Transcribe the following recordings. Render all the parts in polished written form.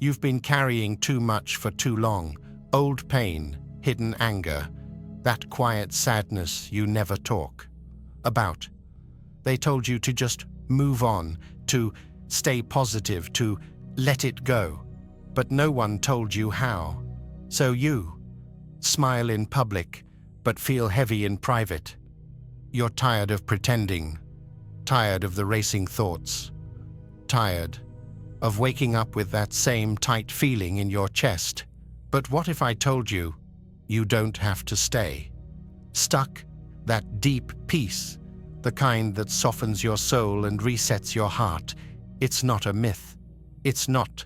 You've been carrying too much for too long, old pain, hidden anger, that quiet sadness you never talk about. They told you to just move on, to stay positive, to let it go. But no one told you how. So you smile in public, but feel heavy in private. You're tired of pretending, tired of the racing thoughts, tired of waking up with that same tight feeling in your chest. But what if I told you, you don't have to stay stuck? That deep peace, the kind that softens your soul and resets your heart, it's not a myth. It's not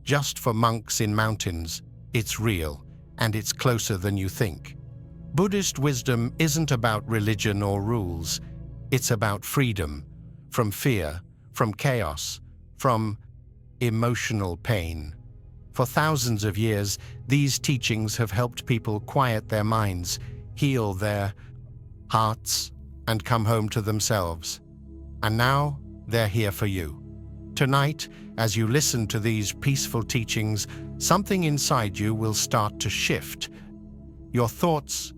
just for monks in mountains. It's real, and it's closer than you think. Buddhist wisdom isn't about religion or rules. It's about freedom from fear, from chaos, from emotional pain. For thousands of years, these teachings have helped people quiet their minds, heal their hearts, and come home to themselves. And now, they're here for you. Tonight, as you listen to these peaceful teachings, something inside you will start to shift. Your thoughts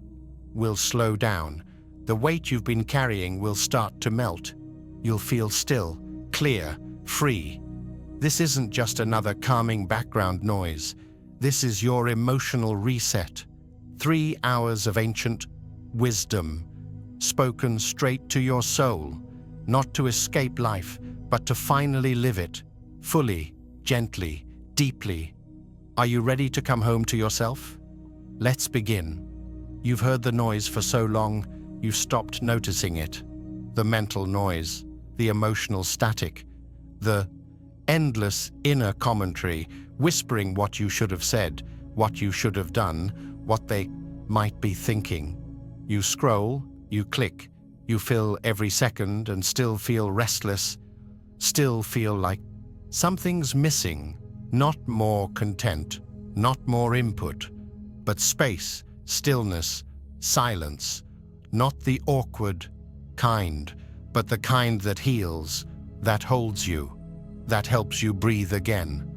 will slow down. The weight you've been carrying will start to melt. You'll feel still, clear, free. This isn't just another calming background noise. This is your emotional reset. 3 hours of ancient wisdom, spoken straight to your soul, not to escape life, but to finally live it, fully, gently, deeply. Are you ready to come home to yourself? Let's begin. You've heard the noise for so long, you've stopped noticing it. The mental noise, the emotional static, the endless inner commentary, whispering what you should have said, what you should have done, what they might be thinking. You scroll, you click, you fill every second and still feel restless, still feel like something's missing. Not more content, not more input, but space, stillness, silence. Not the awkward kind, but the kind that heals, that holds you, that helps you breathe again.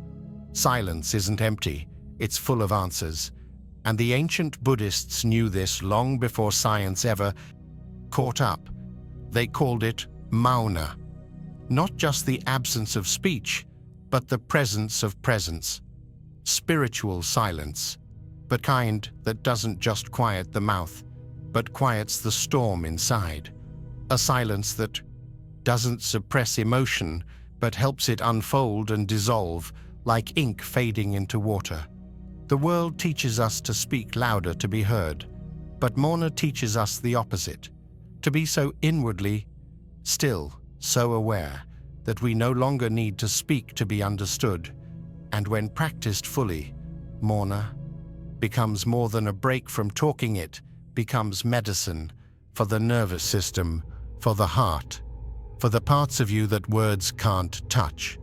Silence isn't empty, it's full of answers. And the ancient Buddhists knew this long before science ever caught up. They called it mauna. Not just the absence of speech, but the presence of presence. Spiritual silence, but kind that doesn't just quiet the mouth, but quiets the storm inside. A silence that doesn't suppress emotion, but helps it unfold and dissolve, like ink fading into water. The world teaches us to speak louder to be heard, but Mauna teaches us the opposite, to be so inwardly still, so aware, that we no longer need to speak to be understood. And when practiced fully, Mauna becomes more than a break from talking. It becomes medicine for the nervous system, for the heart, for the parts of you that words can't touch.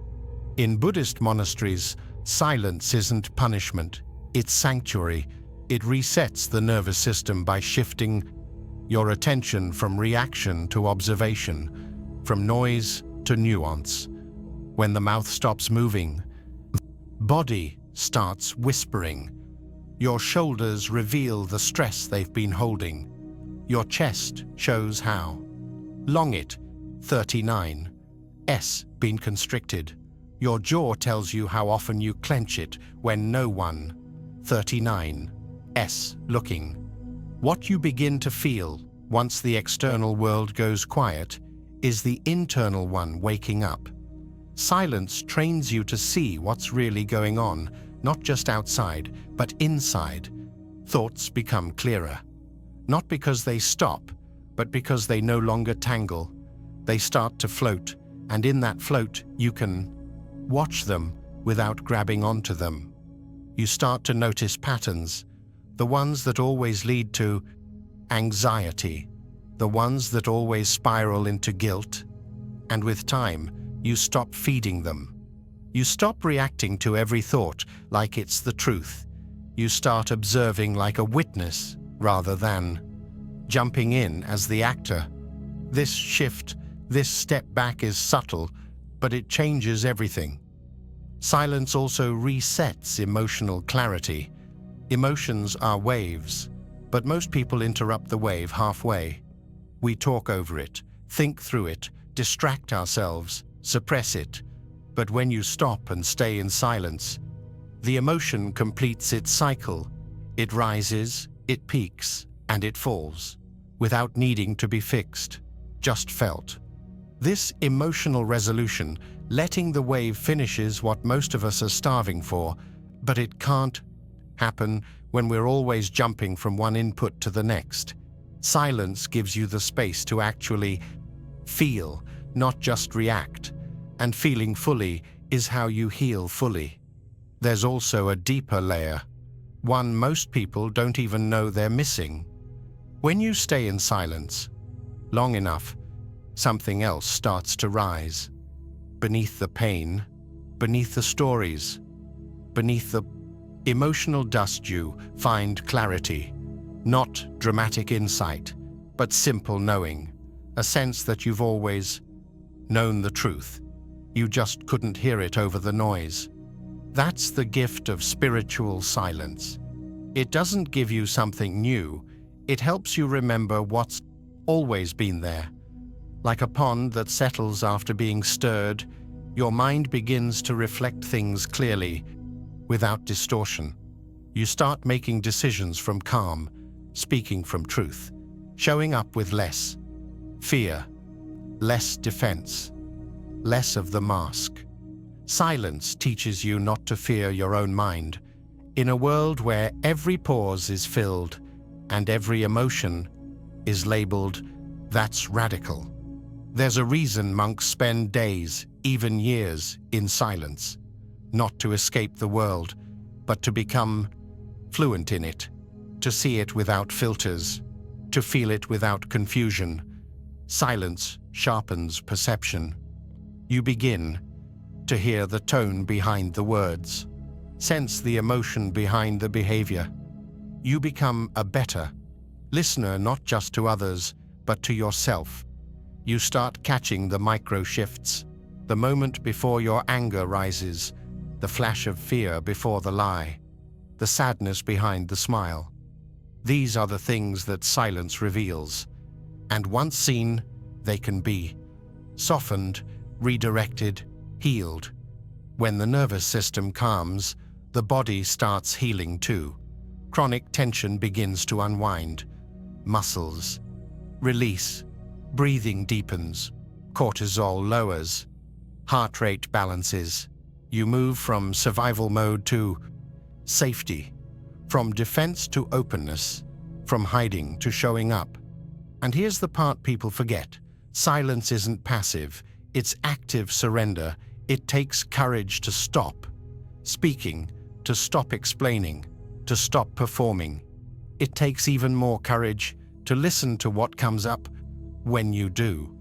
In Buddhist monasteries, silence isn't punishment, it's sanctuary. It resets the nervous system by shifting your attention from reaction to observation, from noise to nuance. When the mouth stops moving, body starts whispering. Your shoulders reveal the stress they've been holding. Your chest shows how long it, 39, S, been constricted. Your jaw tells you how often you clench it when no one, 39, S, looking. What you begin to feel once the external world goes quiet is the internal one waking up. Silence trains you to see what's really going on, not just outside, but inside. Thoughts become clearer, not because they stop, but because they no longer tangle. They start to float, and in that float, you can watch them without grabbing onto them. You start to notice patterns, the ones that always lead to anxiety, the ones that always spiral into guilt, and with time, you stop feeding them. You stop reacting to every thought like it's the truth. You start observing like a witness rather than jumping in as the actor. This shift, this step back is subtle, but it changes everything. Silence also resets emotional clarity. Emotions are waves, but most people interrupt the wave halfway. We talk over it, think through it, distract ourselves, suppress it. But when you stop and stay in silence, the emotion completes its cycle. It rises, it peaks, and it falls, without needing to be fixed, just felt. This emotional resolution, letting the wave, finishes what most of us are starving for, but it can't happen when we're always jumping from one input to the next. Silence gives you the space to actually feel, not just react, and feeling fully is how you heal fully. There's also a deeper layer, one most people don't even know they're missing. When you stay in silence long enough, something else starts to rise. Beneath the pain, beneath the stories, beneath the emotional dust, you find clarity. Not dramatic insight, but simple knowing, a sense that you've always known the truth. You just couldn't hear it over the noise. That's the gift of spiritual silence. It doesn't give you something new, it helps you remember what's always been there. Like a pond that settles after being stirred, your mind begins to reflect things clearly, without distortion. You start making decisions from calm, speaking from truth, showing up with less fear, less defense, less of the mask. Silence teaches you not to fear your own mind. In a world where every pause is filled and every emotion is labeled, that's radical. There's a reason monks spend days, even years, in silence, not to escape the world, but to become fluent in it, to see it without filters, to feel it without confusion. Silence sharpens perception. You begin to hear the tone behind the words, sense the emotion behind the behavior. You become a better listener, not just to others, but to yourself. You start catching the micro shifts, the moment before your anger rises, the flash of fear before the lie, the sadness behind the smile. These are the things that silence reveals, and once seen, they can be softened, redirected, healed. When the nervous system calms, the body starts healing too. Chronic tension begins to unwind. Muscles release, breathing deepens, cortisol lowers, heart rate balances. You move from survival mode to safety, from defense to openness, from hiding to showing up. And here's the part people forget. Silence isn't passive, it's active surrender. It takes courage to stop speaking, to stop explaining, to stop performing. It takes even more courage to listen to what comes up when you do.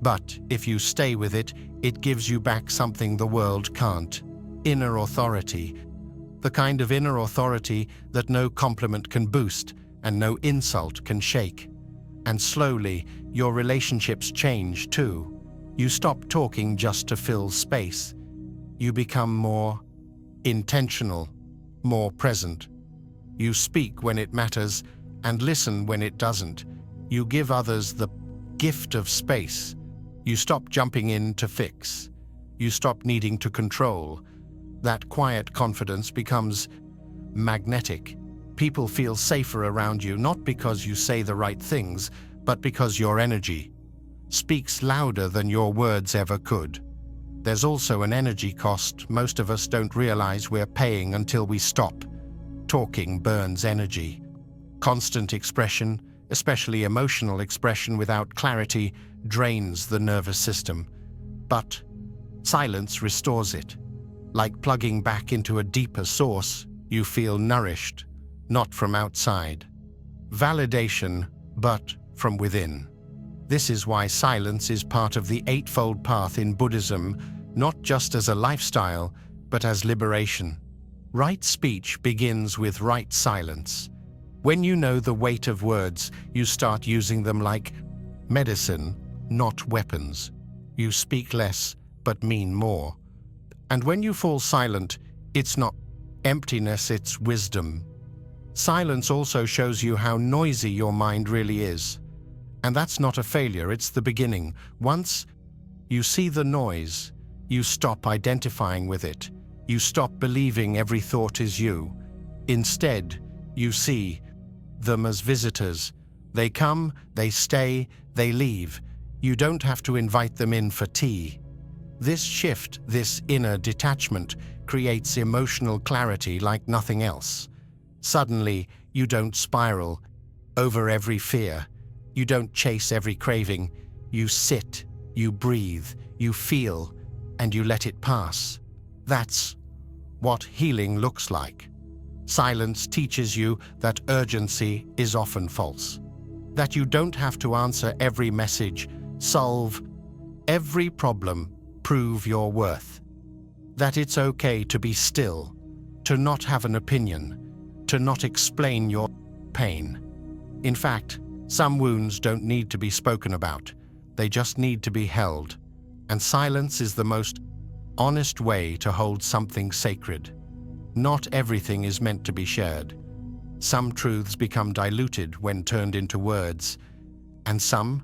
But if you stay with it, it gives you back something the world can't: inner authority. The kind of inner authority that no compliment can boost and no insult can shake. And slowly, your relationships change too. You stop talking just to fill space. You become more intentional, more present. You speak when it matters and listen when it doesn't. You give others the gift of space. You stop jumping in to fix. You stop needing to control. That quiet confidence becomes magnetic. People feel safer around you, not because you say the right things, but because your energy speaks louder than your words ever could. There's also an energy cost most of us don't realize we're paying until we stop. Talking burns energy. Constant expression, especially emotional expression without clarity, drains the nervous system. But silence restores it. Like plugging back into a deeper source, you feel nourished, not from outside. Validation, but from within. This is why silence is part of the Eightfold Path in Buddhism, not just as a lifestyle, but as liberation. Right speech begins with right silence. When you know the weight of words, you start using them like medicine, not weapons. You speak less, but mean more. And when you fall silent, it's not emptiness, it's wisdom. Silence also shows you how noisy your mind really is. And that's not a failure, it's the beginning. Once you see the noise, you stop identifying with it. You stop believing every thought is you. Instead, you see them as visitors. They come, they stay, they leave. You don't have to invite them in for tea. This shift, this inner detachment, creates emotional clarity like nothing else. Suddenly, you don't spiral over every fear. You don't chase every craving. You sit, you breathe, you feel, and you let it pass. That's what healing looks like. Silence teaches you that urgency is often false. That you don't have to answer every message, solve every problem, prove your worth. That it's okay to be still, to not have an opinion, to not explain your pain. In fact, some wounds don't need to be spoken about. They just need to be held. And silence is the most honest way to hold something sacred. Not everything is meant to be shared. Some truths become diluted when turned into words, and some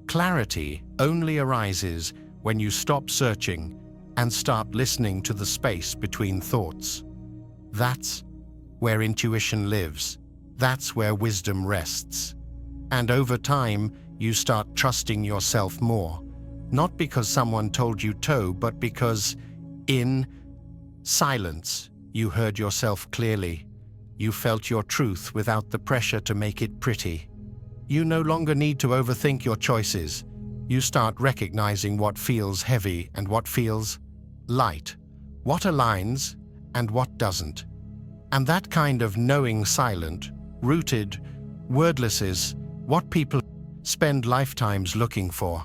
clarity only arises when you stop searching and start listening to the space between thoughts. That's where intuition lives. That's where wisdom rests. And over time, you start trusting yourself more, not because someone told you to, but because in silence, you heard yourself clearly. You felt your truth without the pressure to make it pretty. You no longer need to overthink your choices. You start recognizing what feels heavy and what feels light, what aligns and what doesn't. And that kind of knowing silent, rooted, wordless is what people spend lifetimes looking for.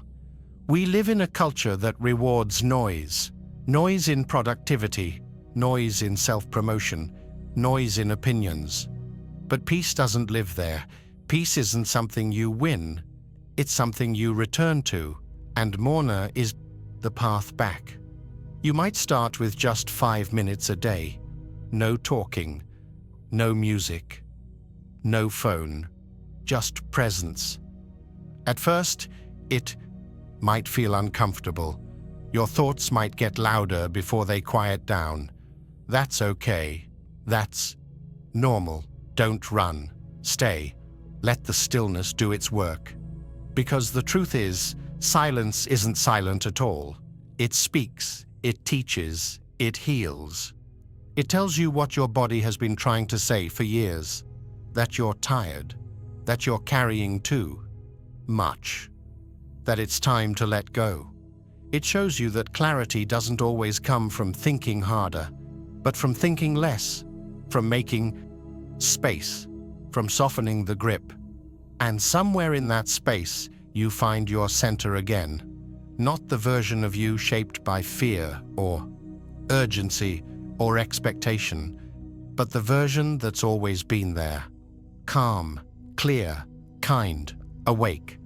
We live in a culture that rewards noise. Noise in productivity, noise in self-promotion, noise in opinions. But peace doesn't live there. Peace isn't something you win. It's something you return to. And Morna is the path back. You might start with just 5 minutes a day. No talking, no music, no phone, just presence. At first, it might feel uncomfortable. Your thoughts might get louder before they quiet down. That's okay. That's normal. Don't run. Stay. Let the stillness do its work. Because the truth is, silence isn't silent at all. It speaks, it teaches, it heals. It tells you what your body has been trying to say for years. That you're tired. That you're carrying too much. That it's time to let go. It shows you that clarity doesn't always come from thinking harder, but from thinking less, from making space, from softening the grip. And somewhere in that space, you find your center again. Not the version of you shaped by fear or urgency or expectation, but the version that's always been there. Calm, clear, kind, awake.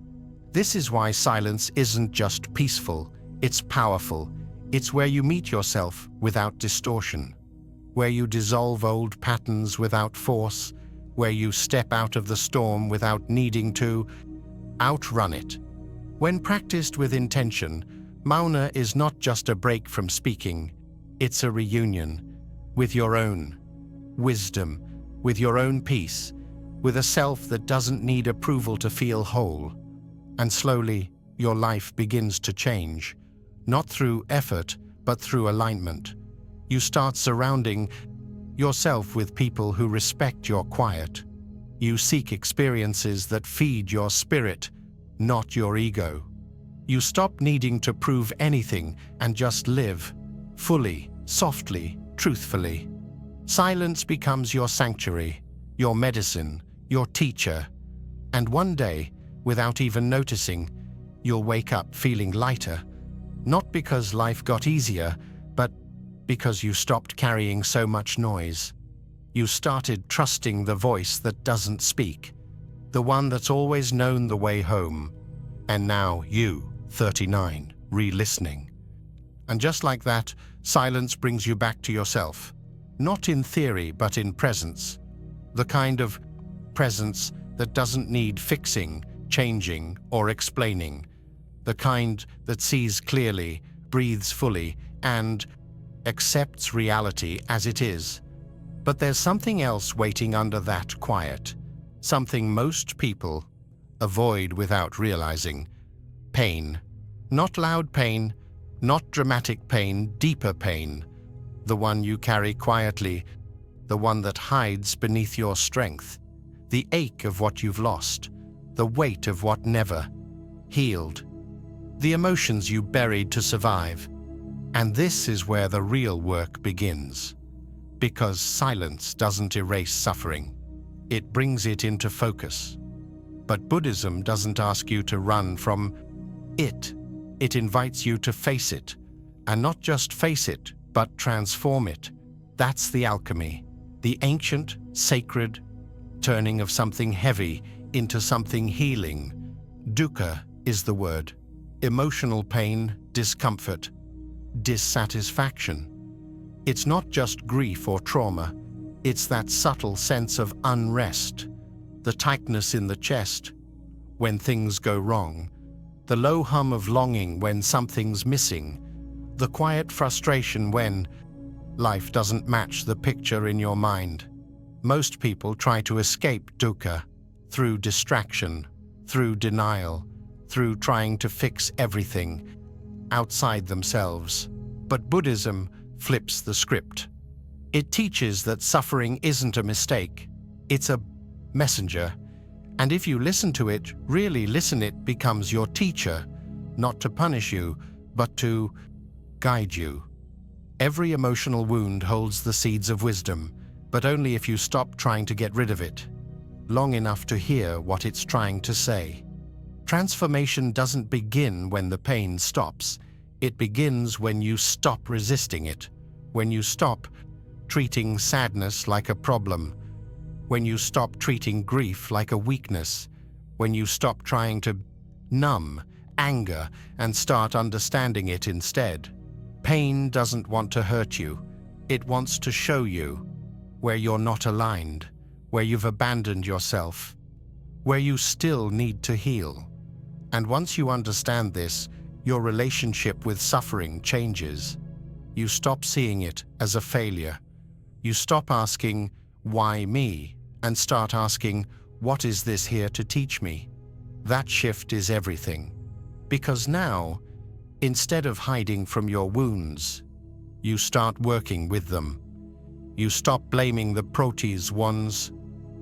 This is why silence isn't just peaceful, it's powerful. It's where you meet yourself without distortion, where you dissolve old patterns without force, where you step out of the storm without needing to outrun it. When practiced with intention, Mauna is not just a break from speaking, it's a reunion with your own wisdom, with your own peace, with a self that doesn't need approval to feel whole. And slowly, your life begins to change, not through effort, but through alignment. You start surrounding yourself with people who respect your quiet. You seek experiences that feed your spirit, not your ego. You stop needing to prove anything and just live, fully, softly, truthfully. Silence becomes your sanctuary, your medicine, your teacher. And one day, without even noticing, you'll wake up feeling lighter, not because life got easier, but because you stopped carrying so much noise. You started trusting the voice that doesn't speak, the one that's always known the way home. And now you, 39, re-listening, And just like that, silence brings you back to yourself. Not in theory, but in presence. The kind of presence that doesn't need fixing, changing, or explaining. The kind that sees clearly, breathes fully, and accepts reality as it is. But there's something else waiting under that quiet. Something most people avoid without realizing. Pain. Not loud pain, not dramatic pain, deeper pain. The one you carry quietly, the one that hides beneath your strength. The ache of what you've lost, the weight of what never healed. The emotions you buried to survive. And this is where the real work begins. Because silence doesn't erase suffering. It brings it into focus. But Buddhism doesn't ask you to run from it. It invites you to face it. And not just face it, but transform it. That's the alchemy. The ancient, sacred turning of something heavy into something healing. Dukkha is the word. Emotional pain, discomfort, dissatisfaction. It's not just grief or trauma. It's that subtle sense of unrest, the tightness in the chest when things go wrong, the low hum of longing when something's missing, the quiet frustration when life doesn't match the picture in your mind. Most people try to escape dukkha through distraction, through denial, through trying to fix everything outside themselves. But Buddhism flips the script. It teaches that suffering isn't a mistake, it's a messenger. And if you listen to it, really listen, it becomes your teacher, not to punish you, but to guide you. Every emotional wound holds the seeds of wisdom, but only if you stop trying to get rid of it, long enough to hear what it's trying to say. Transformation doesn't begin when the pain stops. It begins when you stop resisting it, when you stop treating sadness like a problem, when you stop treating grief like a weakness, when you stop trying to numb anger and start understanding it instead. Pain doesn't want to hurt you. It wants to show you where you're not aligned, where you've abandoned yourself, where you still need to heal. And once you understand this, your relationship with suffering changes. You stop seeing it as a failure. You stop asking, "Why me?" and start asking, "What is this here to teach me?" That shift is everything. Because now, instead of hiding from your wounds, you start working with them. You stop blaming the protease one's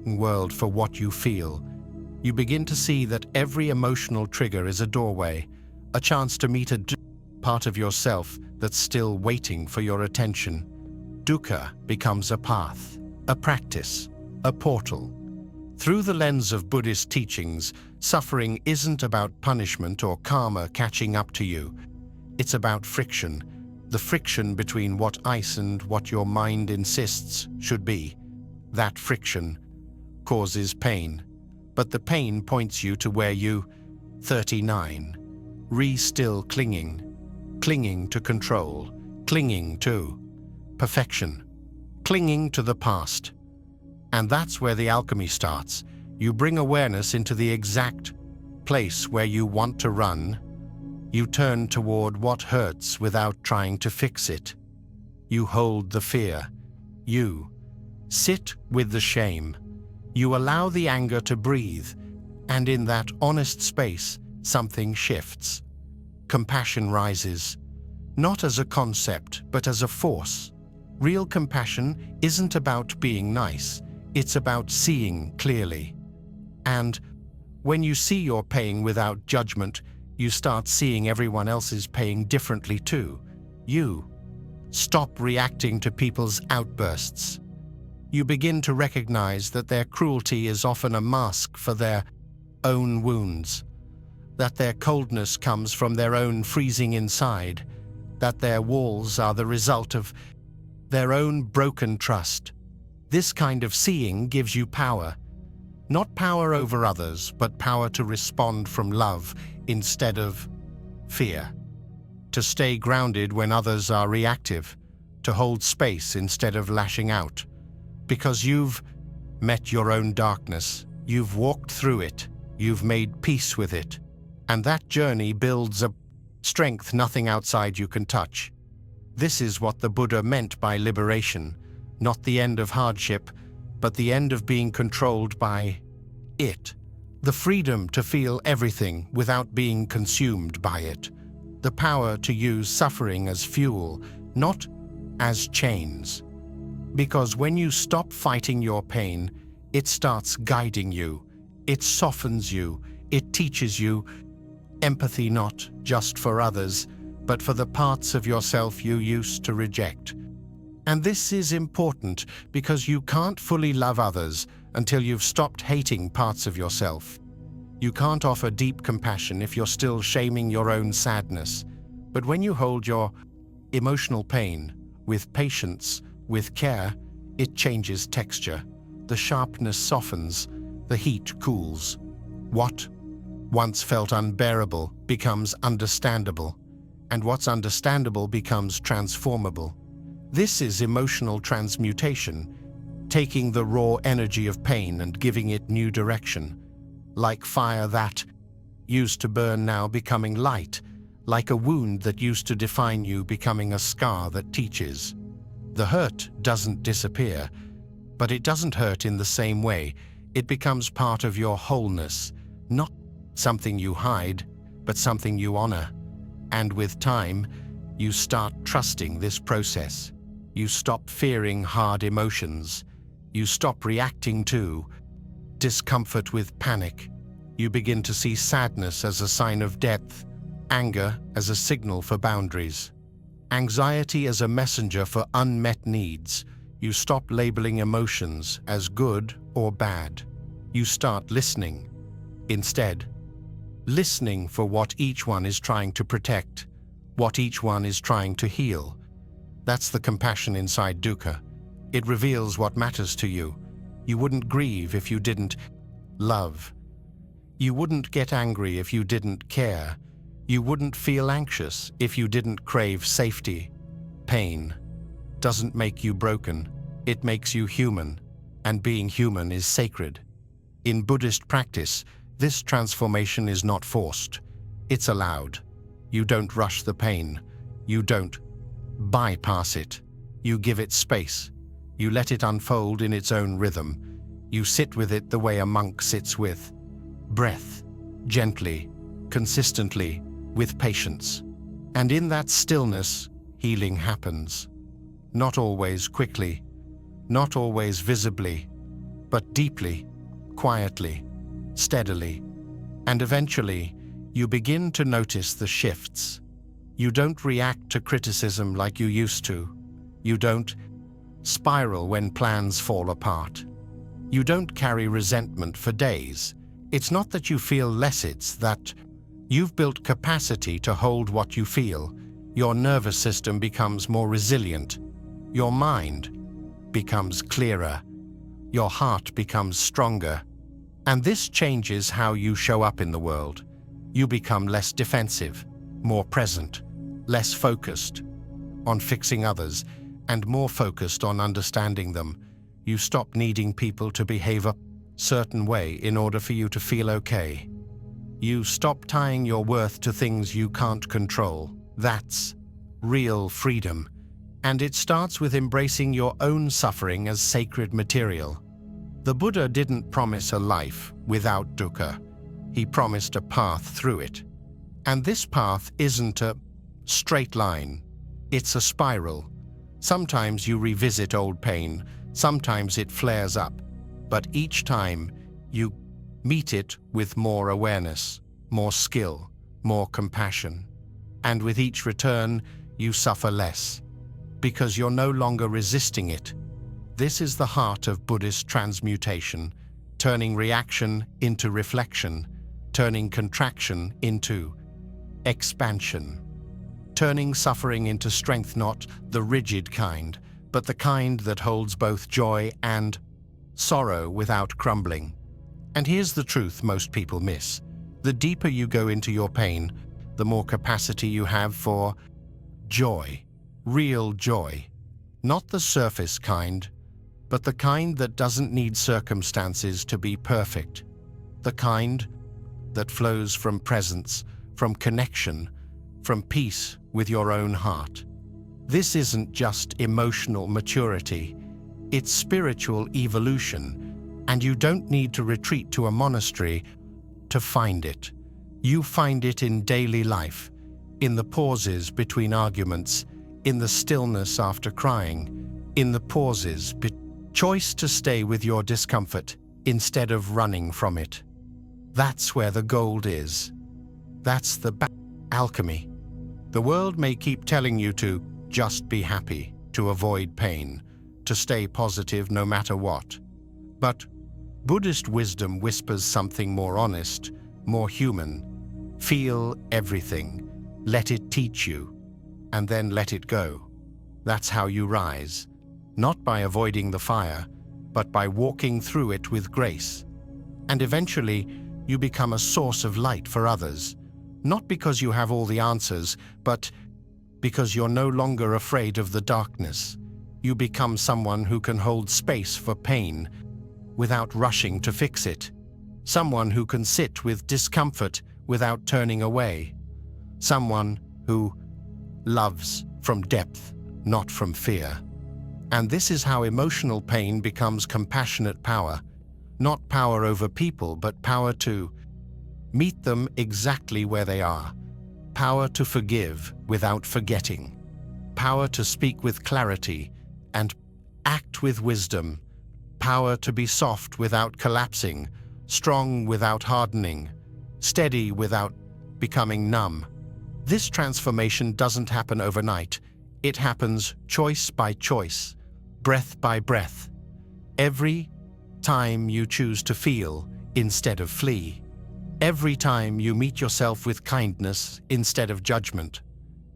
world for what you feel. You begin to see that every emotional trigger is a doorway, a chance to meet a part of yourself that's still waiting for your attention. Dukkha becomes a path, a practice, a portal. Through the lens of Buddhist teachings, suffering isn't about punishment or karma catching up to you. It's about friction, the friction between what ice and what your mind insists should be. That friction causes pain, but the pain points you to where you, 39, still clinging to control, clinging to perfection, clinging to the past. And that's where the alchemy starts. You bring awareness into the exact place where you want to run. You turn toward what hurts without trying to fix it. You hold the fear. You sit with the shame. You allow the anger to breathe. And in that honest space, something shifts. Compassion rises, not as a concept, but as a force. Real compassion isn't about being nice. It's about seeing clearly. And when you see your pain without judgment, you start seeing everyone else's pain differently too. You stop reacting to people's outbursts. You begin to recognize that their cruelty is often a mask for their own wounds, that their coldness comes from their own freezing inside, that their walls are the result of their own broken trust. This kind of seeing gives you power. Not power over others, but power to respond from love instead of fear. to stay grounded when others are reactive, to hold space instead of lashing out. Because you've met your own darkness, you've walked through it, you've made peace with it, and that journey builds a strength nothing outside you can touch. This is what the Buddha meant by liberation, not the end of hardship, but the end of being controlled by it. The freedom to feel everything without being consumed by it. The power to use suffering as fuel, not as chains. Because when you stop fighting your pain, it starts guiding you, it softens you, it teaches you empathy not just for others, but for the parts of yourself you used to reject. And this is important because you can't fully love others until you've stopped hating parts of yourself. You can't offer deep compassion if you're still shaming your own sadness. But when you hold your emotional pain with patience, with care, it changes texture. The sharpness softens, the heat cools. What once felt unbearable becomes understandable, and what's understandable becomes transformable. This is emotional transmutation, taking the raw energy of pain and giving it new direction. Like fire that used to burn now becoming light, like a wound that used to define you becoming a scar that teaches. The hurt doesn't disappear, but it doesn't hurt in the same way. It becomes part of your wholeness, not something you hide, but something you honor. And with time, you start trusting this process. You stop fearing hard emotions. You stop reacting to discomfort with panic. You begin to see sadness as a sign of depth, anger as a signal for boundaries, anxiety as a messenger for unmet needs. You stop labeling emotions as good or bad. You start listening instead. Listening for what each one is trying to protect, what each one is trying to heal. That's the compassion inside dukkha. It reveals what matters to you. You wouldn't grieve if you didn't love. You wouldn't get angry if you didn't care. You wouldn't feel anxious if you didn't crave safety. Pain doesn't make you broken. It makes you human, and being human is sacred. In Buddhist practice, this transformation is not forced. It's allowed. You don't rush the pain. You don't bypass it. You give it space. You let it unfold in its own rhythm. You sit with it the way a monk sits with breath, gently, consistently, with patience. And in that stillness, healing happens. Not always quickly, not always visibly, but deeply, quietly, steadily. And eventually, you begin to notice the shifts. You don't react to criticism like you used to. You don't spiral when plans fall apart. You don't carry resentment for days. It's not that you feel less, it's that you've built capacity to hold what you feel. Your nervous system becomes more resilient. Your mind becomes clearer. Your heart becomes stronger. And this changes how you show up in the world. You become less defensive, more present, less focused on fixing others, and more focused on understanding them. You stop needing people to behave a certain way in order for you to feel okay. You stop tying your worth to things you can't control. That's real freedom. And it starts with embracing your own suffering as sacred material. The Buddha didn't promise a life without dukkha. He promised a path through it. And this path isn't a straight line. It's a spiral. Sometimes you revisit old pain, sometimes it flares up, but each time you meet it with more awareness, more skill, more compassion. And with each return, you suffer less, because you're no longer resisting it. This is the heart of Buddhist transmutation, turning reaction into reflection, turning contraction into expansion, turning suffering into strength, not the rigid kind, but the kind that holds both joy and sorrow without crumbling. And here's the truth most people miss. The deeper you go into your pain, the more capacity you have for joy, real joy. Not the surface kind, but the kind that doesn't need circumstances to be perfect. The kind that flows from presence, from connection, from peace with your own heart. This isn't just emotional maturity, it's spiritual evolution, and you don't need to retreat to a monastery to find it. You find it in daily life, in the pauses between arguments, in the stillness after crying, in the pauses choice to stay with your discomfort instead of running from it. That's where the gold is. That's the alchemy. The world may keep telling you to just be happy, to avoid pain, to stay positive no matter what. But Buddhist wisdom whispers something more honest, more human. Feel everything, let it teach you, and then let it go. That's how you rise, not by avoiding the fire, but by walking through it with grace. And eventually, you become a source of light for others, not because you have all the answers, but because you're no longer afraid of the darkness. You become someone who can hold space for pain without rushing to fix it. Someone who can sit with discomfort without turning away. Someone who loves from depth, not from fear. And this is how emotional pain becomes compassionate power. Not power over people, but power to meet them exactly where they are. Power to forgive without forgetting. Power to speak with clarity and act with wisdom. Power to be soft without collapsing, strong without hardening, steady without becoming numb. This transformation doesn't happen overnight. It happens choice by choice, breath by breath. Every time you choose to feel instead of flee. Every time you meet yourself with kindness instead of judgment.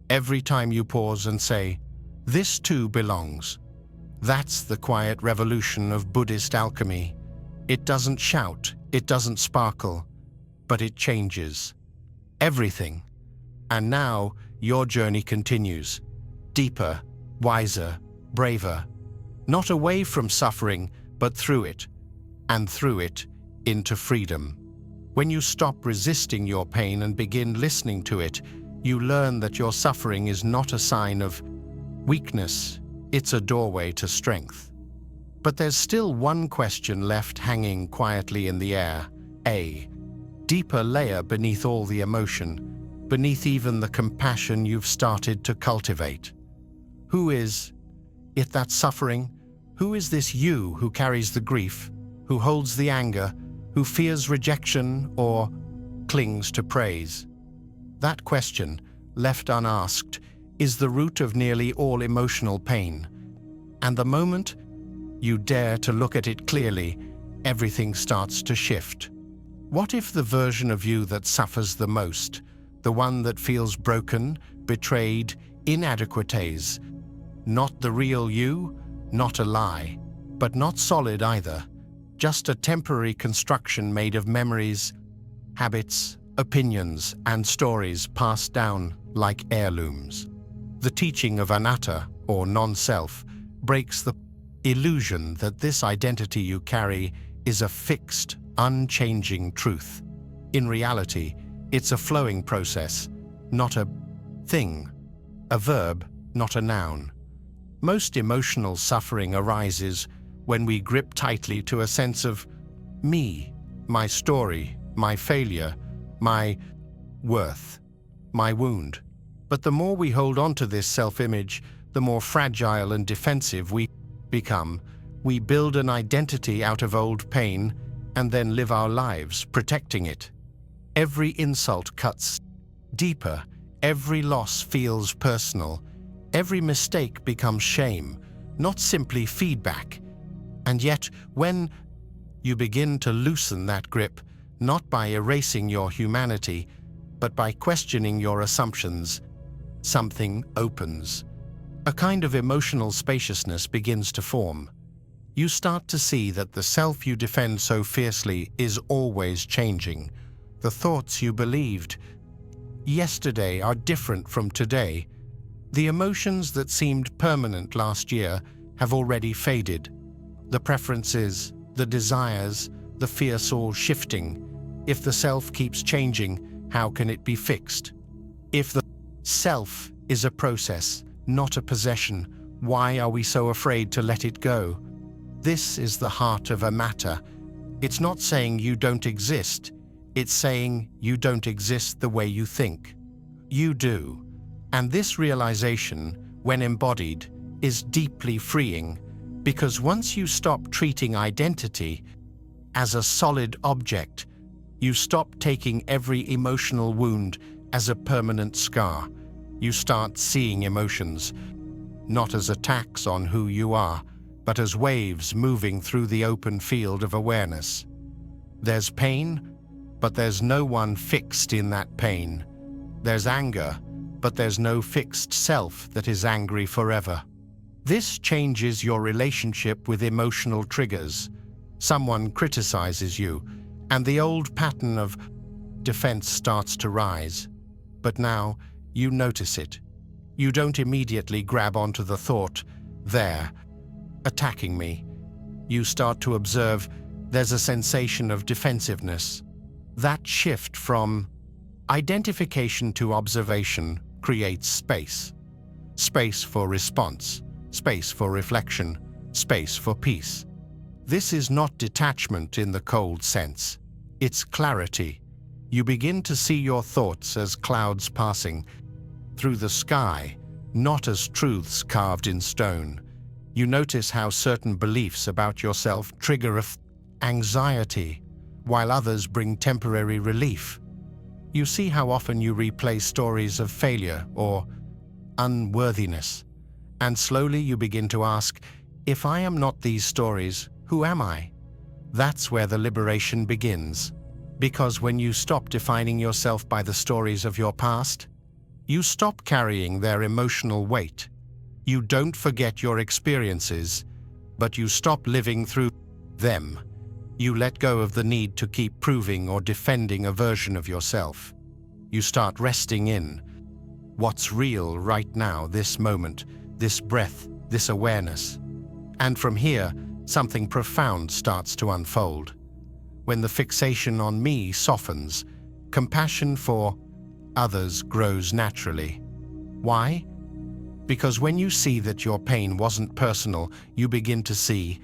Every time you pause and say, "This too belongs." That's the quiet revolution of Buddhist alchemy. It doesn't shout, it doesn't sparkle, but it changes everything. And now your journey continues, deeper, wiser, braver, not away from suffering, but through it, and through it into freedom. When you stop resisting your pain and begin listening to it, you learn that your suffering is not a sign of weakness, it's a doorway to strength. But there's still one question left hanging quietly in the air, a deeper layer beneath all the emotion, beneath even the compassion you've started to cultivate. Who is it that's suffering? Who is this you who carries the grief, who holds the anger, who fears rejection or clings to praise? That question, left unasked, is the root of nearly all emotional pain. And the moment you dare to look at it clearly, everything starts to shift. What if the version of you that suffers the most, the one that feels broken, betrayed, inadequate, is not the real you, not a lie, but not solid either, just a temporary construction made of memories, habits, opinions, and stories passed down like heirlooms? The teaching of anatta, or non-self, breaks the illusion that this identity you carry is a fixed, unchanging truth. In reality, it's a flowing process, not a thing, a verb, not a noun. Most emotional suffering arises when we grip tightly to a sense of me, my story, my failure, my worth, my wound. But the more we hold on to this self-image, the more fragile and defensive we become. We build an identity out of old pain and then live our lives protecting it. Every insult cuts deeper, every loss feels personal, every mistake becomes shame, not simply feedback. And yet, when you begin to loosen that grip, not by erasing your humanity, but by questioning your assumptions, something opens. A kind of emotional spaciousness begins to form. You start to see that the self you defend so fiercely is always changing. The thoughts you believed yesterday are different from today. The emotions that seemed permanent last year have already faded. The preferences, the desires, the fears all shifting. If the self keeps changing, how can it be fixed? If the self is a process, not a possession, why are we so afraid to let it go? This is the heart of a matter. It's not saying you don't exist. It's saying you don't exist the way you think. You do. And this realization, when embodied, is deeply freeing, because once you stop treating identity as a solid object, you stop taking every emotional wound as a permanent scar. You start seeing emotions, not as attacks on who you are, but as waves moving through the open field of awareness. There's pain, but there's no one fixed in that pain. There's anger, but there's no fixed self that is angry forever. This changes your relationship with emotional triggers. Someone criticizes you, and the old pattern of defense starts to rise. But now, you notice it. You don't immediately grab onto the thought, "They're attacking me." You start to observe there's a sensation of defensiveness. That shift from identification to observation creates space. Space for response, space for reflection, space for peace. This is not detachment in the cold sense. It's clarity. You begin to see your thoughts as clouds passing through the sky, not as truths carved in stone. You notice how certain beliefs about yourself trigger anxiety, while others bring temporary relief. You see how often you replay stories of failure or unworthiness, and slowly you begin to ask, if I am not these stories, who am I? That's where the liberation begins. Because when you stop defining yourself by the stories of your past, you stop carrying their emotional weight. You don't forget your experiences, but you stop living through them. You let go of the need to keep proving or defending a version of yourself. You start resting in what's real right now, this moment, this breath, this awareness. And from here, something profound starts to unfold. When the fixation on me softens, compassion for others grows naturally. Why? Because when you see that your pain wasn't personal, you begin to see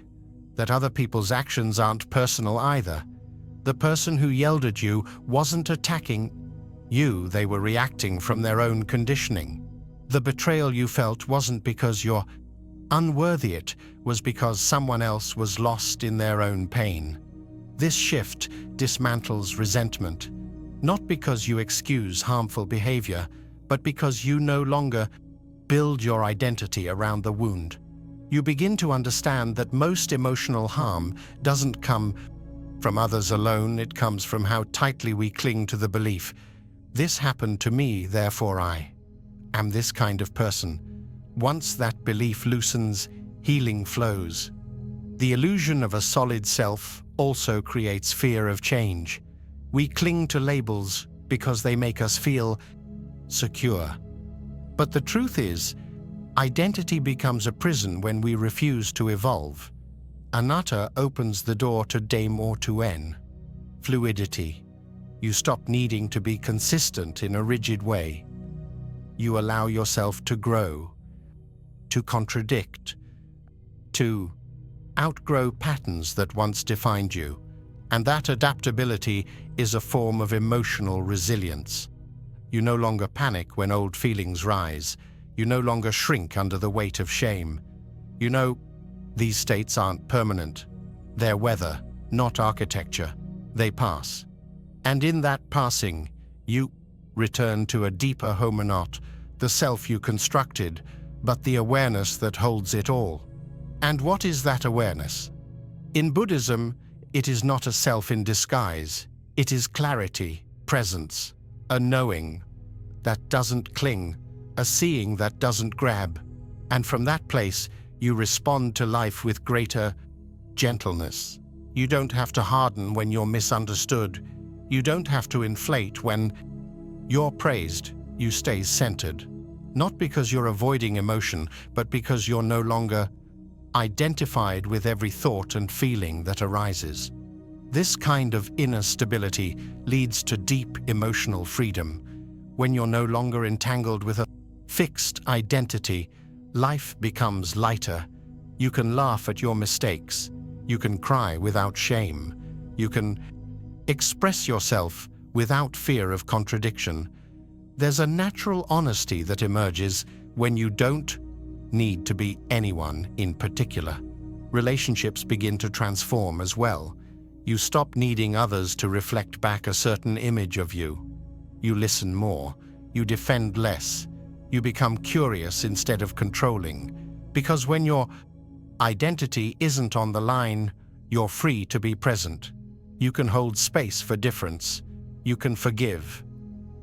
that other people's actions aren't personal either. The person who yelled at you wasn't attacking you, they were reacting from their own conditioning. The betrayal you felt wasn't because you're unworthy, it was because someone else was lost in their own pain. This shift dismantles resentment, not because you excuse harmful behavior, but because you no longer build your identity around the wound. You begin to understand that most emotional harm doesn't come from others alone, it comes from how tightly we cling to the belief, "This happened to me, therefore I am this kind of person." Once that belief loosens, healing flows. The illusion of a solid self also creates fear of change. We cling to labels because they make us feel secure. But the truth is, identity becomes a prison when we refuse to evolve. Anatta opens the door to Dame or to En. Fluidity. You stop needing to be consistent in a rigid way. You allow yourself to grow, to contradict, to outgrow patterns that once defined you. And that adaptability is a form of emotional resilience. You no longer panic when old feelings rise. You no longer shrink under the weight of shame. You know, these states aren't permanent. They're weather, not architecture. They pass. And in that passing, you return to a deeper home, not the self you constructed, but the awareness that holds it all. And what is that awareness? In Buddhism, it is not a self in disguise. It is clarity, presence, a knowing that doesn't cling, a seeing that doesn't grab. And from that place, you respond to life with greater gentleness. You don't have to harden when you're misunderstood. You don't have to inflate when You're praised, you stay centered. Not because you're avoiding emotion, but because you're no longer identified with every thought and feeling that arises. This kind of inner stability leads to deep emotional freedom. When you're no longer entangled with a fixed identity, life becomes lighter. You can laugh at your mistakes. You can cry without shame. You can express yourself without fear of contradiction. There's a natural honesty that emerges when you don't need to be anyone in particular. Relationships begin to transform as well. You stop needing others to reflect back a certain image of you. You listen more. You defend less. You become curious instead of controlling. Because when your identity isn't on the line, you're free to be present. You can hold space for difference. You can forgive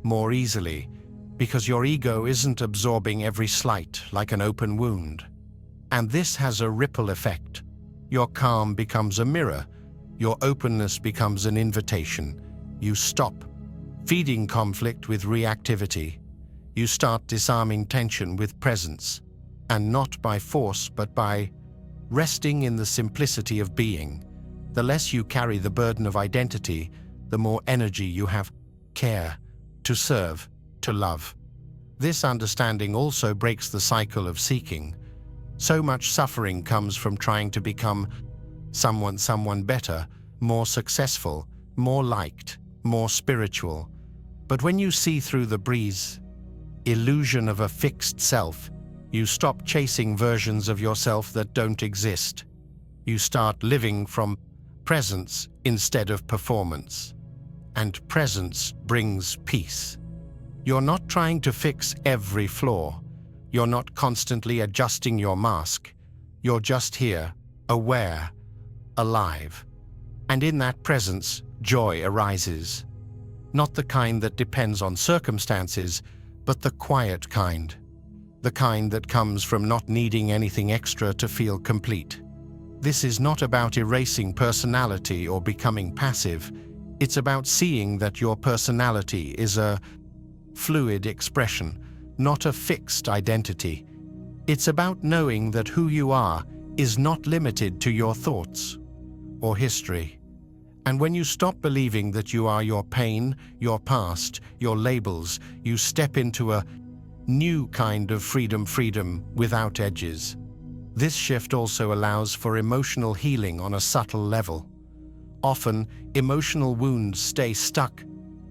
more easily, because your ego isn't absorbing every slight like an open wound. And this has a ripple effect. Your calm becomes a mirror. Your openness becomes an invitation. You stop feeding conflict with reactivity. You start disarming tension with presence, and not by force, but by resting in the simplicity of being. The less you carry the burden of identity, the more energy you have, care, to serve, to love. This understanding also breaks the cycle of seeking. So much suffering comes from trying to become someone better, more successful, more liked, more spiritual. But when you see through the breeze, illusion of a fixed self, you stop chasing versions of yourself that don't exist. You start living from presence instead of performance. And presence brings peace. You're not trying to fix every flaw. You're not constantly adjusting your mask. You're just here, aware, alive. And in that presence, joy arises. Not the kind that depends on circumstances, but the quiet kind. The kind that comes from not needing anything extra to feel complete. This is not about erasing personality or becoming passive. It's about seeing that your personality is a fluid expression, not a fixed identity. It's about knowing that who you are is not limited to your thoughts or history. And when you stop believing that you are your pain, your past, your labels, you step into a new kind of freedom without edges. This shift also allows for emotional healing on a subtle level. Often, emotional wounds stay stuck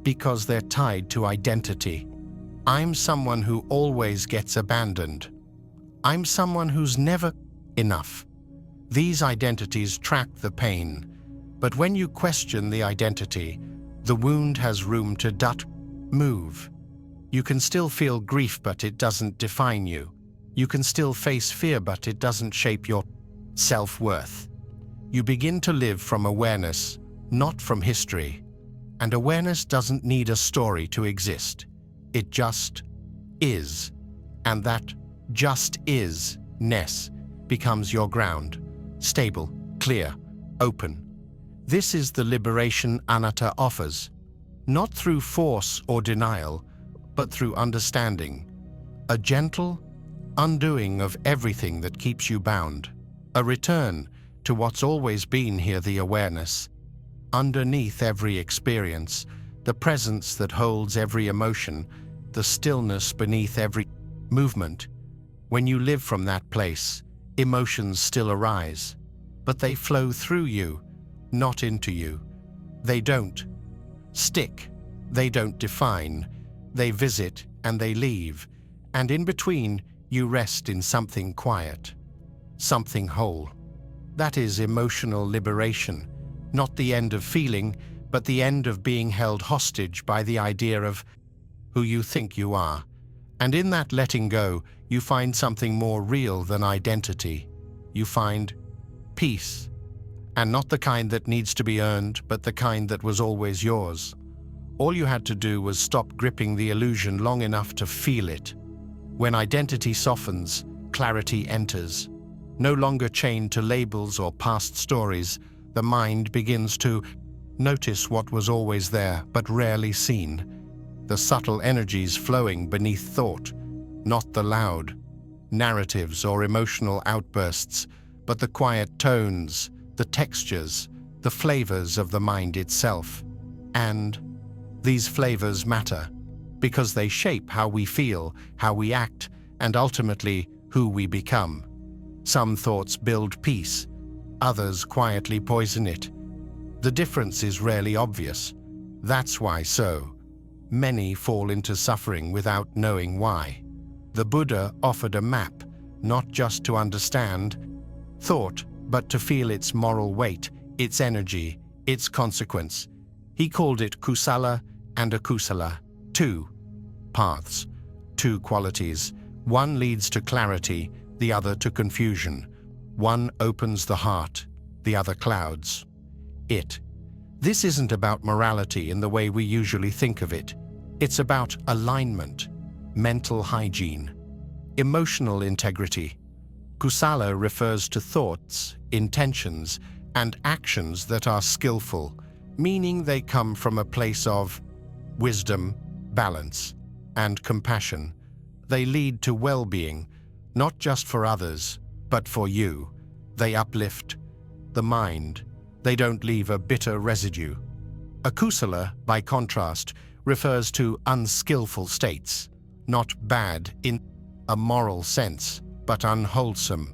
because they're tied to identity. I'm someone who always gets abandoned. I'm someone who's never enough. These identities track the pain, but when you question the identity, the wound has room to move. You can still feel grief, but it doesn't define you. You can still face fear, but it doesn't shape your self-worth. You begin to live from awareness, not from history. And awareness doesn't need a story to exist. It just is. And that just is-ness becomes your ground, stable, clear, open. This is the liberation anatta offers, not through force or denial, but through understanding. A gentle undoing of everything that keeps you bound. A return to what's always been here, the awareness. Underneath every experience, the presence that holds every emotion, the stillness beneath every movement. When you live from that place, emotions still arise, but they flow through you, not into you. They don't stick, they don't define, they visit and they leave, and in between, you rest in something quiet, something whole. That is emotional liberation, not the end of feeling, but the end of being held hostage by the idea of who you think you are. And in that letting go, you find something more real than identity. You find peace, and not the kind that needs to be earned, but the kind that was always yours. All you had to do was stop gripping the illusion long enough to feel it. When identity softens, clarity enters. No longer chained to labels or past stories, the mind begins to notice what was always there but rarely seen. the subtle energies flowing beneath thought, not the loud narratives or emotional outbursts, but the quiet tones, the textures, the flavors of the mind itself. And these flavors matter because they shape how we feel, how we act, and ultimately who we become. Some thoughts build peace, others quietly poison it. The difference is rarely obvious. That's why so many fall into suffering without knowing why. The Buddha offered a map, not just to understand thought, but to feel its moral weight, its energy, its consequence. He called it kusala and akusala, two paths, two qualities. One leads to clarity, the other to confusion. One opens the heart, the other clouds it. This isn't about morality in the way we usually think of it. It's about alignment, mental hygiene, emotional integrity. Kusala refers to thoughts, intentions, and actions that are skillful, meaning they come from a place of wisdom, balance, and compassion. They lead to well-being, not just for others, but for you. They uplift the mind. They don't leave a bitter residue. Akusala, by contrast, refers to unskillful states, not bad in a moral sense, but unwholesome,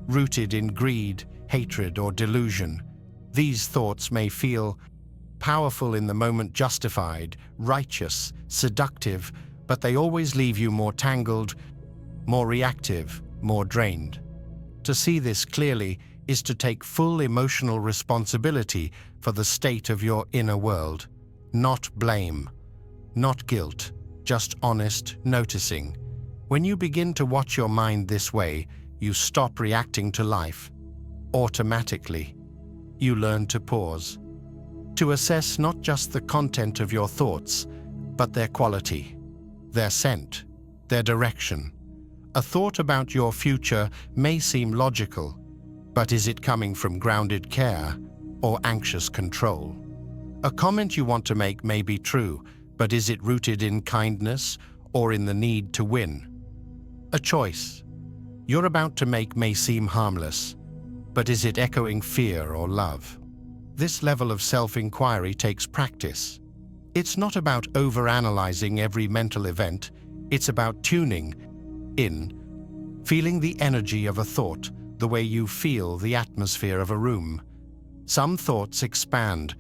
rooted in greed, hatred, or delusion. These thoughts may feel powerful in the moment, justified, righteous, seductive, but they always leave you more tangled, more reactive, more drained. To see this clearly is to take full emotional responsibility for the state of your inner world. Not blame, not guilt, just honest noticing. When you begin to watch your mind this way, you stop reacting to life automatically. You learn to pause, to assess not just the content of your thoughts, but their quality, their scent, their direction. A thought about your future may seem logical, but is it coming from grounded care or anxious control? A comment you want to make may be true, but is it rooted in kindness or in the need to win? A choice you're about to make may seem harmless, but is it echoing fear or love? This level of self-inquiry takes practice. It's not about overanalyzing every mental event, it's about tuning in, feeling the energy of a thought, the way you feel the atmosphere of a room. Some thoughts expand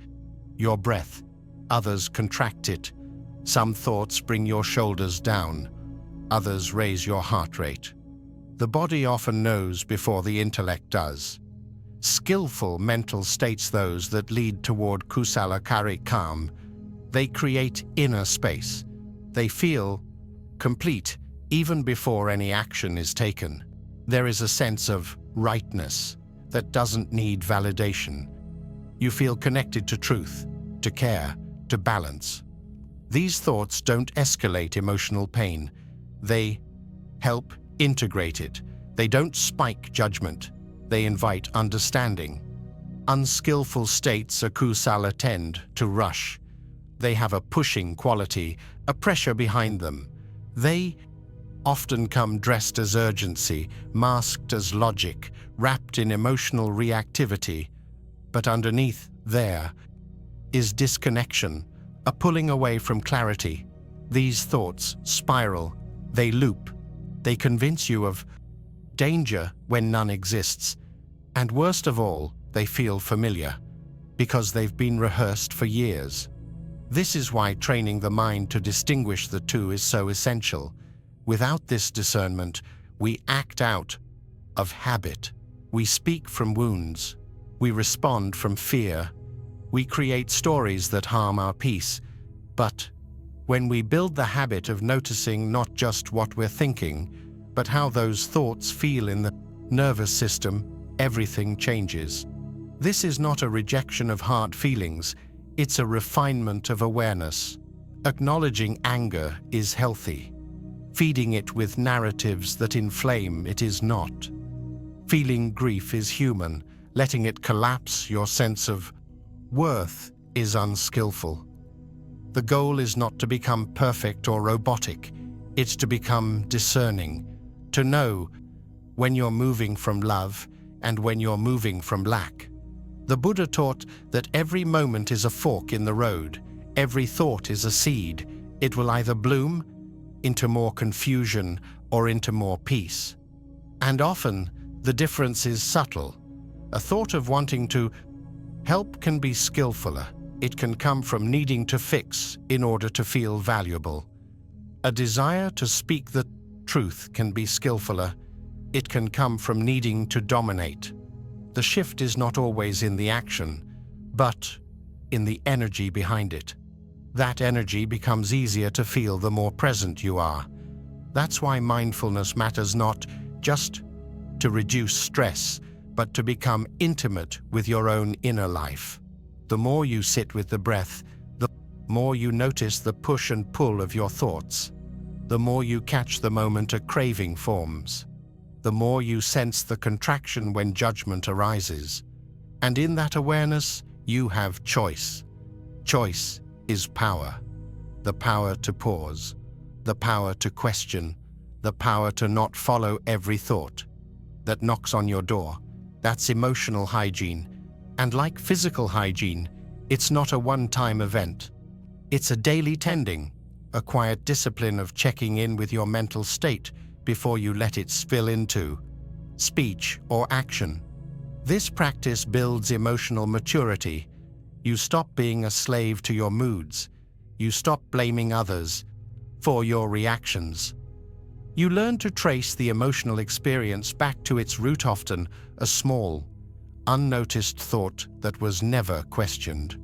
your breath, others contract it. Some thoughts bring your shoulders down, others raise your heart rate. The body often knows before the intellect does. Skillful mental states, those that lead toward kusala kari calm, they create inner space. They feel complete even before any action is taken. There is a sense of rightness that doesn't need validation. You feel connected to truth, to care, to balance. These thoughts don't escalate emotional pain. They help integrate it. They don't spike judgment. They invite understanding. Unskillful states of kusala tend to rush. They have a pushing quality, a pressure behind them. They often come dressed as urgency, masked as logic, wrapped in emotional reactivity. But underneath there is disconnection, a pulling away from clarity. These thoughts spiral, they loop, they convince you of danger when none exists. And worst of all, they feel familiar, because they've been rehearsed for years. This is why training the mind to distinguish the two is so essential. Without this discernment, we act out of habit. We speak from wounds. We respond from fear. We create stories that harm our peace. But when we build the habit of noticing not just what we're thinking, but how those thoughts feel in the nervous system, everything changes. This is not a rejection of hard feelings, it's a refinement of awareness. Acknowledging anger is healthy. Feeding it with narratives that inflame it is not. Feeling grief is human. Letting it collapse your sense of worth is unskillful. The goal is not to become perfect or robotic. It's to become discerning, to know when you're moving from love and when you're moving from lack. The Buddha taught that every moment is a fork in the road. Every thought is a seed. It will either bloom into more confusion or into more peace. And often, the difference is subtle. A thought of wanting to help can be skillfuler. It can come from needing to fix in order to feel valuable. A desire to speak the truth can be skillfuler. It can come from needing to dominate. The shift is not always in the action, but in the energy behind it. That energy becomes easier to feel the more present you are. That's why mindfulness matters, not just to reduce stress, but to become intimate with your own inner life. The more you sit with the breath, the more you notice the push and pull of your thoughts. The more you catch the moment a craving forms. The more you sense the contraction when judgment arises. And in that awareness, you have choice. Choice is power. The power to pause, the power to question, the power to not follow every thought that knocks on your door. That's emotional hygiene. And like physical hygiene, it's not a one-time event. It's a daily tending, a quiet discipline of checking in with your mental state before you let it spill into speech or action. This practice builds emotional maturity. You stop being a slave to your moods. You stop blaming others for your reactions. You learn to trace the emotional experience back to its root, often a small, unnoticed thought that was never questioned.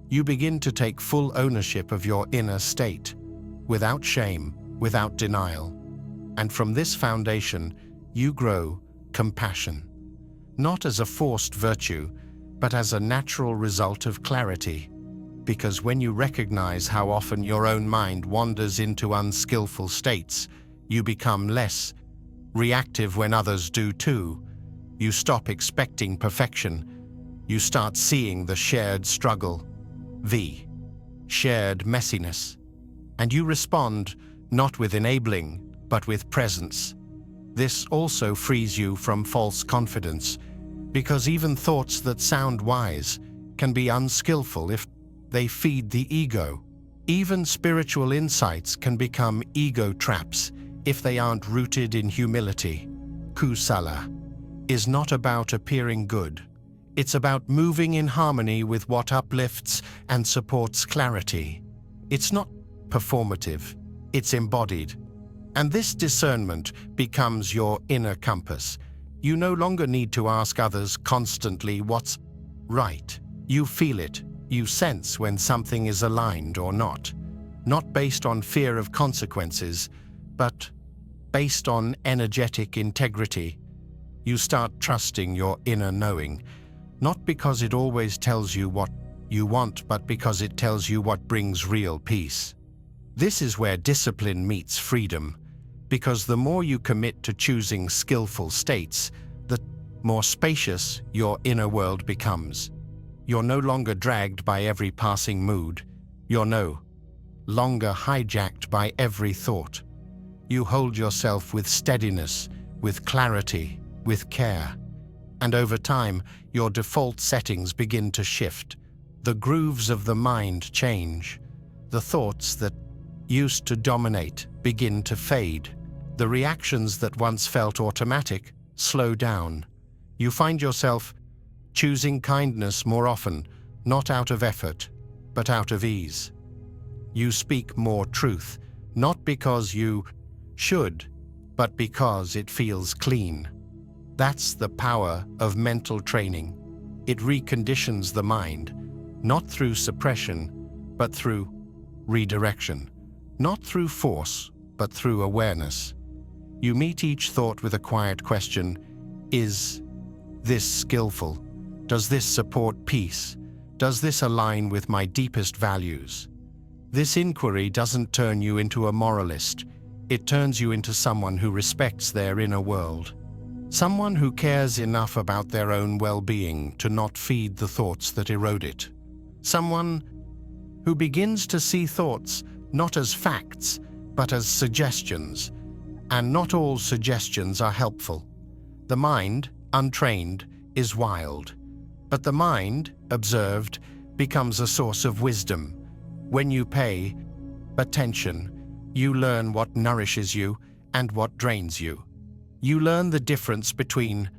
You begin to take full ownership of your inner state, without shame, without denial. And from this foundation, you grow compassion, not as a forced virtue, but as a natural result of clarity. Because when you recognize how often your own mind wanders into unskillful states, you become less reactive when others do too. You stop expecting perfection. You start seeing the shared struggle, the shared messiness. And you respond not with enabling, but with presence. This also frees you from false confidence, because even thoughts that sound wise can be unskillful if they feed the ego. Even spiritual insights can become ego traps if they aren't rooted in humility. Kusala is not about appearing good. It's about moving in harmony with what uplifts and supports clarity. It's not performative, it's embodied. And this discernment becomes your inner compass. You no longer need to ask others constantly what's right. You feel it. You sense when something is aligned or not. Not based on fear of consequences, but based on energetic integrity. You start trusting your inner knowing, not because it always tells you what you want, but because it tells you what brings real peace. This is where discipline meets freedom, because the more you commit to choosing skillful states, the more spacious your inner world becomes. You're no longer dragged by every passing mood. You're no longer hijacked by every thought. You hold yourself with steadiness, with clarity, with care. And over time, your default settings begin to shift. The grooves of the mind change. The thoughts that used to dominate begin to fade. The reactions that once felt automatic slow down. You find yourself choosing kindness more often, not out of effort, but out of ease. You speak more truth, not because you should, but because it feels clean. That's the power of mental training. It reconditions the mind, not through suppression, but through redirection. Not through force, but through awareness. You meet each thought with a quiet question: is this skillful? Does this support peace? Does this align with my deepest values? This inquiry doesn't turn you into a moralist. It turns you into someone who respects their inner world. Someone who cares enough about their own well-being to not feed the thoughts that erode it. Someone who begins to see thoughts not as facts, but as suggestions. And not all suggestions are helpful. The mind, untrained, is wild. But the mind, observed, becomes a source of wisdom. When you pay attention, you learn what nourishes you and what drains you. You learn the difference between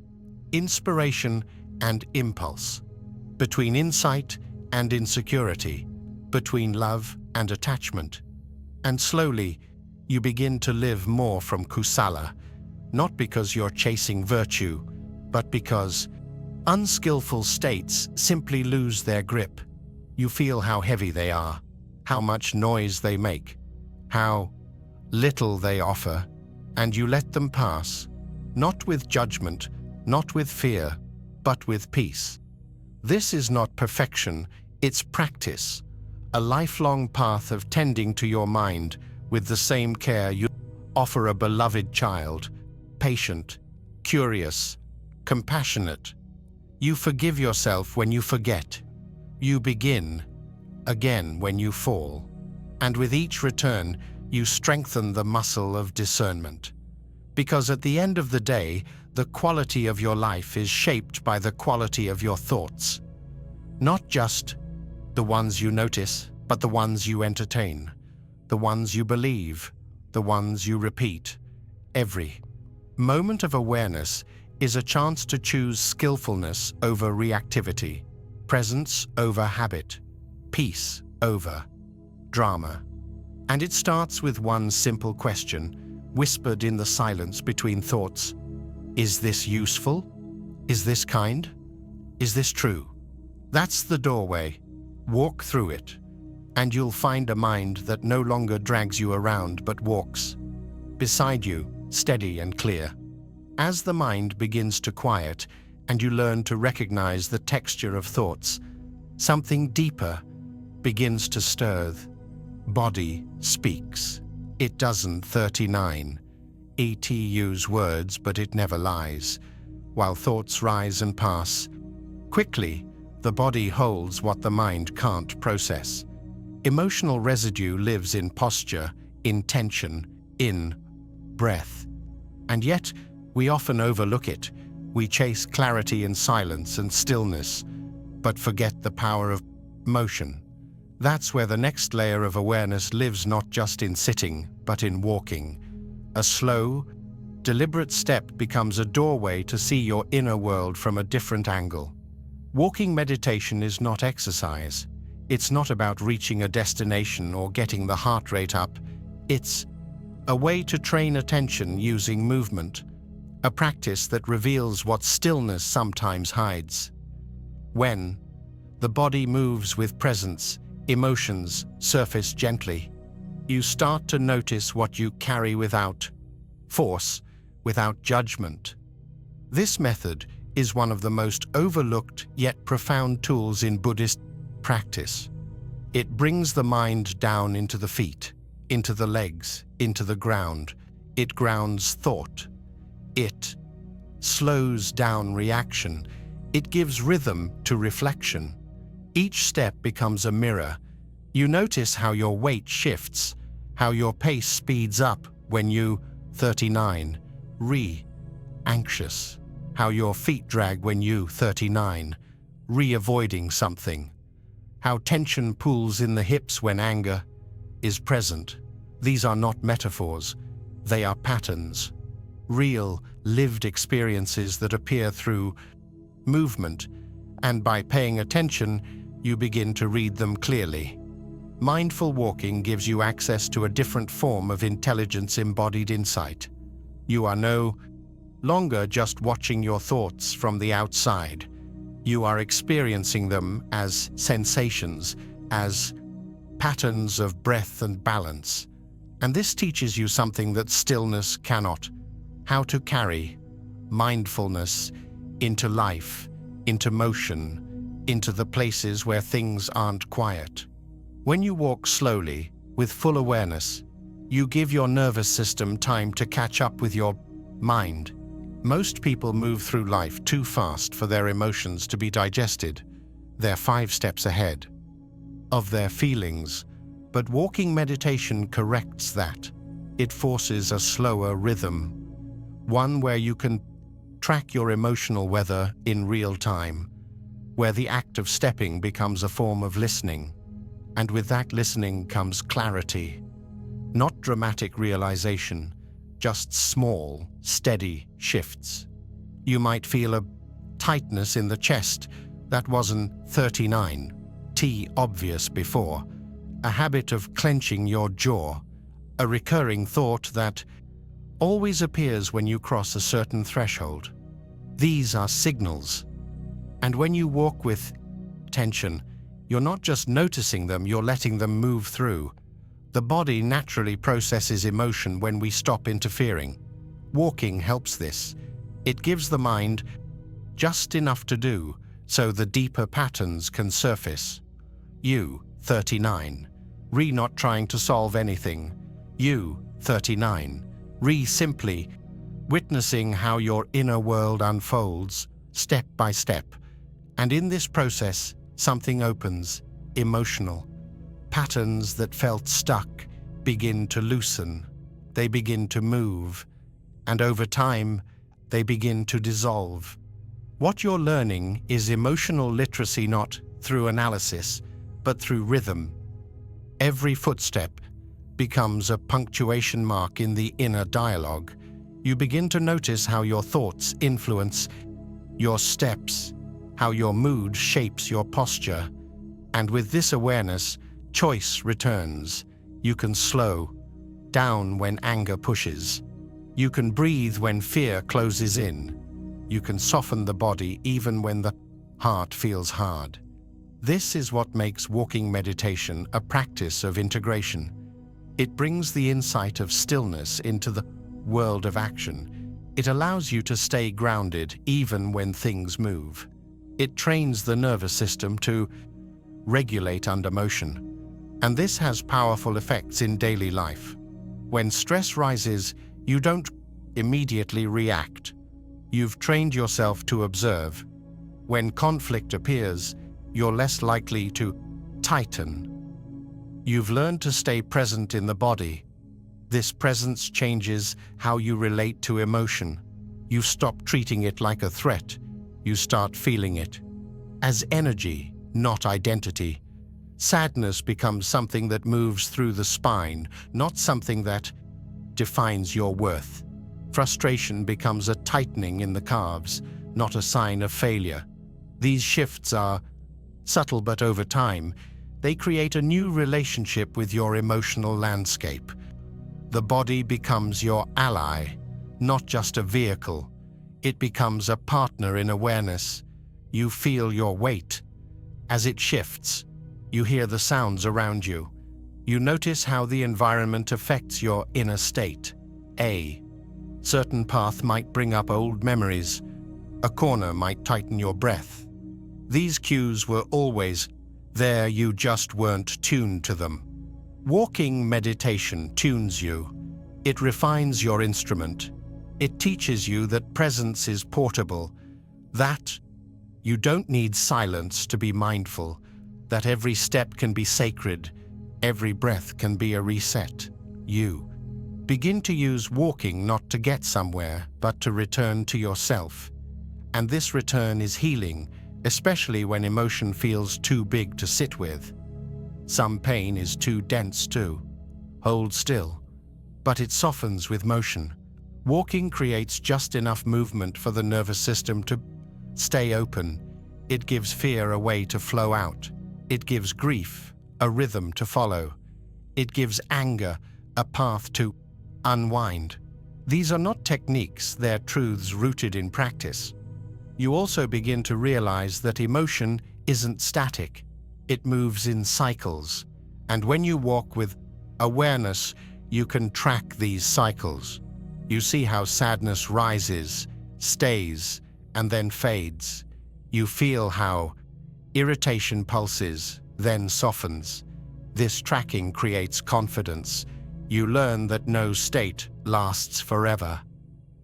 inspiration and impulse, between insight and insecurity, between love and attachment. And slowly, you begin to live more from kusala, not because you're chasing virtue, but because unskillful states simply lose their grip. You feel how heavy they are, how much noise they make, how little they offer, and you let them pass, not with judgment, not with fear, but with peace. This is not perfection, it's practice, a lifelong path of tending to your mind with the same care you offer a beloved child, patient, curious, compassionate. You forgive yourself when you forget. You begin again when you fall. And with each return, you strengthen the muscle of discernment. Because at the end of the day, the quality of your life is shaped by the quality of your thoughts. Not just the ones you notice, but the ones you entertain, the ones you believe, the ones you repeat. Every moment of awareness is a chance to choose skillfulness over reactivity, presence over habit, peace over drama. And it starts with one simple question, whispered in the silence between thoughts. Is this useful? Is this kind? Is this true? That's the doorway. Walk through it, and you'll find a mind that no longer drags you around but walks beside you, steady and clear. As the mind begins to quiet and you learn to recognize the texture of thoughts, something deeper begins to stir. Body speaks. It doesn't. 39. ET use words, but it never lies. While thoughts rise and pass quickly, the body holds what the mind can't process. Emotional residue lives in posture, in tension, in breath. And yet, we often overlook it. We chase clarity in silence and stillness, but forget the power of motion. That's where the next layer of awareness lives, not just in sitting, but in walking. A slow, deliberate step becomes a doorway to see your inner world from a different angle. Walking meditation is not exercise. It's not about reaching a destination or getting the heart rate up. It's a way to train attention using movement, a practice that reveals what stillness sometimes hides. When the body moves with presence, emotions surface gently. You start to notice what you carry without force, without judgment. This method is one of the most overlooked yet profound tools in Buddhist practice. It brings the mind down into the feet, into the legs, into the ground. It grounds thought. It slows down reaction. It gives rhythm to reflection. Each step becomes a mirror. You notice how your weight shifts, how your pace speeds up when you 39, anxious, how your feet drag when you 39, avoiding something, how tension pools in the hips when anger is present. These are not metaphors, they are patterns, real, lived experiences that appear through movement, and by paying attention, you begin to read them clearly. Mindful walking gives you access to a different form of intelligence, embodied insight. You are no longer just watching your thoughts from the outside. You are experiencing them as sensations, as patterns of breath and balance. And this teaches you something that stillness cannot: how to carry mindfulness into life, into motion, into the places where things aren't quiet. When you walk slowly, with full awareness, you give your nervous system time to catch up with your mind. Most people move through life too fast for their emotions to be digested. They're 5 steps ahead. of their feelings, but walking meditation corrects that. It forces a slower rhythm, one where you can track your emotional weather in real time, where the act of stepping becomes a form of listening, and with that listening comes clarity. Not dramatic realization, just small, steady shifts. You might feel a tightness in the chest that wasn't 39T obvious before, a habit of clenching your jaw, a recurring thought that always appears when you cross a certain threshold. These are signals. And when you walk with tension, you're not just noticing them, you're letting them move through. The body naturally processes emotion when we stop interfering. Walking helps this. It gives the mind just enough to do so the deeper patterns can surface. You, 39, not trying to solve anything. You, 39, simply witnessing how your inner world unfolds step by step. And in this process, something opens, emotional. Patterns that felt stuck begin to loosen. They begin to move. And over time, they begin to dissolve. What you're learning is emotional literacy not through analysis, but through rhythm. Every footstep becomes a punctuation mark in the inner dialogue. You begin to notice how your thoughts influence your steps, how your mood shapes your posture. And with this awareness, choice returns. You can slow down when anger pushes. You can breathe when fear closes in. You can soften the body even when the heart feels hard. This is what makes walking meditation a practice of integration. It brings the insight of stillness into the world of action. It allows you to stay grounded even when things move. It trains the nervous system to regulate under motion. And this has powerful effects in daily life. When stress rises, you don't immediately react. You've trained yourself to observe. When conflict appears, you're less likely to tighten. You've learned to stay present in the body. This presence changes how you relate to emotion. You stop treating it like a threat. You start feeling it as energy, not identity. Sadness becomes something that moves through the spine, not something that defines your worth. Frustration becomes a tightening in the calves, not a sign of failure. These shifts are subtle, but over time, they create a new relationship with your emotional landscape. The body becomes your ally, not just a vehicle. It becomes a partner in awareness. You feel your weight. As it shifts, you hear the sounds around you. You notice how the environment affects your inner state. A certain path might bring up old memories. A corner might tighten your breath. These cues were always there, you just weren't tuned to them. Walking meditation tunes you. It refines your instrument. It teaches you that presence is portable, that you don't need silence to be mindful, that every step can be sacred, every breath can be a reset. You begin to use walking not to get somewhere, but to return to yourself. And this return is healing, especially when emotion feels too big to sit with. Some pain is too dense to hold still, but it softens with motion. Walking creates just enough movement for the nervous system to stay open. It gives fear a way to flow out. It gives grief a rhythm to follow. It gives anger a path to unwind. These are not techniques, they're truths rooted in practice. You also begin to realize that emotion isn't static. It moves in cycles. And when you walk with awareness, you can track these cycles. You see how sadness rises, stays, and then fades. You feel how irritation pulses, then softens. This tracking creates confidence. You learn that no state lasts forever.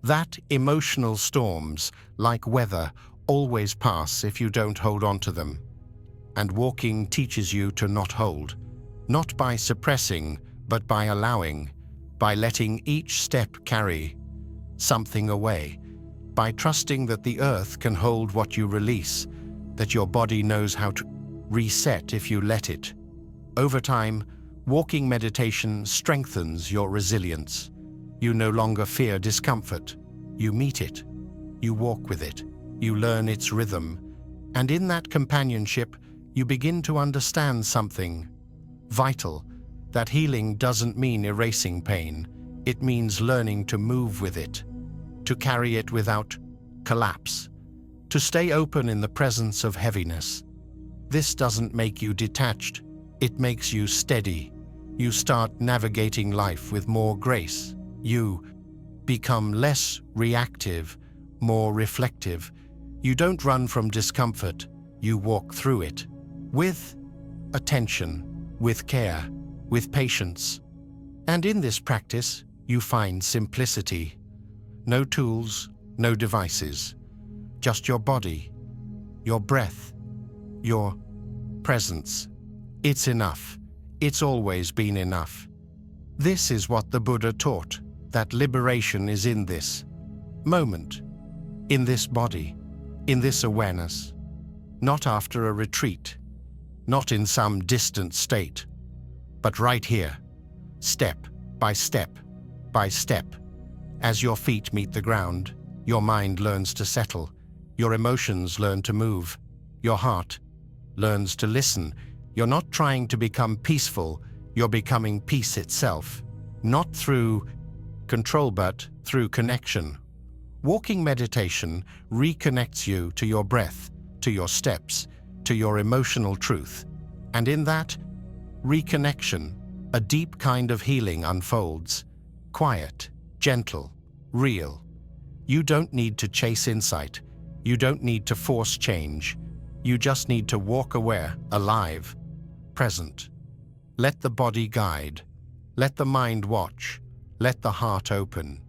That emotional storms, like weather, always pass if you don't hold on to them. And walking teaches you to not hold, not by suppressing, but by allowing, by letting each step carry something away, by trusting that the earth can hold what you release, that your body knows how to reset if you let it. Over time, walking meditation strengthens your resilience. You no longer fear discomfort. You meet it. You walk with it. You learn its rhythm. And in that companionship, you begin to understand something vital, that healing doesn't mean erasing pain. It means learning to move with it, to carry it without collapse, to stay open in the presence of heaviness. This doesn't make you detached. It makes you steady. You start navigating life with more grace. You become less reactive, more reflective. You don't run from discomfort. You walk through it with attention, with care, with patience. And in this practice, you find simplicity. No tools, no devices, just your body, your breath, your presence. It's enough. It's always been enough. This is what the Buddha taught, that liberation is in this moment, in this body, in this awareness, not after a retreat, not in some distant state, but right here, step by step by step. As your feet meet the ground, your mind learns to settle, your emotions learn to move, your heart learns to listen. You're not trying to become peaceful, you're becoming peace itself, not through control but through connection. Walking meditation reconnects you to your breath, to your steps, to your emotional truth. And in that reconnection, a deep kind of healing unfolds. Quiet, gentle, real. You don't need to chase insight. You don't need to force change. You just need to walk aware, alive, present. Let the body guide. Let the mind watch. Let the heart open.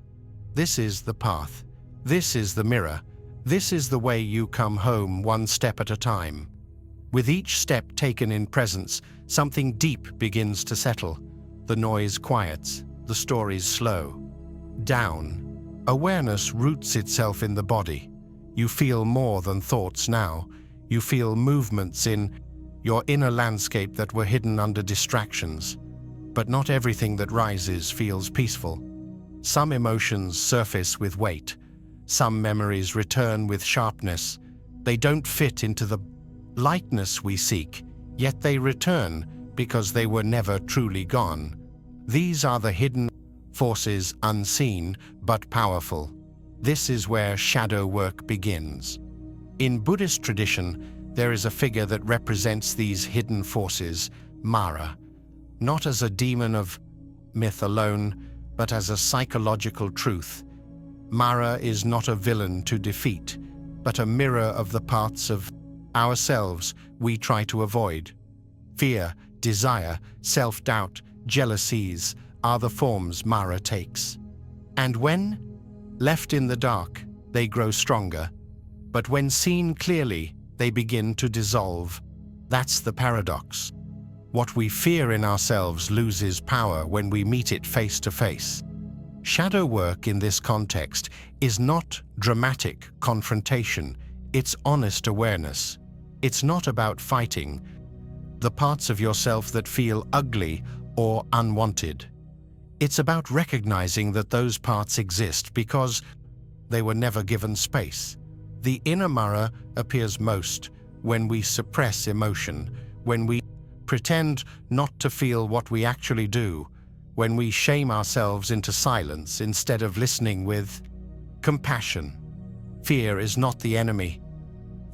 This is the path. This is the mirror. This is the way you come home one step at a time. With each step taken in presence, something deep begins to settle. The noise quiets. The stories slow down. Awareness roots itself in the body. You feel more than thoughts now. You feel movements in your inner landscape that were hidden under distractions. But not everything that rises feels peaceful. Some emotions surface with weight. Some memories return with sharpness. They don't fit into the lightness we seek, yet they return because they were never truly gone. These are the hidden forces, unseen but powerful. This is where shadow work begins. In Buddhist tradition, there is a figure that represents these hidden forces, Mara, not as a demon of myth alone, but as a psychological truth. Mara is not a villain to defeat, but a mirror of the parts of ourselves we try to avoid. Fear, desire, self-doubt, jealousies are the forms Mara takes. And when left in the dark, they grow stronger. But when seen clearly, they begin to dissolve. That's the paradox. What we fear in ourselves loses power when we meet it face to face. Shadow work in this context is not dramatic confrontation, it's honest awareness. It's not about fighting the parts of yourself that feel ugly or unwanted. It's about recognizing that those parts exist because they were never given space. The inner Mara appears most when we suppress emotion, when we pretend not to feel what we actually do, when we shame ourselves into silence instead of listening with compassion. Fear is not the enemy.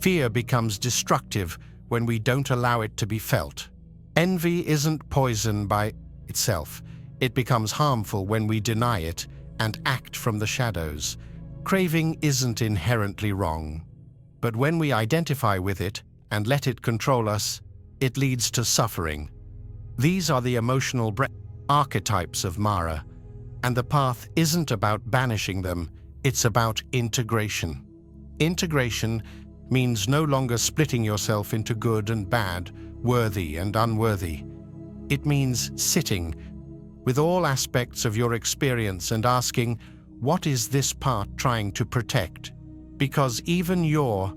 Fear becomes destructive when we don't allow it to be felt. Envy isn't poison by itself. It becomes harmful when we deny it and act from the shadows. Craving isn't inherently wrong, but when we identify with it and let it control us, it leads to suffering. These are the emotional archetypes of Mara, and the path isn't about banishing them, it's about integration. Integration means no longer splitting yourself into good and bad, worthy and unworthy. It means sitting with all aspects of your experience and asking, what is this part trying to protect? Because even your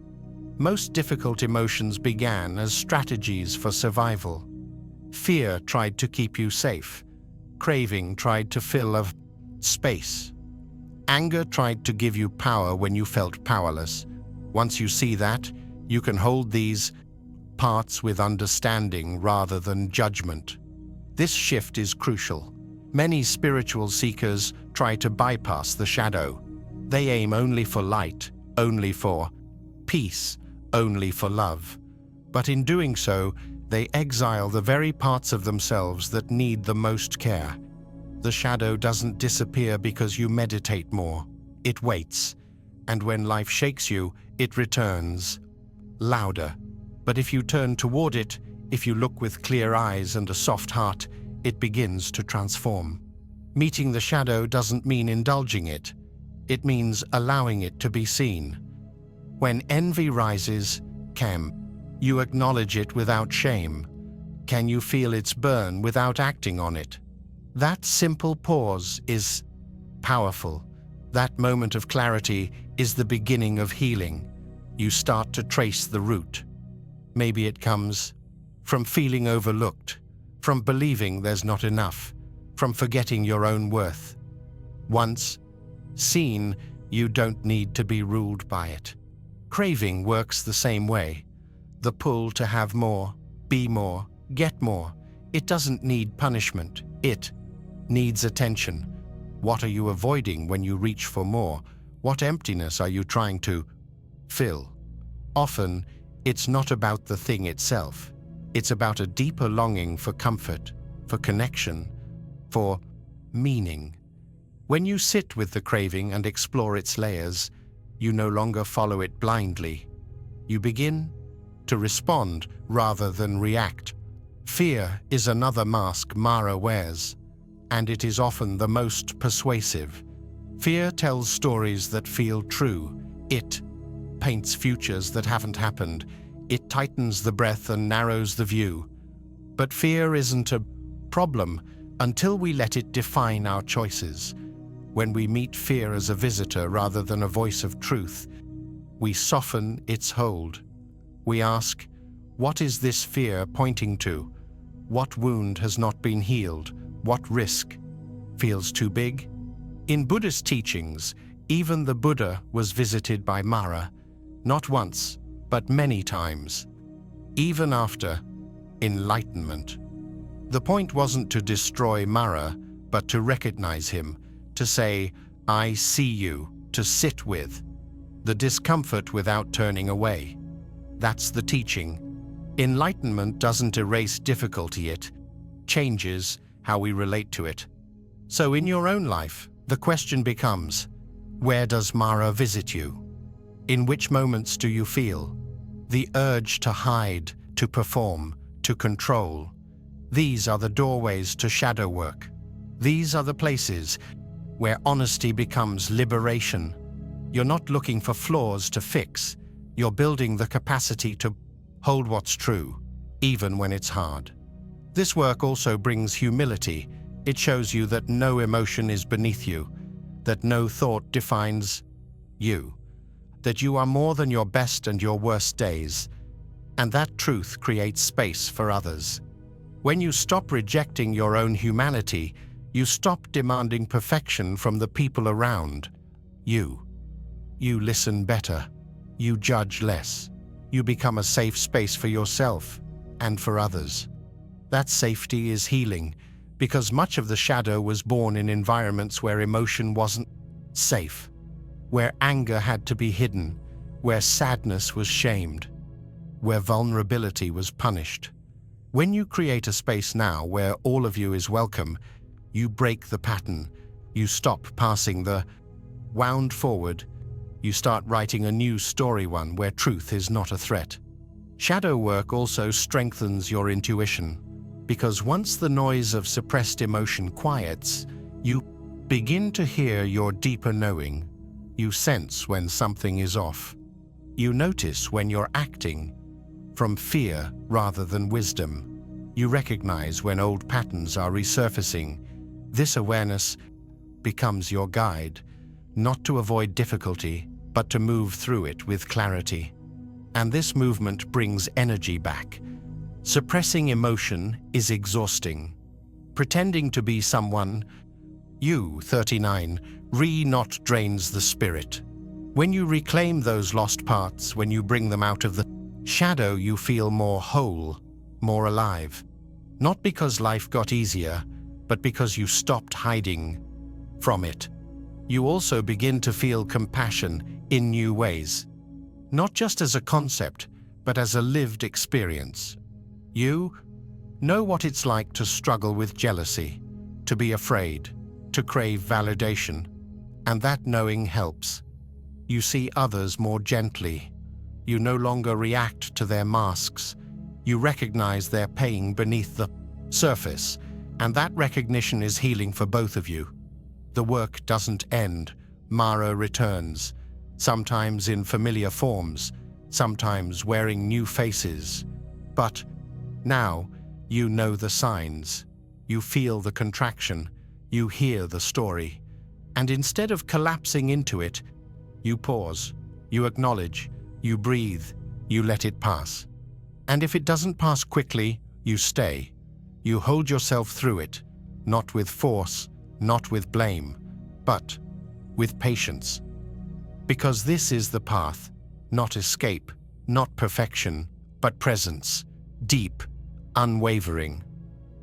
most difficult emotions began as strategies for survival. Fear tried to keep you safe. Craving tried to fill a space. Anger tried to give you power when you felt powerless. Once you see that, you can hold these parts with understanding rather than judgment. This shift is crucial. Many spiritual seekers try to bypass the shadow. They aim only for light, only for peace, only for love. But in doing so, they exile the very parts of themselves that need the most care. The shadow doesn't disappear because you meditate more. It waits. And when life shakes you, it returns, louder. But if you turn toward it, if you look with clear eyes and a soft heart, it begins to transform. Meeting the shadow doesn't mean indulging it. It means allowing it to be seen. When envy rises, can you acknowledge it without shame? Can you feel its burn without acting on it? That simple pause is powerful. That moment of clarity is the beginning of healing. You start to trace the root. Maybe it comes from feeling overlooked, from believing there's not enough, from forgetting your own worth. Once seen, you don't need to be ruled by it. Craving works the same way. The pull to have more, be more, get more. It doesn't need punishment. It needs attention. What are you avoiding when you reach for more? What emptiness are you trying to fill? Often, it's not about the thing itself. It's about a deeper longing for comfort, for connection, for meaning. When you sit with the craving and explore its layers, you no longer follow it blindly. You begin to respond rather than react. Fear is another mask Mara wears, and it is often the most persuasive. Fear tells stories that feel true. It paints futures that haven't happened. It tightens the breath and narrows the view. But fear isn't a problem until we let it define our choices. When we meet fear as a visitor rather than a voice of truth, we soften its hold. We ask, what is this fear pointing to? What wound has not been healed? What risk feels too big? In Buddhist teachings, even the Buddha was visited by Mara, not once, but many times, even after enlightenment. The point wasn't to destroy Mara, but to recognize him, to say, I see you, to sit with the discomfort without turning away. That's the teaching. Enlightenment doesn't erase difficulty, it changes how we relate to it. So in your own life, the question becomes, where does Mara visit you? In which moments do you feel the urge to hide, to perform, to control? These are the doorways to shadow work. These are the places where honesty becomes liberation. You're not looking for flaws to fix. You're building the capacity to hold what's true, even when it's hard. This work also brings humility. It shows you that no emotion is beneath you, that no thought defines you, that you are more than your best and your worst days, and that truth creates space for others. When you stop rejecting your own humanity, you stop demanding perfection from the people around you. You listen better. You judge less. You become a safe space for yourself and for others. That safety is healing, because much of the shadow was born in environments where emotion wasn't safe, where anger had to be hidden, where sadness was shamed, where vulnerability was punished. When you create a space now where all of you is welcome, you break the pattern. You stop passing the wound forward. You start writing a new story, one where truth is not a threat. Shadow work also strengthens your intuition, because once the noise of suppressed emotion quiets, you begin to hear your deeper knowing. You sense when something is off. You notice when you're acting from fear rather than wisdom. You recognize when old patterns are resurfacing. This awareness becomes your guide, not to avoid difficulty, but to move through it with clarity. And this movement brings energy back. Suppressing emotion is exhausting. Pretending to be someone, you, 39, not drains the spirit. When you reclaim those lost parts, when you bring them out of the shadow, you feel more whole, more alive. Not because life got easier, but because you stopped hiding from it. You also begin to feel compassion in new ways, not just as a concept, but as a lived experience. You know what it's like to struggle with jealousy, to be afraid, to crave validation, and that knowing helps. You see others more gently. You no longer react to their masks. You recognize their pain beneath the surface, and that recognition is healing for both of you. The work doesn't end. Mara returns, sometimes in familiar forms, sometimes wearing new faces. But now you know the signs. You feel the contraction. You hear the story. And instead of collapsing into it, you pause, you acknowledge, you breathe, you let it pass. And if it doesn't pass quickly, you stay. You hold yourself through it, not with force, not with blame, but with patience. Because this is the path, not escape, not perfection, but presence, deep, unwavering.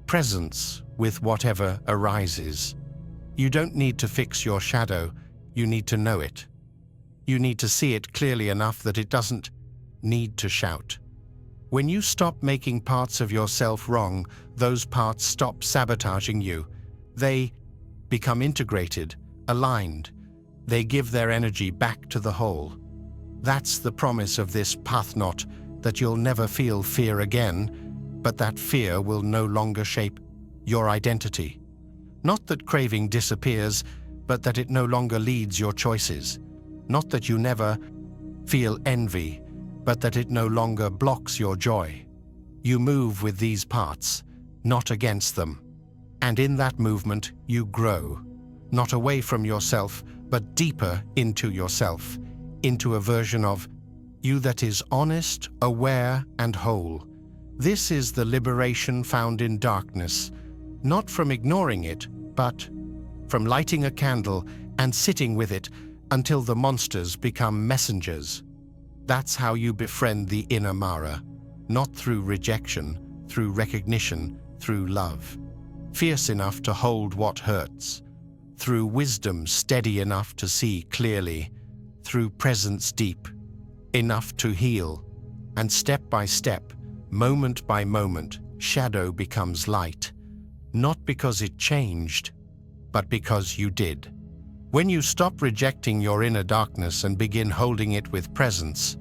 Presence with whatever arises. You don't need to fix your shadow, you need to know it. You need to see it clearly enough that it doesn't need to shout. When you stop making parts of yourself wrong, those parts stop sabotaging you. They become integrated, aligned. They give their energy back to the whole. That's the promise of this path, not that you'll never feel fear again, but that fear will no longer shape your identity. Not that craving disappears, but that it no longer leads your choices. Not that you never feel envy, but that it no longer blocks your joy. You move with these parts, not against them. And in that movement, you grow, not away from yourself, but deeper into yourself, into a version of you that is honest, aware, and whole. This is the liberation found in darkness, not from ignoring it, but from lighting a candle and sitting with it until the monsters become messengers. That's how you befriend the inner Mara, not through rejection, through recognition, through love. Fierce enough to hold what hurts, through wisdom steady enough to see clearly, through presence deep enough to heal, and step by step, moment by moment, shadow becomes light, not because it changed, but because you did. When you stop rejecting your inner darkness and begin holding it with presence,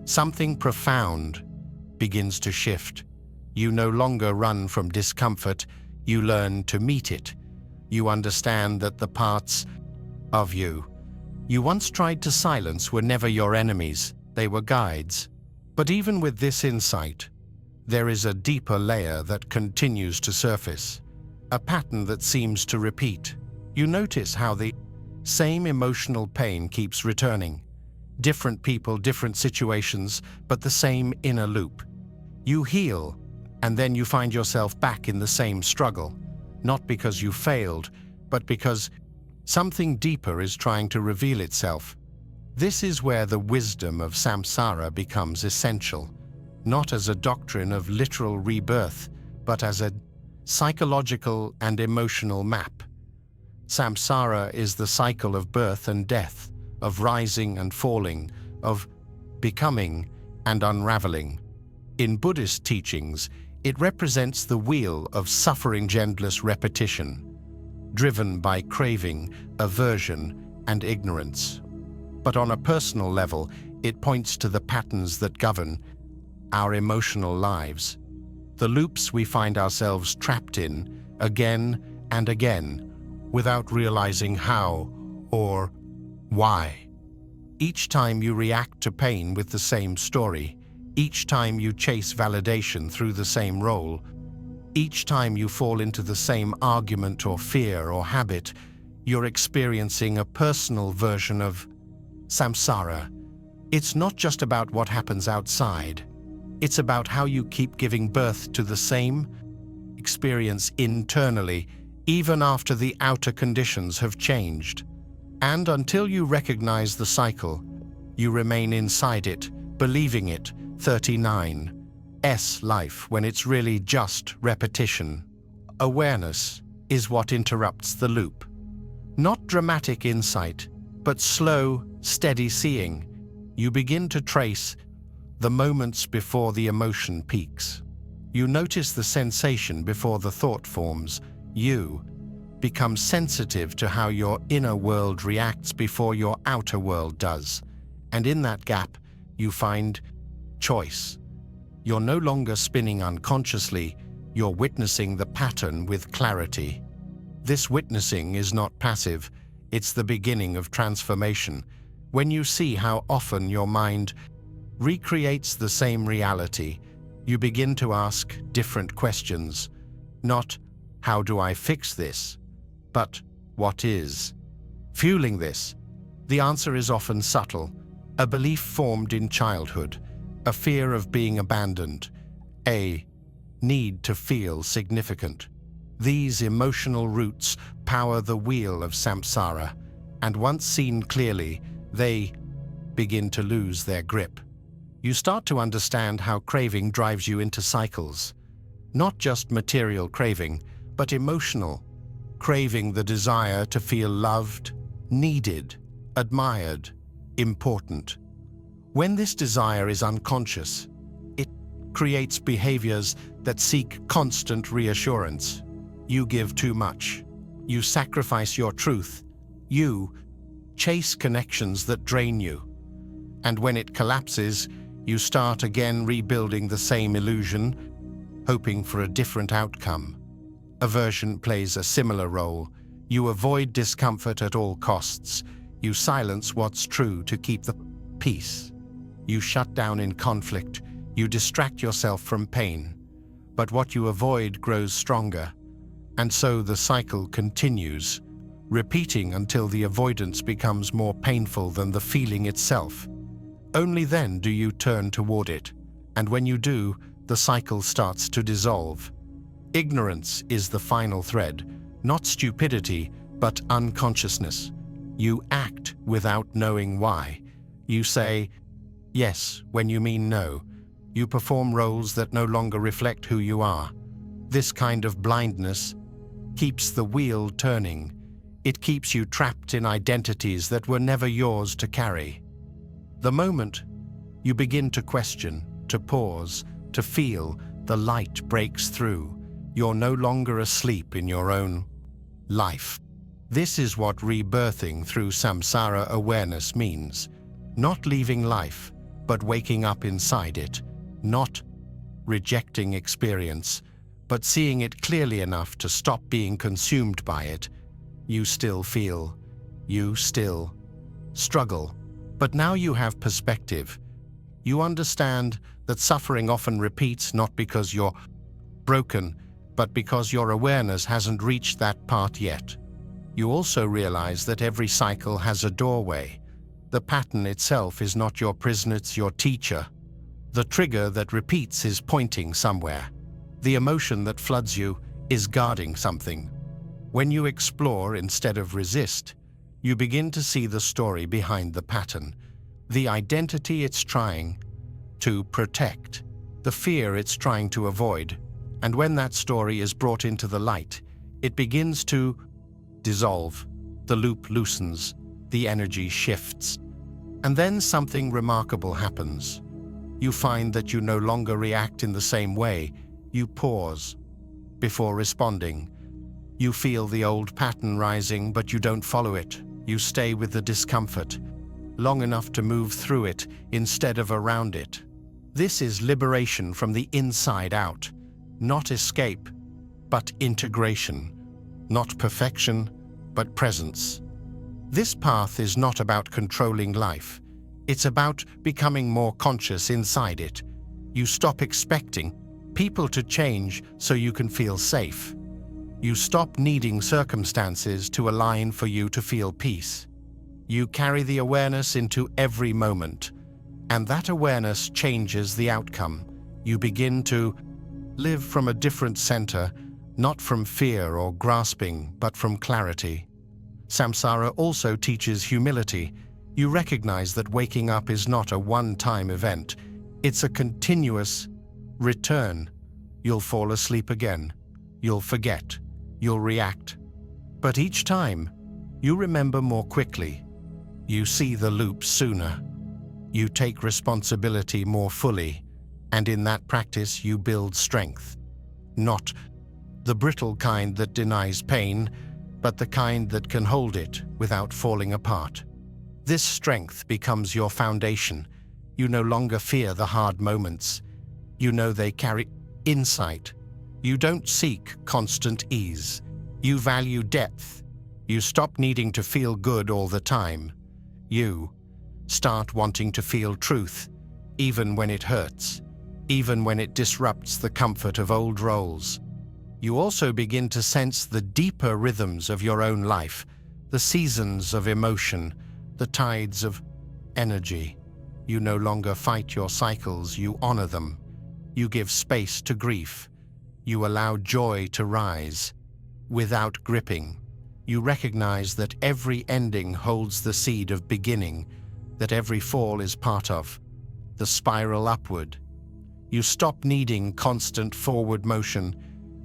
something profound begins to shift. You no longer run from discomfort, you learn to meet it. You understand that the parts of you once tried to silence were never your enemies, they were guides. But even with this insight, there is a deeper layer that continues to surface, a pattern that seems to repeat. You notice how the same emotional pain keeps returning. Different people, different situations, but the same inner loop. You heal, and then you find yourself back in the same struggle, not because you failed, but because something deeper is trying to reveal itself. This is where the wisdom of samsara becomes essential, not as a doctrine of literal rebirth, but as a psychological and emotional map. Samsara is the cycle of birth and death, of rising and falling, of becoming and unraveling. In Buddhist teachings, it represents the wheel of suffering endless repetition, driven by craving, aversion, and ignorance. But on a personal level, it points to the patterns that govern our emotional lives, the loops we find ourselves trapped in again and again, without realizing how or why. Each time you react to pain with the same story, each time you chase validation through the same role, each time you fall into the same argument or fear or habit, you're experiencing a personal version of samsara. It's not just about what happens outside. It's about how you keep giving birth to the same experience internally, even after the outer conditions have changed. And until you recognize the cycle, you remain inside it, believing it. 39's life when it's really just repetition. Awareness is what interrupts the loop. Not dramatic insight, but slow, steady seeing. You begin to trace the moments before the emotion peaks. You notice the sensation before the thought forms. You become sensitive to how your inner world reacts before your outer world does. And in that gap, you find choice. You're no longer spinning unconsciously, you're witnessing the pattern with clarity. This witnessing is not passive, it's the beginning of transformation. When you see how often your mind recreates the same reality, you begin to ask different questions. Not, how do I fix this? But, what is fueling this? The answer is often subtle. A belief formed in childhood, a fear of being abandoned, a need to feel significant. These emotional roots power the wheel of samsara, and once seen clearly, they begin to lose their grip. You start to understand how craving drives you into cycles. Not just material craving, but emotional. Craving the desire to feel loved, needed, admired, important. When this desire is unconscious, it creates behaviors that seek constant reassurance. You give too much. You sacrifice your truth. You chase connections that drain you. And when it collapses, you start again rebuilding the same illusion, hoping for a different outcome. Aversion plays a similar role. You avoid discomfort at all costs. You silence what's true to keep the peace. You shut down in conflict. You distract yourself from pain. But what you avoid grows stronger. And so the cycle continues, repeating until the avoidance becomes more painful than the feeling itself. Only then do you turn toward it. And when you do, the cycle starts to dissolve. Ignorance is the final thread, not stupidity, but unconsciousness. You act without knowing why. You say yes when you mean no. You perform roles that no longer reflect who you are. This kind of blindness keeps the wheel turning. It keeps you trapped in identities that were never yours to carry. The moment you begin to question, to pause, to feel, the light breaks through. You're no longer asleep in your own life. This is what rebirthing through samsara awareness means. Not leaving life, but waking up inside it. Not rejecting experience, but seeing it clearly enough to stop being consumed by it. You still feel, you still struggle, but now you have perspective. You understand that suffering often repeats not because you're broken, but because your awareness hasn't reached that part yet. You also realize that every cycle has a doorway. The pattern itself is not your prison, it's your teacher. The trigger that repeats is pointing somewhere. The emotion that floods you is guarding something. When you explore instead of resist, you begin to see the story behind the pattern, the identity it's trying to protect, the fear it's trying to avoid. And when that story is brought into the light, it begins to dissolve. The loop loosens, the energy shifts. And then something remarkable happens. You find that you no longer react in the same way. You pause before responding. You feel the old pattern rising, but you don't follow it. You stay with the discomfort, long enough to move through it instead of around it. This is liberation from the inside out. Not escape, but integration. Not perfection, but presence. This path is not about controlling life. It's about becoming more conscious inside it. You stop expecting people to change so you can feel safe. You stop needing circumstances to align for you to feel peace. You carry the awareness into every moment, and that awareness changes the outcome. You begin to live from a different center, not from fear or grasping, but from clarity. Samsara also teaches humility. You recognize that waking up is not a one-time event. It's a continuous return. You'll fall asleep again. You'll forget. You'll react. But each time, you remember more quickly. You see the loops sooner. You take responsibility more fully, and in that practice you build strength. Not the brittle kind that denies pain, but the kind that can hold it without falling apart. This strength becomes your foundation. You no longer fear the hard moments. You know they carry insight. You don't seek constant ease. You value depth. You stop needing to feel good all the time. You start wanting to feel truth, even when it hurts, even when it disrupts the comfort of old roles. You also begin to sense the deeper rhythms of your own life, the seasons of emotion, the tides of energy. You no longer fight your cycles, you honor them. You give space to grief. You allow joy to rise. Without gripping, you recognize that every ending holds the seed of beginning, that every fall is part of the spiral upward. You stop needing constant forward motion.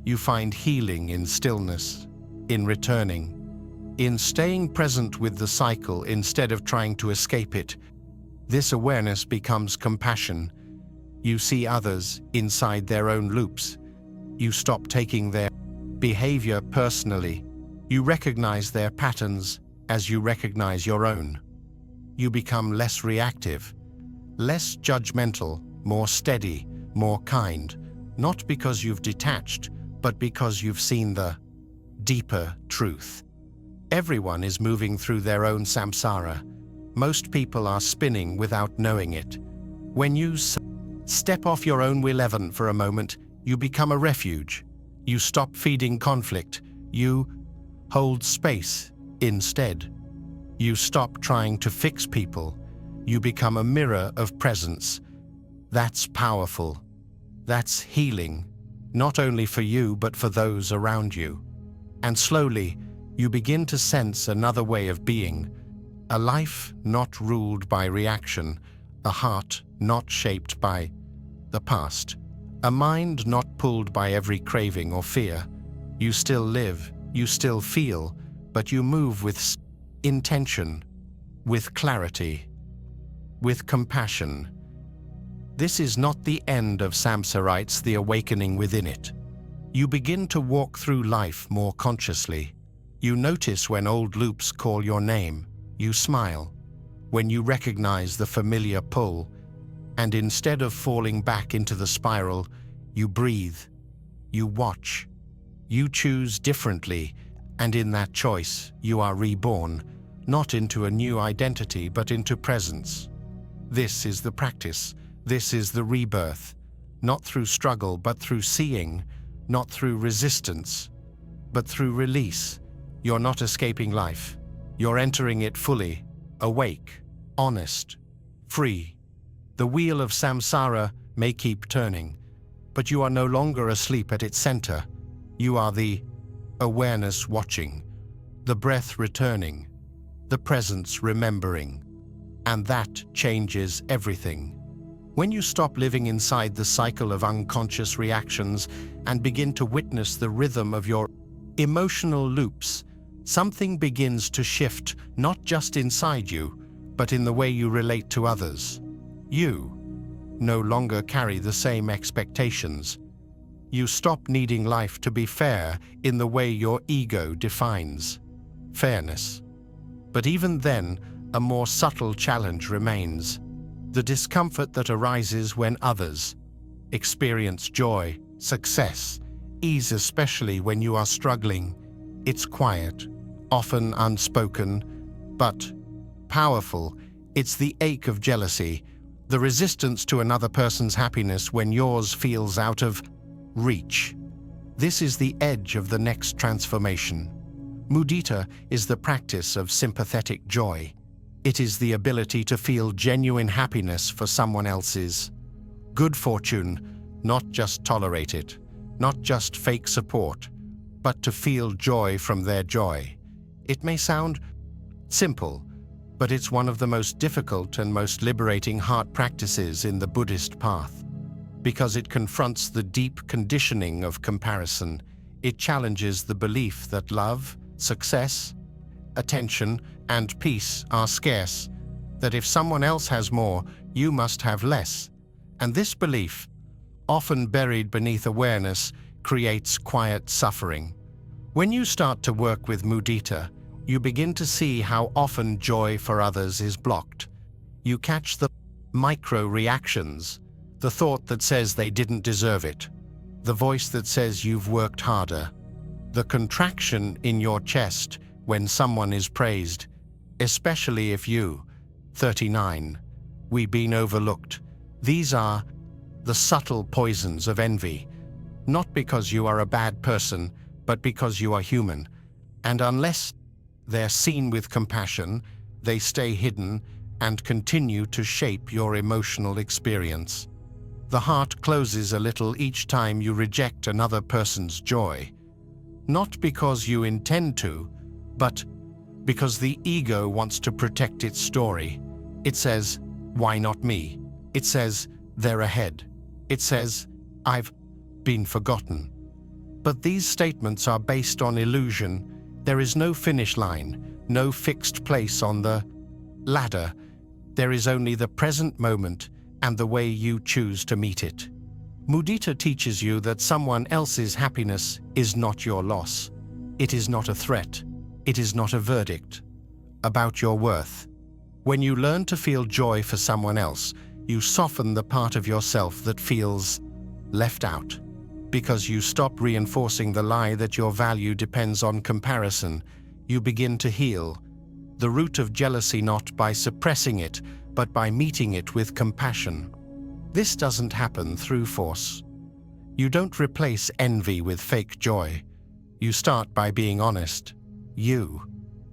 You find healing in stillness, in returning, in staying present with the cycle instead of trying to escape it. This awareness becomes compassion. You see others inside their own loops. You stop taking their behavior personally. You recognize their patterns as you recognize your own. You become less reactive, less judgmental, more steady, more kind, not because you've detached, but because you've seen the deeper truth. Everyone is moving through their own samsara. Most people are spinning without knowing it. When you step off your own wheel for a moment, you become a refuge. You stop feeding conflict. You hold space instead. You stop trying to fix people. You become a mirror of presence. That's powerful. That's healing, not only for you, but for those around you. And slowly, you begin to sense another way of being, a life not ruled by reaction, a heart not shaped by the past, a mind not pulled by every craving or fear. You still live, you still feel, but you move with intention, with clarity, with compassion. This is not the end of samsarites, the awakening within it. You begin to walk through life more consciously. You notice when old loops call your name. You smile when you recognize the familiar pull, and instead of falling back into the spiral, you breathe, you watch, you choose differently, and in that choice, you are reborn, not into a new identity, but into presence. This is the practice. This is the rebirth, not through struggle, but through seeing, not through resistance, but through release. You're not escaping life. You're entering it fully, awake, honest, free. The wheel of samsara may keep turning, but you are no longer asleep at its center. You are the awareness watching, the breath returning, the presence remembering, and that changes everything. When you stop living inside the cycle of unconscious reactions and begin to witness the rhythm of your emotional loops, something begins to shift, not just inside you, but in the way you relate to others. You no longer carry the same expectations. You stop needing life to be fair in the way your ego defines fairness. But even then, a more subtle challenge remains: the discomfort that arises when others experience joy, success, ease, especially when you are struggling. It's quiet, often unspoken, but powerful. It's the ache of jealousy, the resistance to another person's happiness when yours feels out of reach. This is the edge of the next transformation. Mudita is the practice of sympathetic joy. It is the ability to feel genuine happiness for someone else's good fortune, not just tolerate it, not just fake support, but to feel joy from their joy. It may sound simple, but it's one of the most difficult and most liberating heart practices in the Buddhist path. Because it confronts the deep conditioning of comparison, it challenges the belief that love, success, attention, and peace are scarce, that if someone else has more, you must have less. And this belief, often buried beneath awareness, creates quiet suffering. When you start to work with mudita, you begin to see how often joy for others is blocked. You catch the micro-reactions, the thought that says they didn't deserve it, the voice that says you've worked harder, the contraction in your chest when someone is praised, especially if you, 39, we've been overlooked. These are the subtle poisons of envy, not because you are a bad person, but because you are human. And unless they're seen with compassion, they stay hidden and continue to shape your emotional experience. The heart closes a little each time you reject another person's joy, not because you intend to, but because the ego wants to protect its story. It says, "Why not me?" It says, "They're ahead." It says, "I've been forgotten." But these statements are based on illusion. There is no finish line, no fixed place on the ladder. There is only the present moment and the way you choose to meet it. Mudita teaches you that someone else's happiness is not your loss. It is not a threat. It is not a verdict about your worth. When you learn to feel joy for someone else, you soften the part of yourself that feels left out. Because you stop reinforcing the lie that your value depends on comparison, you begin to heal the root of jealousy, not by suppressing it, but by meeting it with compassion. This doesn't happen through force. You don't replace envy with fake joy. You start by being honest. You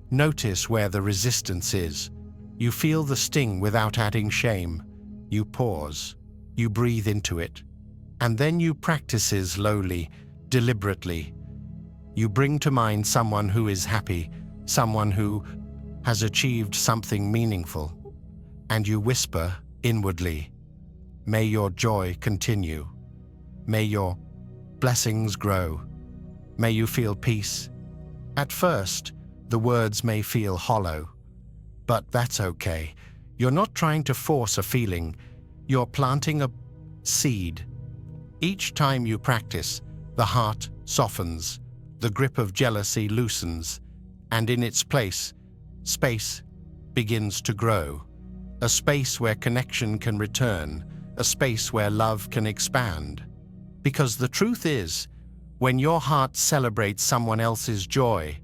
notice where the resistance is. You feel the sting without adding shame. You pause. You breathe into it. And then you practice it slowly, deliberately. You bring to mind someone who is happy, someone who has achieved something meaningful, and you whisper inwardly, "May your joy continue. May your blessings grow. May you feel peace." At first, the words may feel hollow, but that's okay. You're not trying to force a feeling. You're planting a seed. Each time you practice, the heart softens, the grip of jealousy loosens, and in its place, space begins to grow. A space where connection can return, a space where love can expand. Because the truth is, when your heart celebrates someone else's joy,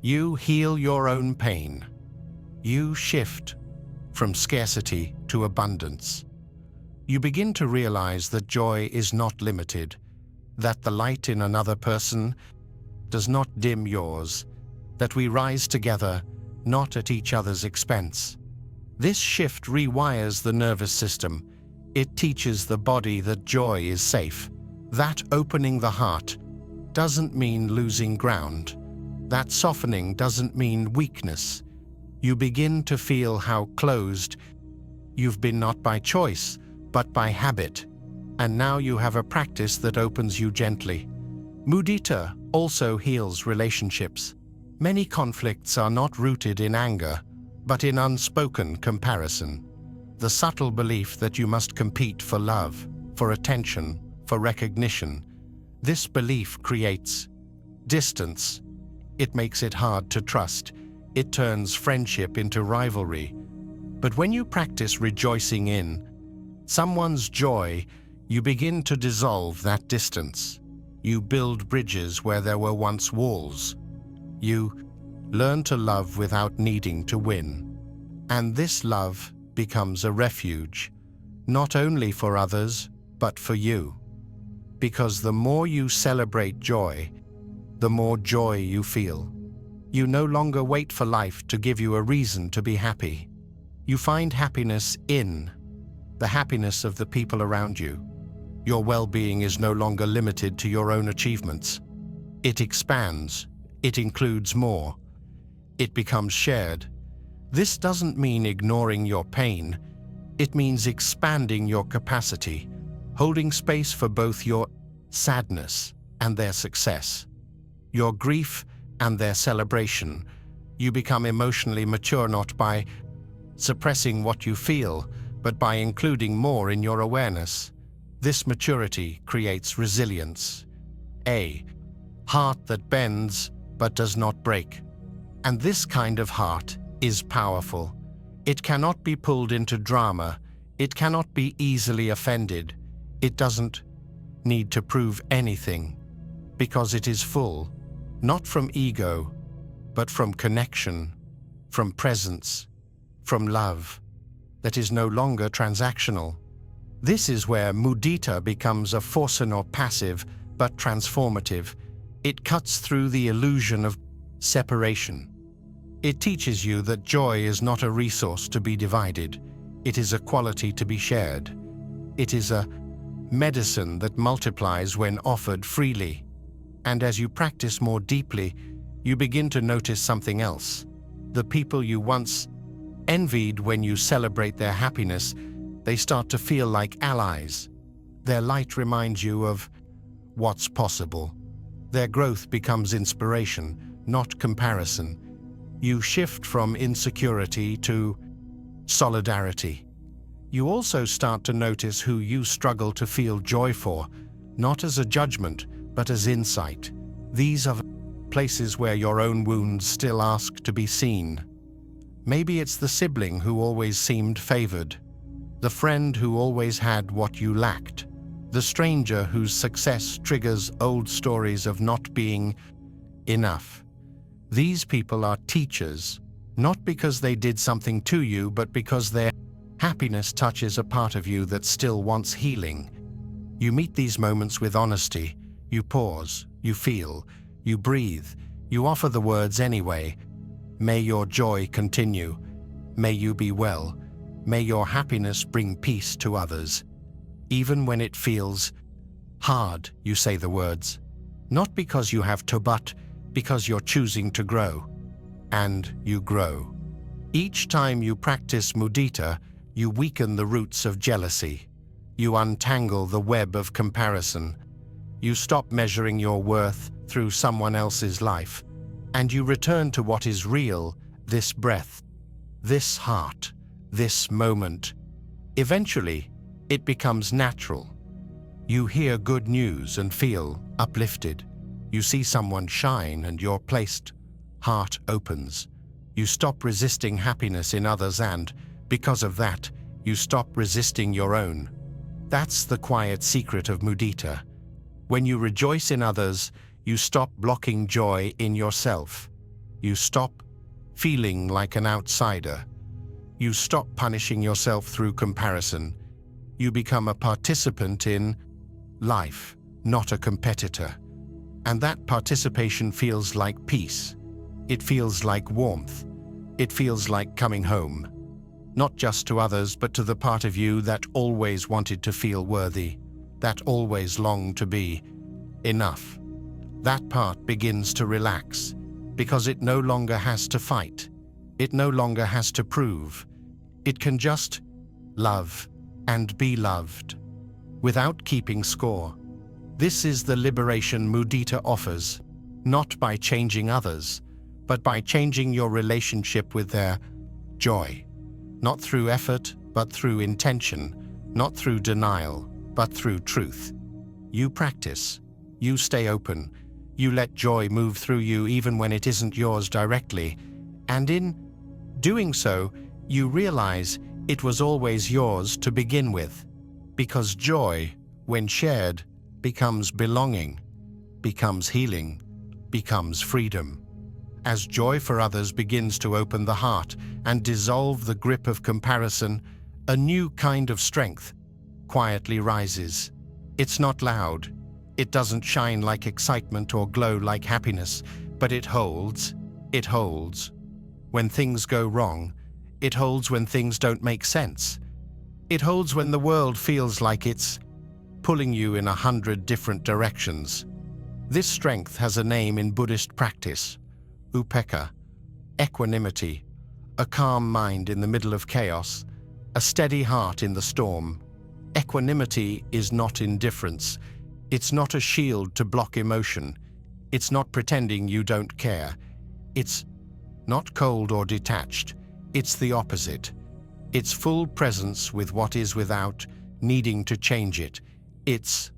you heal your own pain. You shift from scarcity to abundance. You begin to realize that joy is not limited, that the light in another person does not dim yours, that we rise together, not at each other's expense. This shift rewires the nervous system. It teaches the body that joy is safe, that opening the heart doesn't mean losing ground, that softening doesn't mean weakness. You begin to feel how closed you've been, not by choice, but by habit, and now you have a practice that opens you gently. Mudita also heals relationships. Many conflicts are not rooted in anger, but in unspoken comparison. The subtle belief that you must compete for love, for attention, for recognition. This belief creates distance. It makes it hard to trust. It turns friendship into rivalry. But when you practice rejoicing in someone's joy, you begin to dissolve that distance. You build bridges where there were once walls. You learn to love without needing to win. And this love becomes a refuge, not only for others, but for you. Because the more you celebrate joy, the more joy you feel. You no longer wait for life to give you a reason to be happy. You find happiness in the happiness of the people around you. Your well-being is no longer limited to your own achievements. It expands. It includes more. It becomes shared. This doesn't mean ignoring your pain. It means expanding your capacity, holding space for both your sadness and their success, your grief and their celebration. You become emotionally mature not by suppressing what you feel, but by including more in your awareness. This maturity creates resilience. A heart that bends but does not break. And this kind of heart is powerful. It cannot be pulled into drama. It cannot be easily offended. It doesn't need to prove anything, because it is full, not from ego, but from connection, from presence, from love that is no longer transactional. This is where mudita becomes a force not passive, but transformative. It cuts through the illusion of separation. It teaches you that joy is not a resource to be divided. It is a quality to be shared. It is a medicine that multiplies when offered freely. And as you practice more deeply, you begin to notice something else. The people you once envied when you celebrate their happiness, they start to feel like allies. Their light reminds you of what's possible. Their growth becomes inspiration, not comparison. You shift from insecurity to solidarity. You also start to notice who you struggle to feel joy for, not as a judgment, but as insight. These are places where your own wounds still ask to be seen. Maybe it's the sibling who always seemed favored, the friend who always had what you lacked, the stranger whose success triggers old stories of not being enough. These people are teachers, not because they did something to you, but because their happiness touches a part of you that still wants healing. You meet these moments with honesty. You pause, you feel, you breathe, you offer the words anyway. May your joy continue. May you be well. May your happiness bring peace to others. Even when it feels hard, you say the words. Not because you have to, but because you're choosing to grow. And you grow. Each time you practice mudita, you weaken the roots of jealousy. You untangle the web of comparison. You stop measuring your worth through someone else's life. And you return to what is real, this breath, this heart, this moment. Eventually, it becomes natural. You hear good news and feel uplifted. You see someone shine and your placed heart opens. You stop resisting happiness in others and, because of that, you stop resisting your own. That's the quiet secret of mudita. When you rejoice in others, you stop blocking joy in yourself. You stop feeling like an outsider. You stop punishing yourself through comparison. You become a participant in life, not a competitor. And that participation feels like peace. It feels like warmth. It feels like coming home. Not just to others, but to the part of you that always wanted to feel worthy, that always longed to be enough. That part begins to relax, because it no longer has to fight. It no longer has to prove. It can just love and be loved, without keeping score. This is the liberation mudita offers, not by changing others, but by changing your relationship with their joy. Not through effort, but through intention. Not through denial, but through truth. You practice. You stay open. You let joy move through you even when it isn't yours directly. And in doing so, you realize it was always yours to begin with. Because joy, when shared, becomes belonging, becomes healing, becomes freedom. As joy for others begins to open the heart and dissolve the grip of comparison, a new kind of strength quietly rises. It's not loud. It doesn't shine like excitement or glow like happiness, but it holds. It holds when things go wrong. It holds when things don't make sense. It holds when the world feels like it's pulling you in 100 different directions. This strength has a name in Buddhist practice: upekkha, equanimity, a calm mind in the middle of chaos, a steady heart in the storm. Equanimity is not indifference. It's not a shield to block emotion. It's not pretending you don't care. It's not cold or detached. It's the opposite. It's full presence with what is without needing to change it. It's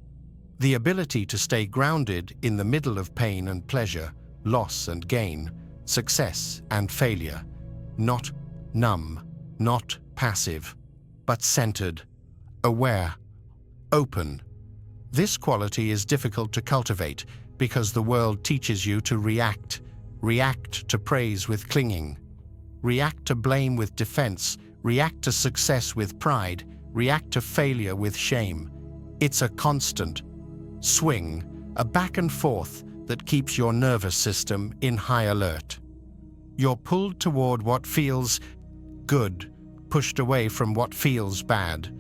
the ability to stay grounded in the middle of pain and pleasure, loss and gain, success and failure. Not numb, not passive, but centered, aware, open. This quality is difficult to cultivate because the world teaches you to react to praise with clinging, react to blame with defense, react to success with pride, react to failure with shame. It's a constant swing, a back and forth that keeps your nervous system in high alert. You're pulled toward what feels good, pushed away from what feels bad.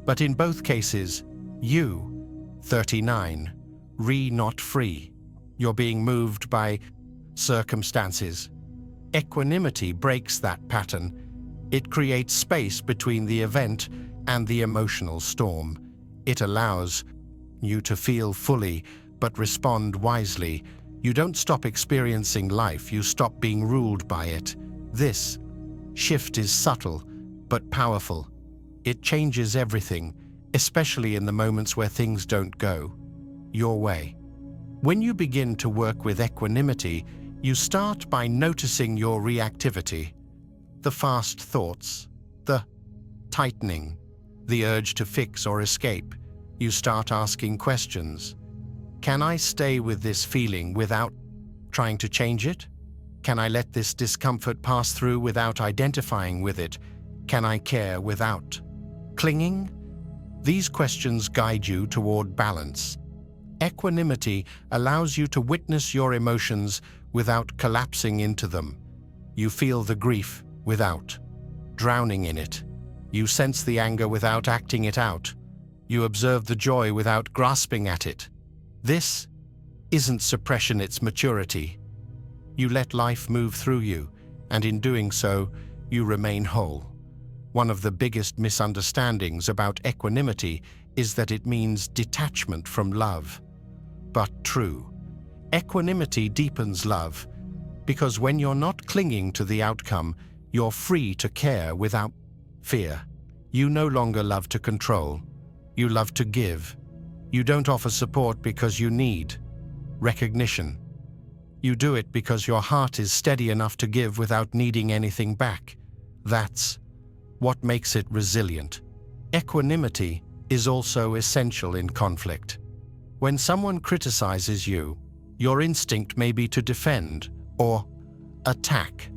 But in both cases, you, 39, not free. You're being moved by circumstances. Equanimity breaks that pattern. It creates space between the event and the emotional storm. It allows you to feel fully, but respond wisely. You don't stop experiencing life, you stop being ruled by it. This shift is subtle, but powerful. It changes everything, especially in the moments where things don't go your way. When you begin to work with equanimity, you start by noticing your reactivity, the fast thoughts, the tightening, the urge to fix or escape. You start asking questions. Can I stay with this feeling without trying to change it? Can I let this discomfort pass through without identifying with it? Can I care without clinging? These questions guide you toward balance. Equanimity allows you to witness your emotions without collapsing into them. You feel the grief without drowning in it. You sense the anger without acting it out. You observe the joy without grasping at it. This isn't suppression, it's maturity. You let life move through you, and in doing so, you remain whole. One of the biggest misunderstandings about equanimity is that it means detachment from love. But true. Equanimity deepens love, because when you're not clinging to the outcome, you're free to care without fear. You no longer love to control. You love to give. You don't offer support because you need recognition. You do it because your heart is steady enough to give without needing anything back. That's what makes it resilient. Equanimity is also essential in conflict. When someone criticizes you, your instinct may be to defend or attack,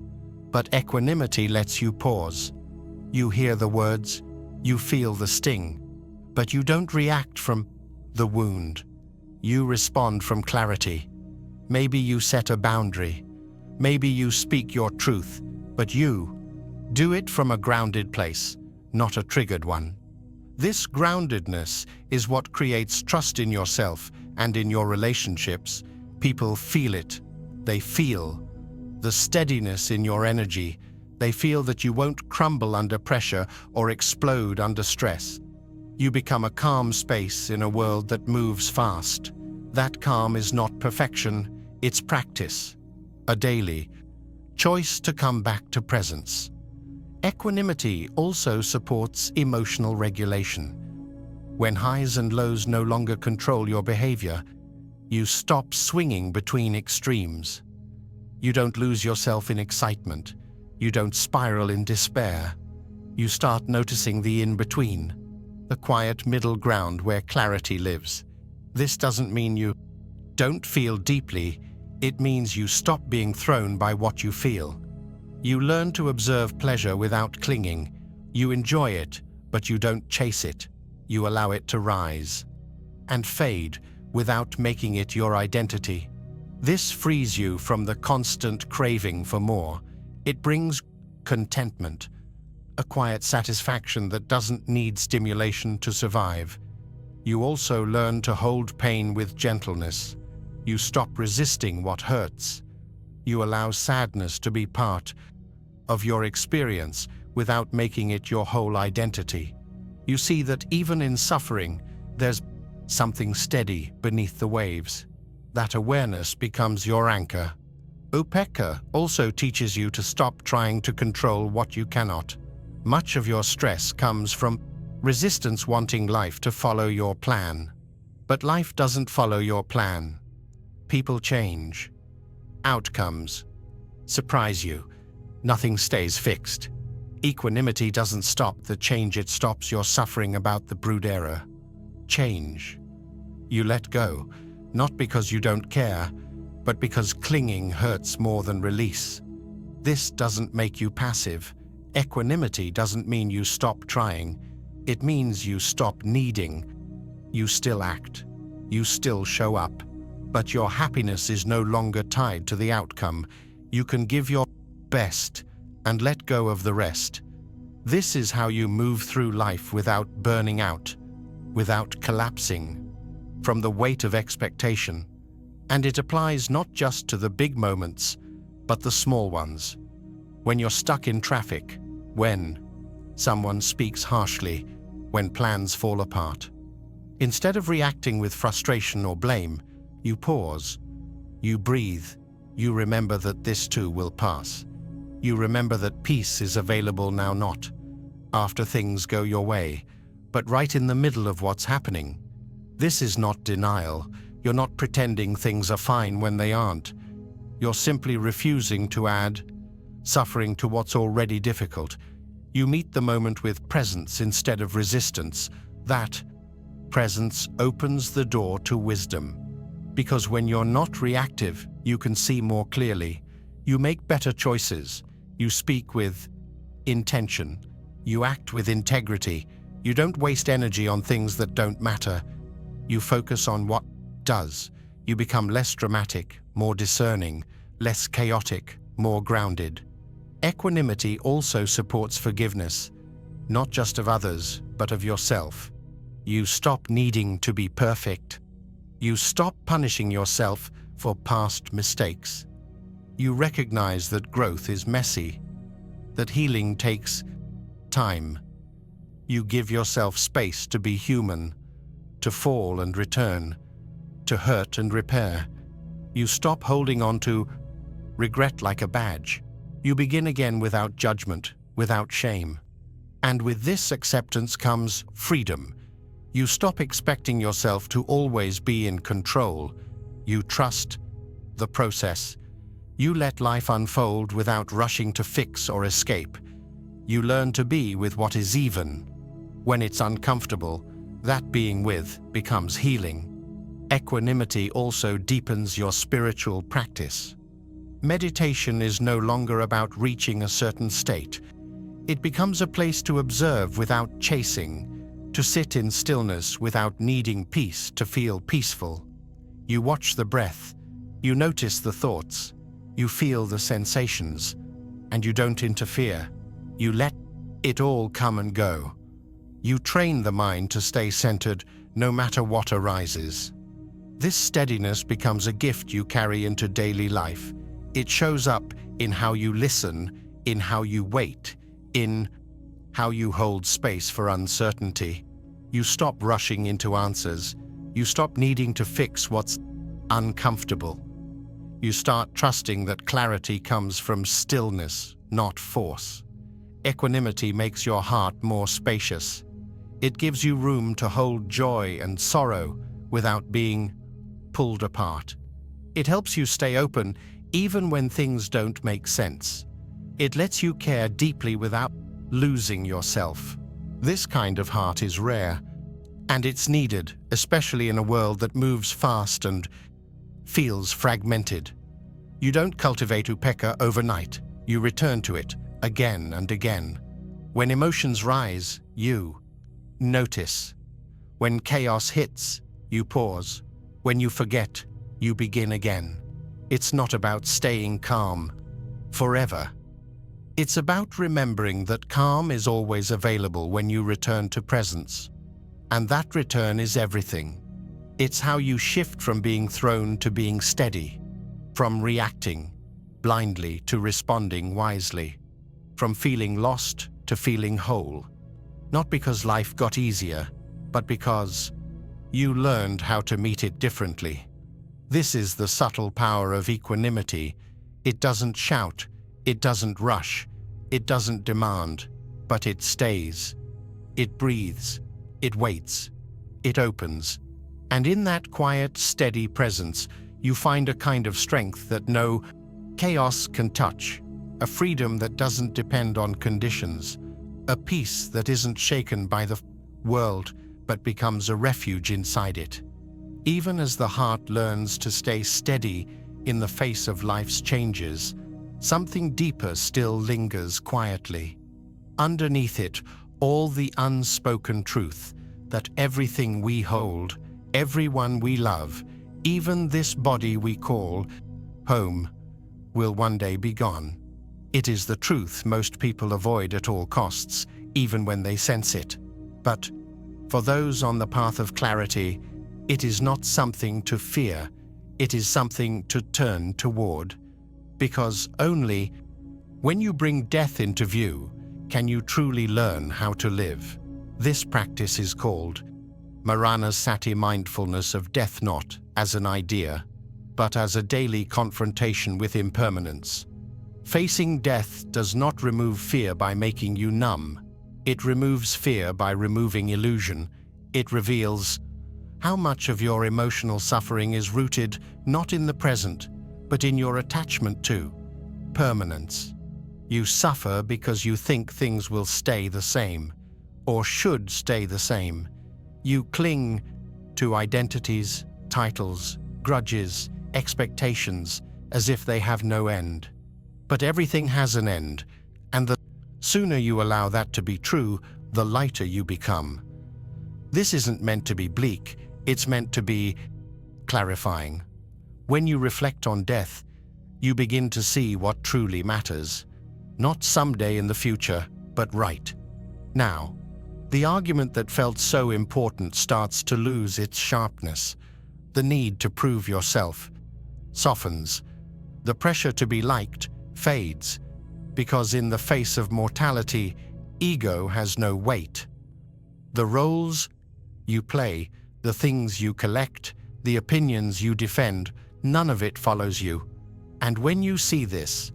but equanimity lets you pause. You hear the words, you feel the sting, but you don't react from the wound. You respond from clarity. Maybe you set a boundary. Maybe you speak your truth, but you do it from a grounded place, not a triggered one. This groundedness is what creates trust in yourself and in your relationships. People feel it. They feel the steadiness in your energy. They feel that you won't crumble under pressure or explode under stress. You become a calm space in a world that moves fast. That calm is not perfection, it's practice, a daily choice to come back to presence. Equanimity also supports emotional regulation. When highs and lows no longer control your behavior, you stop swinging between extremes. You don't lose yourself in excitement. You don't spiral in despair. You start noticing the in-between, the quiet middle ground where clarity lives. This doesn't mean you don't feel deeply. It means you stop being thrown by what you feel. You learn to observe pleasure without clinging. You enjoy it, but you don't chase it. You allow it to rise and fade without making it your identity. This frees you from the constant craving for more. It brings contentment, a quiet satisfaction that doesn't need stimulation to survive. You also learn to hold pain with gentleness. You stop resisting what hurts. You allow sadness to be part of your experience without making it your whole identity. You see that even in suffering, there's something steady beneath the waves. That awareness becomes your anchor. Upekkha also teaches you to stop trying to control what you cannot. Much of your stress comes from resistance wanting life to follow your plan. But life doesn't follow your plan. People change. Outcomes surprise you. Nothing stays fixed. Equanimity doesn't stop the change, it stops your suffering about the brood error. Change. You let go, not because you don't care, but because clinging hurts more than release. This doesn't make you passive. Equanimity doesn't mean you stop trying. It means you stop needing. You still act. You still show up. But your happiness is no longer tied to the outcome. You can give your best and let go of the rest. This is how you move through life without burning out, without collapsing from the weight of expectation. And it applies not just to the big moments, but the small ones. When you're stuck in traffic, when someone speaks harshly, when plans fall apart. Instead of reacting with frustration or blame, you pause, you breathe, you remember that this too will pass. You remember that peace is available now, not after things go your way, but right in the middle of what's happening. This is not denial. You're not pretending things are fine when they aren't. You're simply refusing to add suffering to what's already difficult. You meet the moment with presence instead of resistance. That presence opens the door to wisdom. Because when you're not reactive, you can see more clearly. You make better choices. You speak with intention. You act with integrity. You don't waste energy on things that don't matter. You focus on what does. You become less dramatic, more discerning, less chaotic, more grounded. Equanimity also supports forgiveness, not just of others, but of yourself. You stop needing to be perfect. You stop punishing yourself for past mistakes. You recognize that growth is messy, that healing takes time. You give yourself space to be human, to fall and return, to hurt and repair. You stop holding on to regret like a badge. You begin again without judgment, without shame. And with this acceptance comes freedom. You stop expecting yourself to always be in control. You trust the process. You let life unfold without rushing to fix or escape. You learn to be with what is even. When it's uncomfortable, that being with becomes healing. Equanimity also deepens your spiritual practice. Meditation is no longer about reaching a certain state. It becomes a place to observe without chasing, to sit in stillness without needing peace to feel peaceful. You watch the breath, you notice the thoughts, you feel the sensations, and you don't interfere. You let it all come and go. You train the mind to stay centered no matter what arises. This steadiness becomes a gift you carry into daily life. It shows up in how you listen, in how you wait, in how you hold space for uncertainty. You stop rushing into answers. You stop needing to fix what's uncomfortable. You start trusting that clarity comes from stillness, not force. Equanimity makes your heart more spacious. It gives you room to hold joy and sorrow without being pulled apart. It helps you stay open even when things don't make sense. It lets you care deeply without losing yourself. This kind of heart is rare, and it's needed, especially in a world that moves fast and feels fragmented. You don't cultivate upekkha overnight. You return to it again and again. When emotions rise, you notice. When chaos hits, you pause. When you forget, you begin again. It's not about staying calm forever. It's about remembering that calm is always available when you return to presence. And that return is everything. It's how you shift from being thrown to being steady, from reacting blindly to responding wisely, from feeling lost to feeling whole. Not because life got easier, but because you learned how to meet it differently. This is the subtle power of equanimity. It doesn't shout, it doesn't rush, it doesn't demand, but it stays. It breathes, it waits, it opens. And in that quiet, steady presence, you find a kind of strength that no chaos can touch, a freedom that doesn't depend on conditions, a peace that isn't shaken by the world but becomes a refuge inside it. Even as the heart learns to stay steady in the face of life's changes, something deeper still lingers quietly. Underneath it, all the unspoken truth that everything we hold, everyone we love, even this body we call home, will one day be gone. It is the truth most people avoid at all costs, even when they sense it. But for those on the path of clarity, it is not something to fear, it is something to turn toward. Because only when you bring death into view can you truly learn how to live. This practice is called Maranasati mindfulness of death, not as an idea, but as a daily confrontation with impermanence. Facing death does not remove fear by making you numb. It removes fear by removing illusion. It reveals how much of your emotional suffering is rooted not in the present, but in your attachment to permanence. You suffer because you think things will stay the same, or should stay the same. You cling to identities, titles, grudges, expectations, as if they have no end. But everything has an end, and the sooner you allow that to be true, the lighter you become. This isn't meant to be bleak, it's meant to be clarifying. When you reflect on death, you begin to see what truly matters. Not someday in the future, but right now. The argument that felt so important starts to lose its sharpness. The need to prove yourself softens. The pressure to be liked fades, because in the face of mortality, ego has no weight. The roles you play, the things you collect, the opinions you defend, none of it follows you. And when you see this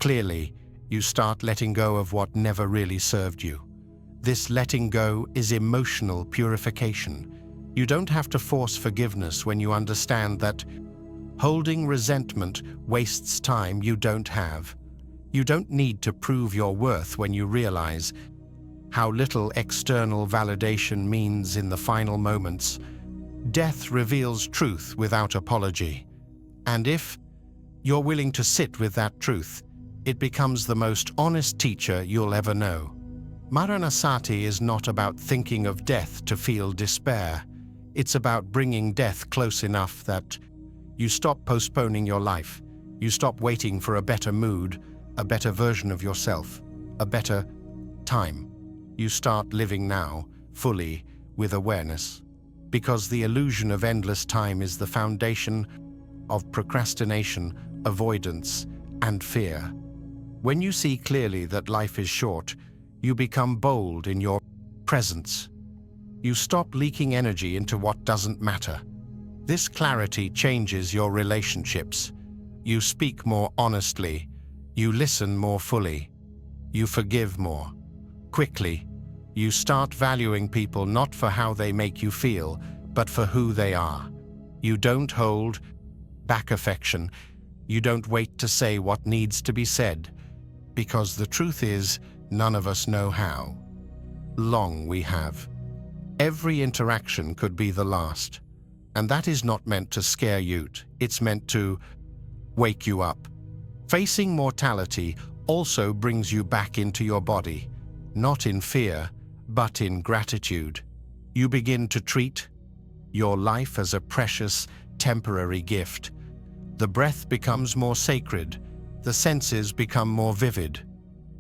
clearly, you start letting go of what never really served you. This letting go is emotional purification. You don't have to force forgiveness when you understand that holding resentment wastes time you don't have. You don't need to prove your worth when you realize how little external validation means in the final moments. Death reveals truth without apology. And if you're willing to sit with that truth, it becomes the most honest teacher you'll ever know. Maranasati is not about thinking of death to feel despair. It's about bringing death close enough that you stop postponing your life. You stop waiting for a better mood, a better version of yourself, a better time. You start living now, fully, with awareness. Because the illusion of endless time is the foundation of procrastination, avoidance, and fear. When you see clearly that life is short, you become bold in your presence. You stop leaking energy into what doesn't matter. This clarity changes your relationships. You speak more honestly. You listen more fully. You forgive more quickly. You start valuing people not for how they make you feel, but for who they are. You don't hold back affection. You don't wait to say what needs to be said, because the truth is, none of us know how long we have. Every interaction could be the last, and that is not meant to scare you. It's meant to wake you up. Facing mortality also brings you back into your body, not in fear, but in gratitude. You begin to treat your life as a precious, temporary gift. The breath becomes more sacred. The senses become more vivid.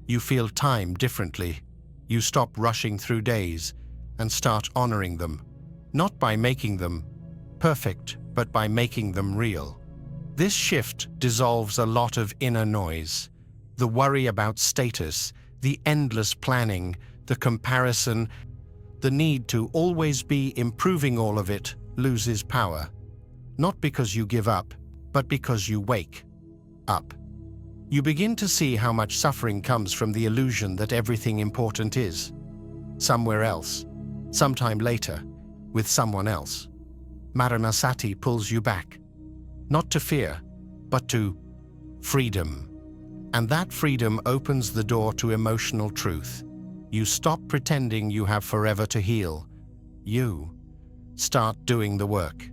You feel time differently. You stop rushing through days and start honoring them, not by making them perfect, but by making them real. This shift dissolves a lot of inner noise. The worry about status, the endless planning, the comparison, the need to always be improving all of it loses power. Not because you give up, but because you wake up. You begin to see how much suffering comes from the illusion that everything important is somewhere else, sometime later, with someone else. Maranasati pulls you back, not to fear, but to freedom. And that freedom opens the door to emotional truth. You stop pretending you have forever to heal. You start doing the work.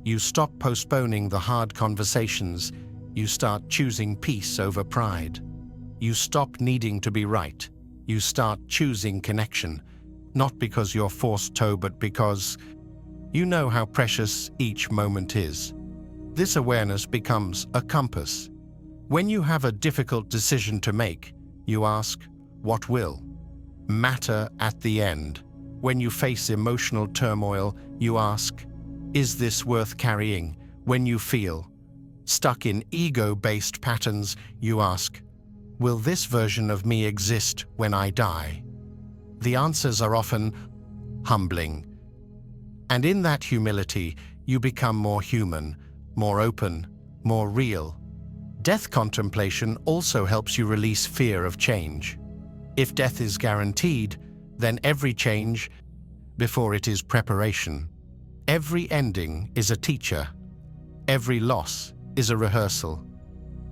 You stop postponing the hard conversations. You start choosing peace over pride. You stop needing to be right. You start choosing connection, not because you're forced to, but because you know how precious each moment is. This awareness becomes a compass. When you have a difficult decision to make, you ask, what will matter at the end? When you face emotional turmoil, you ask, is this worth carrying? When you feel stuck in ego-based patterns, you ask, will this version of me exist when I die? The answers are often humbling. And in that humility, you become more human, more open, more real. Death contemplation also helps you release fear of change. If death is guaranteed, then every change before it is preparation. Every ending is a teacher. Every loss is a rehearsal.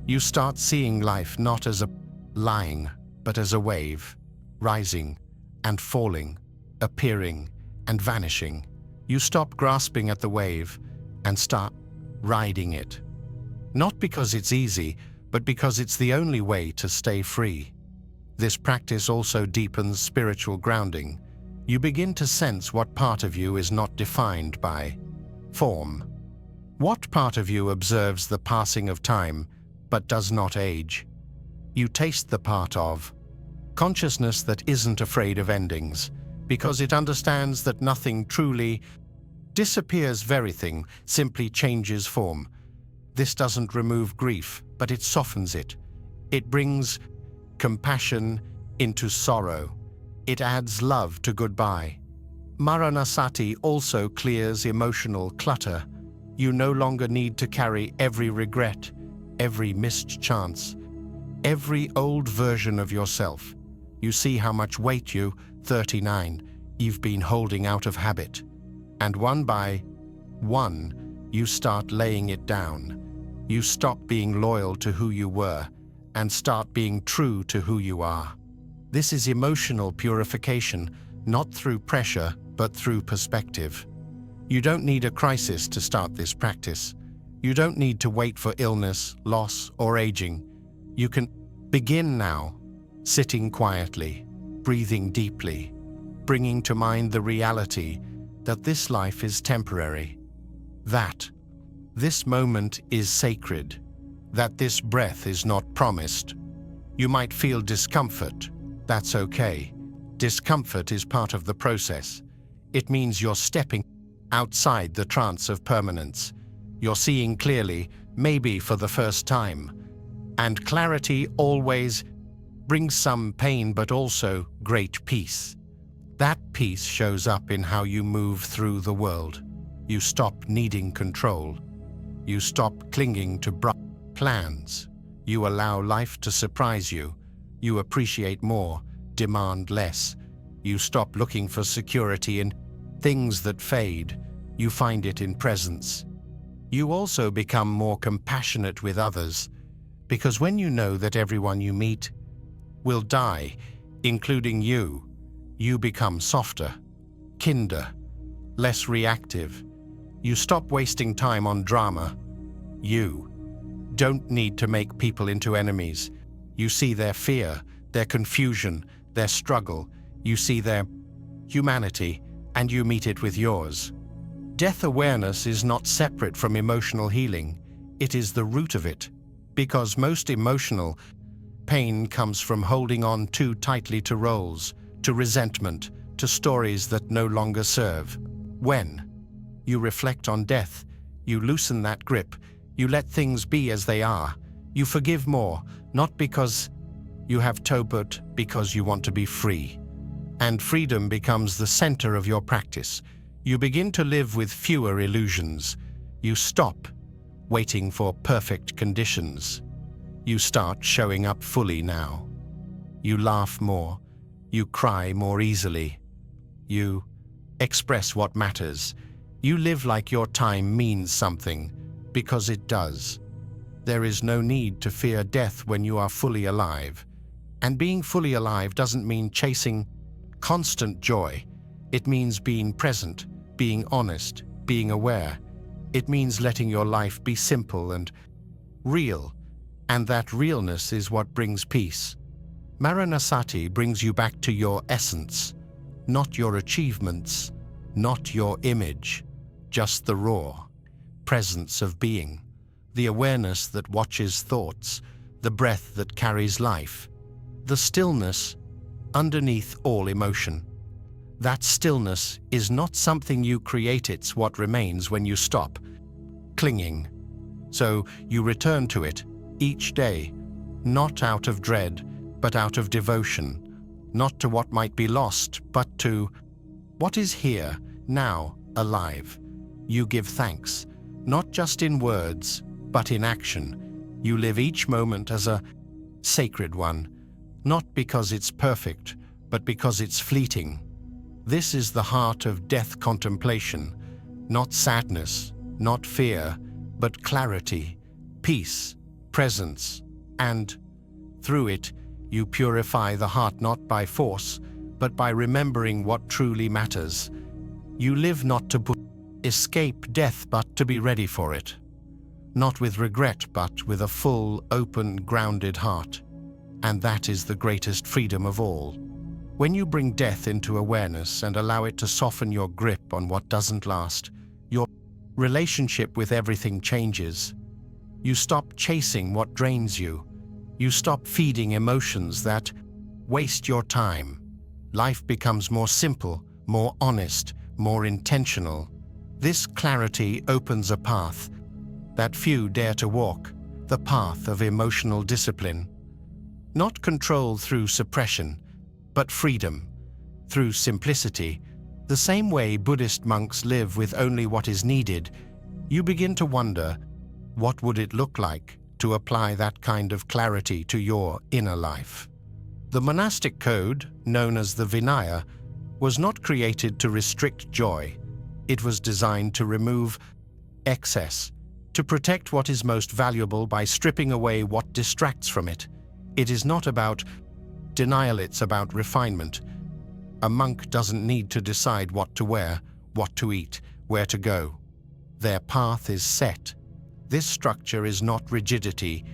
You start seeing life not as a line, but as a wave, rising and falling, appearing and vanishing. You stop grasping at the wave and start riding it. Not because it's easy, but because it's the only way to stay free. This practice also deepens spiritual grounding. You begin to sense what part of you is not defined by form. What part of you observes the passing of time, but does not age? You taste the part of consciousness that isn't afraid of endings, because it understands that nothing truly disappears, everything simply changes form. This doesn't remove grief, but it softens it. It brings compassion into sorrow. It adds love to goodbye. Maranasati also clears emotional clutter. You no longer need to carry every regret, every missed chance, every old version of yourself. You see how much weight you, 39, you've been holding out of habit. And one by one, you start laying it down. You stop being loyal to who you were and start being true to who you are. This is emotional purification, not through pressure, but through perspective. You don't need a crisis to start this practice. You don't need to wait for illness, loss, or aging. You can begin now, sitting quietly, breathing deeply, bringing to mind the reality that this life is temporary, that this moment is sacred, that this breath is not promised. You might feel discomfort. That's okay. Discomfort is part of the process. It means you're stepping outside the trance of permanence. You're seeing clearly, maybe for the first time. And clarity always brings some pain, but also great peace. That peace shows up in how you move through the world. You stop needing control. You stop clinging to plans. You allow life to surprise you. You appreciate more, demand less. You stop looking for security in things that fade. You find it in presence. You also become more compassionate with others, because when you know that everyone you meet will die, including you, you become softer, kinder, less reactive. You stop wasting time on drama. You don't need to make people into enemies. You see their fear, their confusion, their struggle. You see their humanity, and you meet it with yours. Death awareness is not separate from emotional healing. It is the root of it, because most emotional pain comes from holding on too tightly to roles, to resentment, to stories that no longer serve. When you reflect on death, you loosen that grip, you let things be as they are. You forgive more, not because you have to, but because you want to be free. And freedom becomes the center of your practice. You begin to live with fewer illusions. You stop waiting for perfect conditions. You start showing up fully now. You laugh more. You cry more easily. You express what matters. You live like your time means something, because it does. There is no need to fear death when you are fully alive. And being fully alive doesn't mean chasing constant joy. It means being present, being honest, being aware. It means letting your life be simple and real, and that realness is what brings peace. Maranasati brings you back to your essence, not your achievements, not your image, just the raw presence of being, the awareness that watches thoughts, the breath that carries life, the stillness underneath all emotion. That stillness is not something you create, it's what remains when you stop clinging. So you return to it each day, not out of dread, but out of devotion, not to what might be lost, but to what is here, now, alive. You give thanks, not just in words, but in action. You live each moment as a sacred one, not because it's perfect, but because it's fleeting. This is the heart of death contemplation, not sadness, not fear, but clarity, peace, presence, and through it, you purify the heart not by force, but by remembering what truly matters. You live not to escape death, but to be ready for it. Not with regret, but with a full, open, grounded heart. And that is the greatest freedom of all. When you bring death into awareness and allow it to soften your grip on what doesn't last, your relationship with everything changes. You stop chasing what drains you. You stop feeding emotions that waste your time. Life becomes more simple, more honest, more intentional. This clarity opens a path that few dare to walk, the path of emotional discipline. Not control through suppression, but freedom, through simplicity. The same way Buddhist monks live with only what is needed, you begin to wonder, what would it look like to apply that kind of clarity to your inner life? The monastic code, known as the Vinaya, was not created to restrict joy. It was designed to remove excess, to protect what is most valuable by stripping away what distracts from it. It is not about denial, it's about refinement. A monk doesn't need to decide what to wear, what to eat, where to go. Their path is set. This structure is not rigidity,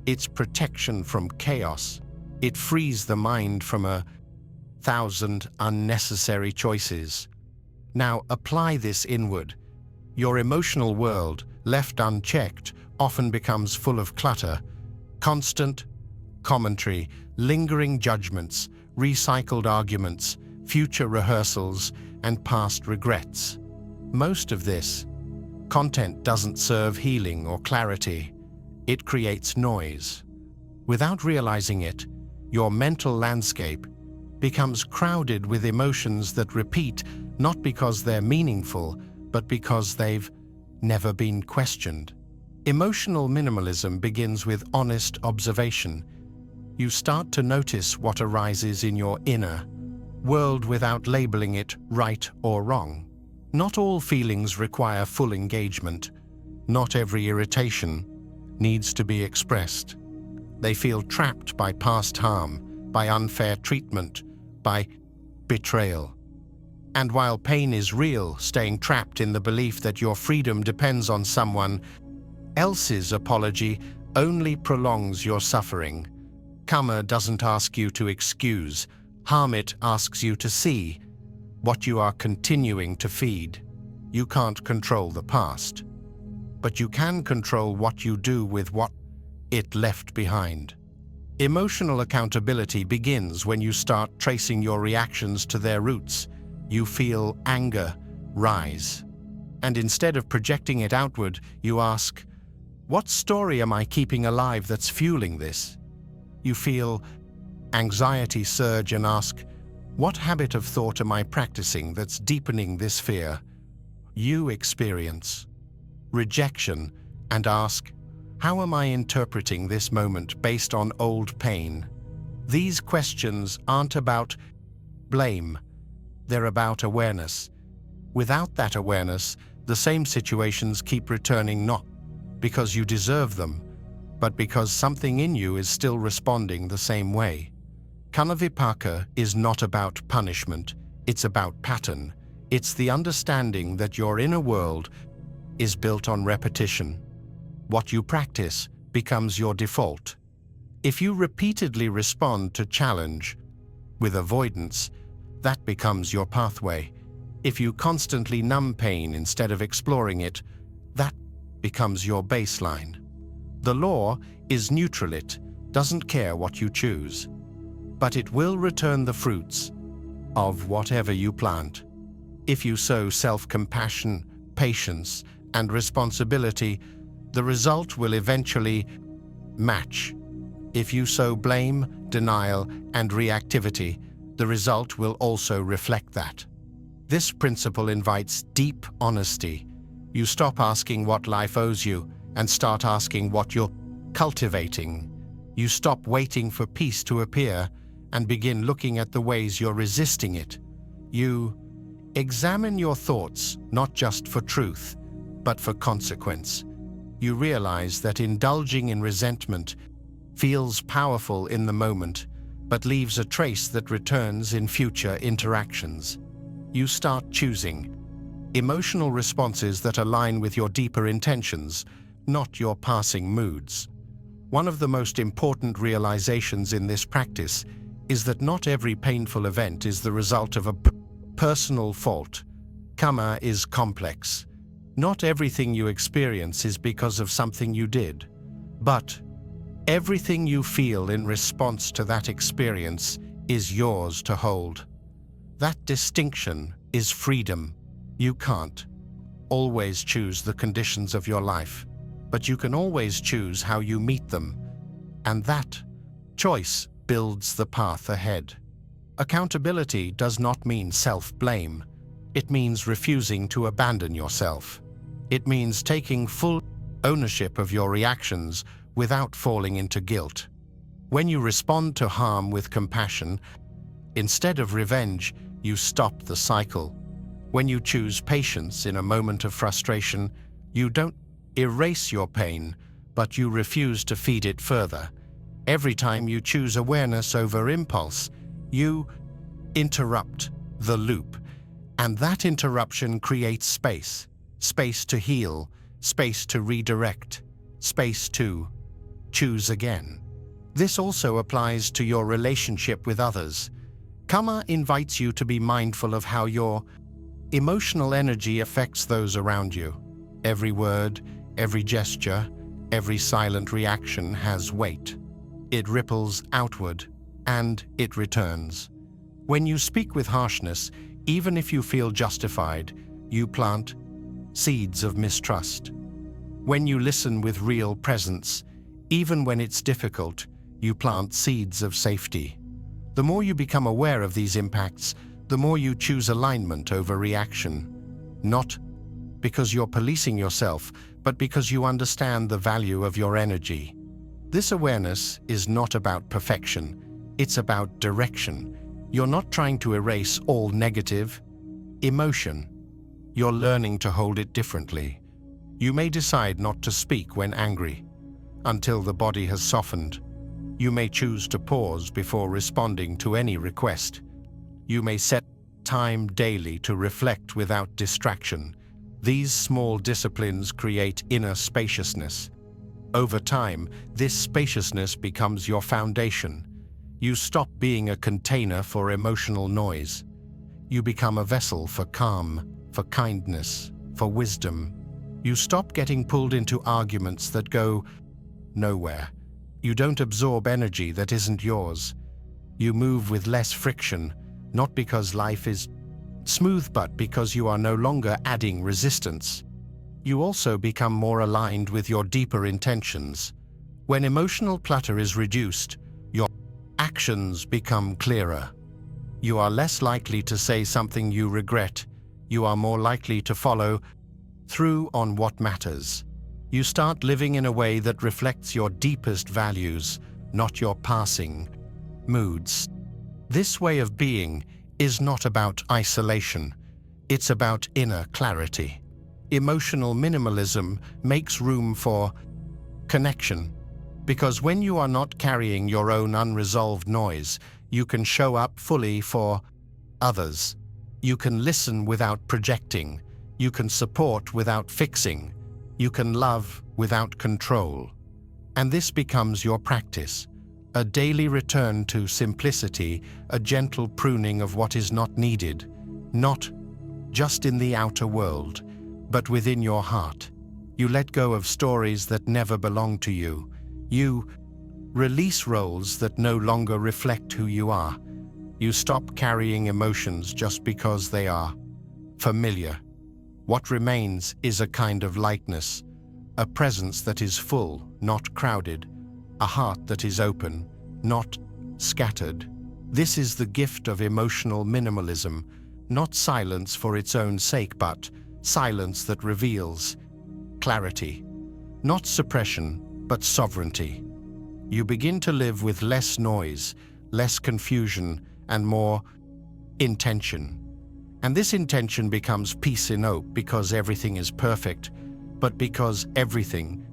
it's protection from chaos. It frees the mind from 1,000 unnecessary choices. Now apply this inward. Your emotional world, left unchecked, often becomes full of clutter, constant commentary, lingering judgments, recycled arguments, future rehearsals, and past regrets. Most of this content doesn't serve healing or clarity. It creates noise. Without realizing it, your mental landscape becomes crowded with emotions that repeat, not because they're meaningful, but because they've never been questioned. Emotional minimalism begins with honest observation. You start to notice what arises in your inner world without labeling it right or wrong. Not all feelings require full engagement. Not every irritation needs to be expressed. They feel trapped by past harm, by unfair treatment, by betrayal. And while pain is real, staying trapped in the belief that your freedom depends on someone else's apology only prolongs your suffering. Karma doesn't ask you to excuse, harm it asks you to see what you are continuing to feed. You can't control the past, but you can control what you do with what it left behind. Emotional accountability begins when you start tracing your reactions to their roots. You feel anger rise, and instead of projecting it outward, you ask, what story am I keeping alive that's fueling this? You feel anxiety surge and ask, what habit of thought am I practicing that's deepening this fear? You experience rejection and ask, how am I interpreting this moment based on old pain? These questions aren't about blame, they're about awareness. Without that awareness, the same situations keep returning, not because you deserve them, but because something in you is still responding the same way. Kanavipaka is not about punishment, it's about pattern. It's the understanding that your inner world is built on repetition. What you practice becomes your default. If you repeatedly respond to challenge with avoidance, that becomes your pathway. If you constantly numb pain instead of exploring it, that becomes your baseline. The law is neutral. It doesn't care what you choose, but it will return the fruits of whatever you plant. If you sow self-compassion, patience, and responsibility, the result will eventually match. If you sow blame, denial, and reactivity, the result will also reflect that. This principle invites deep honesty. You stop asking what life owes you and start asking what you're cultivating. You stop waiting for peace to appear and begin looking at the ways you're resisting it. You examine your thoughts not just for truth, but for consequence. You realize that indulging in resentment feels powerful in the moment, but leaves a trace that returns in future interactions. You start choosing emotional responses that align with your deeper intentions, not your passing moods. One of the most important realizations in this practice is that not every painful event is the result of a personal fault. Karma is complex. Not everything you experience is because of something you did, but everything you feel in response to that experience is yours to hold. That distinction is freedom. You can't always choose the conditions of your life, but you can always choose how you meet them, and that choice builds the path ahead. Accountability does not mean self-blame. It means refusing to abandon yourself. It means taking full ownership of your reactions without falling into guilt. When you respond to harm with compassion, instead of revenge, you stop the cycle. When you choose patience in a moment of frustration, you don't erase your pain, but you refuse to feed it further. Every time you choose awareness over impulse, you interrupt the loop, and that interruption creates space. Space to heal, space to redirect, space to choose again. This also applies to your relationship with others. Karma invites you to be mindful of how your emotional energy affects those around you. Every word, every gesture, every silent reaction has weight. It ripples outward, and it returns. When you speak with harshness, even if you feel justified, you plant seeds of mistrust. When you listen with real presence, even when it's difficult, you plant seeds of safety. The more you become aware of these impacts, the more you choose alignment over reaction. Not because you're policing yourself, but because you understand the value of your energy. This awareness is not about perfection, it's about direction. You're not trying to erase all negative emotion. You're learning to hold it differently. You may decide not to speak when angry, until the body has softened. You may choose to pause before responding to any request. You may set time daily to reflect without distraction. These small disciplines create inner spaciousness. Over time, this spaciousness becomes your foundation. You stop being a container for emotional noise. You become a vessel for calm, for kindness, for wisdom. You stop getting pulled into arguments that go nowhere. You don't absorb energy that isn't yours. You move with less friction, not because life is smooth, but because you are no longer adding resistance. You also become more aligned with your deeper intentions. When emotional clutter is reduced, your actions become clearer. You are less likely to say something you regret. You are more likely to follow through on what matters. You start living in a way that reflects your deepest values, not your passing moods. This way of being is not about isolation. It's about inner clarity. Emotional minimalism makes room for connection, because when you are not carrying your own unresolved noise, you can show up fully for others. You can listen without projecting. You can support without fixing. You can love without control. And this becomes your practice, a daily return to simplicity, a gentle pruning of what is not needed, not just in the outer world, but within your heart. You let go of stories that never belong to you. You release roles that no longer reflect who you are. You stop carrying emotions just because they are familiar. What remains is a kind of lightness, a presence that is full, not crowded, a heart that is open, not scattered. This is the gift of emotional minimalism, not silence for its own sake, but silence that reveals clarity, not suppression, but sovereignty. You begin to live with less noise, less confusion, and more intention. And this intention becomes peace in hope, because everything is perfect, but because everything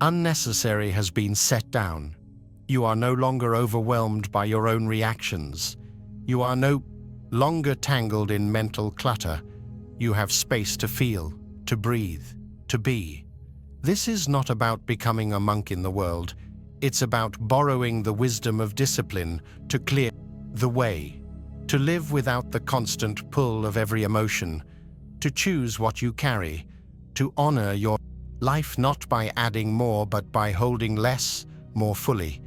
unnecessary has been set down. You are no longer overwhelmed by your own reactions. You are no longer tangled in mental clutter. You have space to feel, to breathe, to be. This is not about becoming a monk in the world. It's about borrowing the wisdom of discipline to clear the way, to live without the constant pull of every emotion, to choose what you carry, to honor your life not by adding more but by holding less, more fully.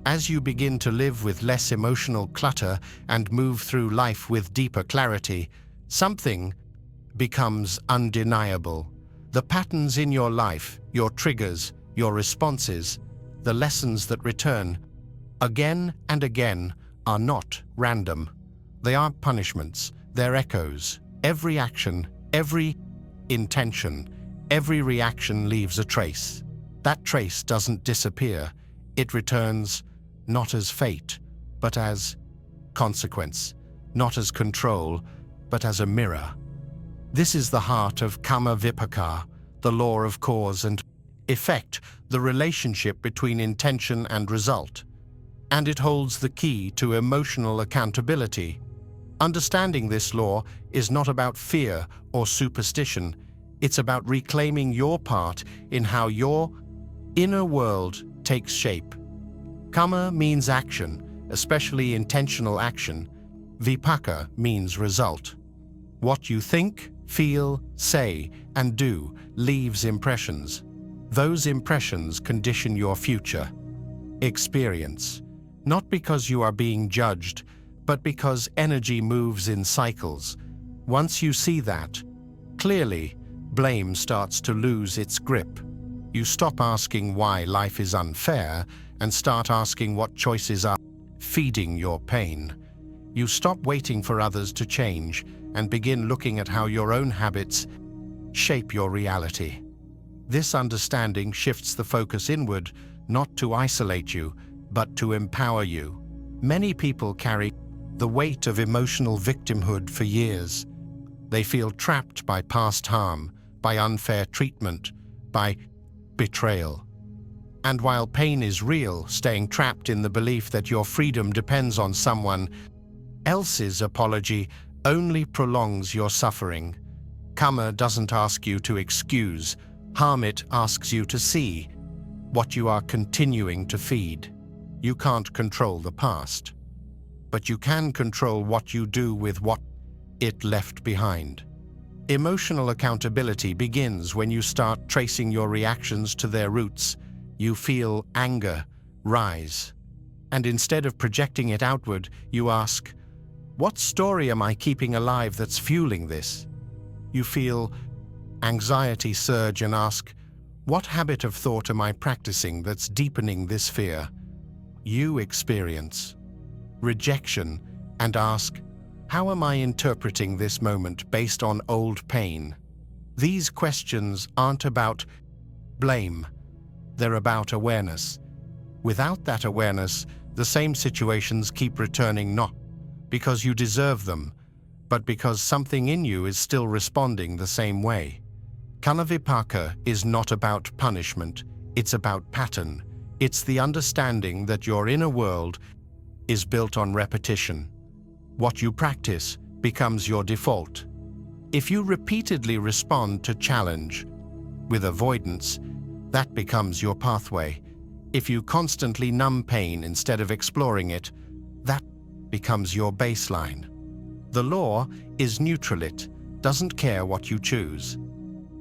As you begin to live with less emotional clutter and move through life with deeper clarity, something becomes undeniable. The patterns in your life, your triggers, your responses, the lessons that return again and again are not random. They aren't punishments, they're echoes. Every action, every intention, every reaction leaves a trace. That trace doesn't disappear. It returns not as fate, but as consequence, not as control, but as a mirror. This is the heart of Karma Vipaka, the law of cause and effect, the relationship between intention and result. And it holds the key to emotional accountability. Understanding this law is not about fear or superstition. It's about reclaiming your part in how your inner world takes shape. Karma means action, especially intentional action. Vipaka means result. What you think, feel, say, and do leaves impressions. Those impressions condition your future experience, not because you are being judged, but because energy moves in cycles. Once you see that clearly, blame starts to lose its grip. You stop asking why life is unfair and start asking what choices are feeding your pain. You stop waiting for others to change and begin looking at how your own habits shape your reality. This understanding shifts the focus inward, not to isolate you, but to empower you. Many people carry the weight of emotional victimhood for years. They feel trapped by past harm, by unfair treatment, by betrayal. And while pain is real, staying trapped in the belief that your freedom depends on someone else's apology only prolongs your suffering. Karma doesn't ask you to excuse harm, it asks you to see. what you are continuing to feed. You can't control the past, but you can control what you do with what it left behind. Emotional accountability begins when you start tracing your reactions to their roots. You feel anger rise, and instead of projecting it outward, you ask, what story am I keeping alive that's fueling this? You feel anxiety surge and ask, what habit of thought am I practicing that's deepening this fear? You experience rejection and ask, how am I interpreting this moment based on old pain? These questions aren't about blame, they're about awareness. Without that awareness, the same situations keep returning, not because you deserve them, but because something in you is still responding the same way. Kanavipaka is not about punishment, it's about pattern. It's the understanding that your inner world is built on repetition. What you practice becomes your default. If you repeatedly respond to challenge with avoidance, that becomes your pathway. If you constantly numb pain instead of exploring it, that becomes your baseline. The law is neutral. It doesn't care what you choose,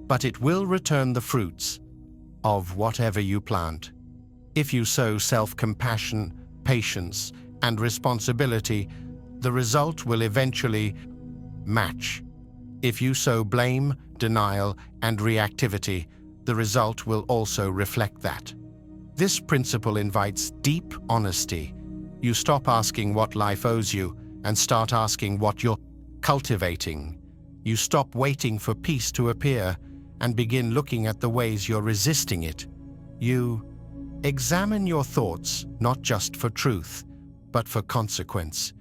but it will return the fruits of whatever you plant. If you sow self-compassion, patience, and responsibility, the result will eventually match. If you sow blame, denial, and reactivity, the result will also reflect that. This principle invites deep honesty. You stop asking what life owes you and start asking what you're cultivating. You stop waiting for peace to appear and begin looking at the ways you're resisting it. You examine your thoughts not just for truth, but for consequence.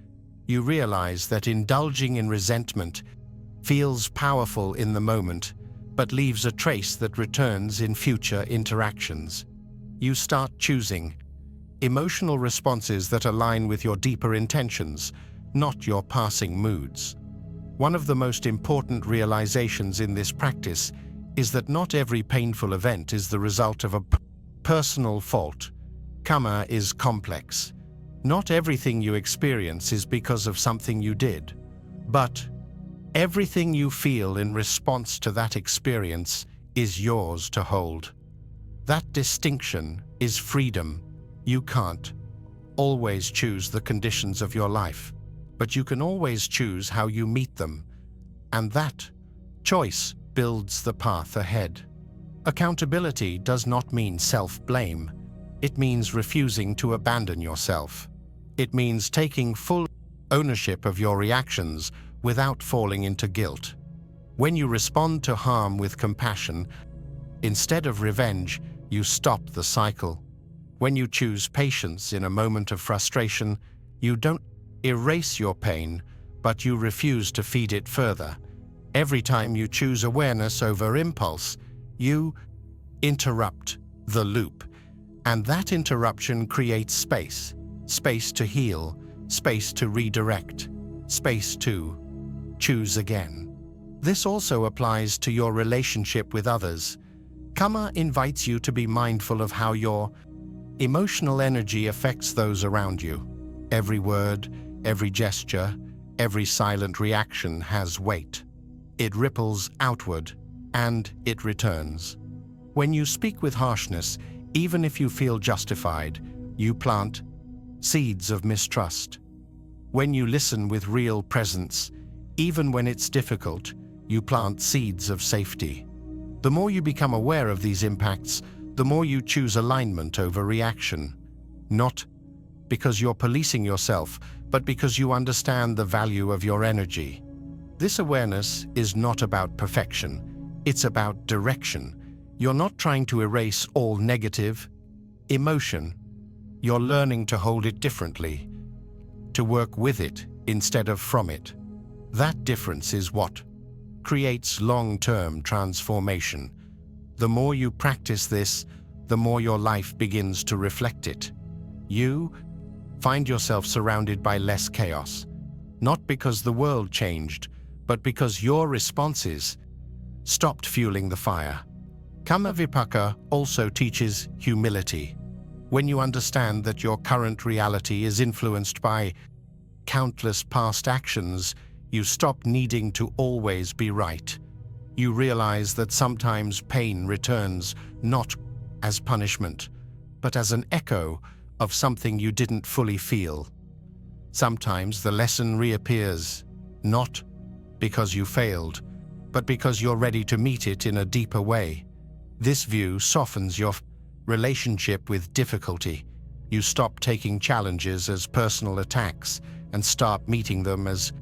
You realize that indulging in resentment feels powerful in the moment, but leaves a trace that returns in future interactions. You start choosing emotional responses that align with your deeper intentions, not your passing moods. One of the most important realizations in this practice is that not every painful event is the result of a personal fault. Karma is complex. Not everything you experience is because of something you did, but everything you feel in response to that experience is yours to hold. That distinction is freedom. You can't always choose the conditions of your life, but you can always choose how you meet them, and that choice builds the path ahead. Accountability does not mean self-blame. It means refusing to abandon yourself. It means taking full ownership of your reactions without falling into guilt. When you respond to harm with compassion, instead of revenge, you stop the cycle. When you choose patience in a moment of frustration, you don't erase your pain, but you refuse to feed it further. Every time you choose awareness over impulse, you interrupt the loop, and that interruption creates space. Space to heal, space to redirect, space to choose again. This also applies to your relationship with others. Karma invites you to be mindful of how your emotional energy affects those around you. Every word, every gesture, every silent reaction has weight. It ripples outward, and it returns. When you speak with harshness, even if you feel justified, you plant seeds of mistrust. When you listen with real presence, even when it's difficult, you plant seeds of safety. The more you become aware of these impacts, the more you choose alignment over reaction. Not because you're policing yourself, but because you understand the value of your energy. This awareness is not about perfection, it's about direction. You're not trying to erase all negative emotion. You're learning to hold it differently, to work with it instead of from it. That difference is what creates long-term transformation. The more you practice this, the more your life begins to reflect it. You find yourself surrounded by less chaos, not because the world changed, but because your responses stopped fueling the fire. Kamavipaka also teaches humility. When you understand that your current reality is influenced by countless past actions, you stop needing to always be right. You realize that sometimes pain returns not as punishment, but as an echo of something you didn't fully feel. Sometimes the lesson reappears, not because you failed, but because you're ready to meet it in a deeper way. This view softens your relationship with difficulty. You stop taking challenges as personal attacks and start meeting them as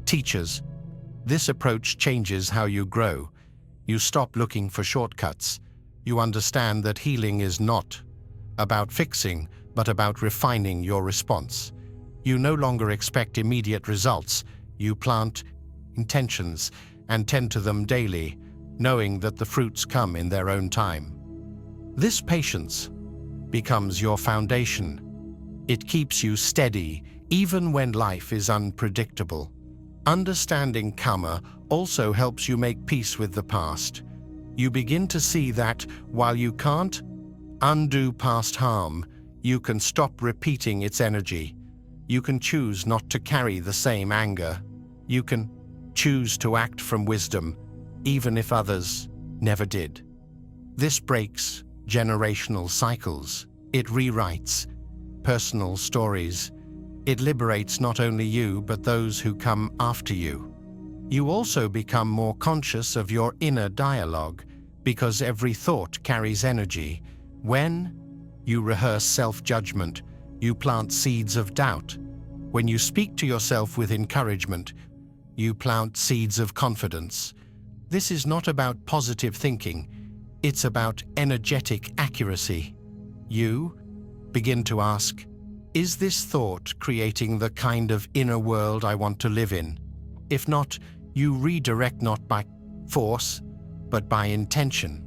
teachers. This approach changes how you grow. You stop looking for shortcuts. You understand that healing is not about fixing, but about refining your response. You no longer expect immediate results. You plant intentions and tend to them daily, knowing that the fruits come in their own time. This patience becomes your foundation. It keeps you steady even when life is unpredictable. Understanding karma also helps you make peace with the past. You begin to see that while you can't undo past harm, you can stop repeating its energy. You can choose not to carry the same anger. You can choose to act from wisdom, even if others never did. This breaks generational cycles. It rewrites personal stories. It liberates not only you, but those who come after you. You also become more conscious of your inner dialogue, because every thought carries energy. When you rehearse self-judgment, you plant seeds of doubt. When you speak to yourself with encouragement, you plant seeds of confidence. This is not about positive thinking. It's about energetic accuracy. You begin to ask, is this thought creating the kind of inner world I want to live in? If not, you redirect not by force, but by intention.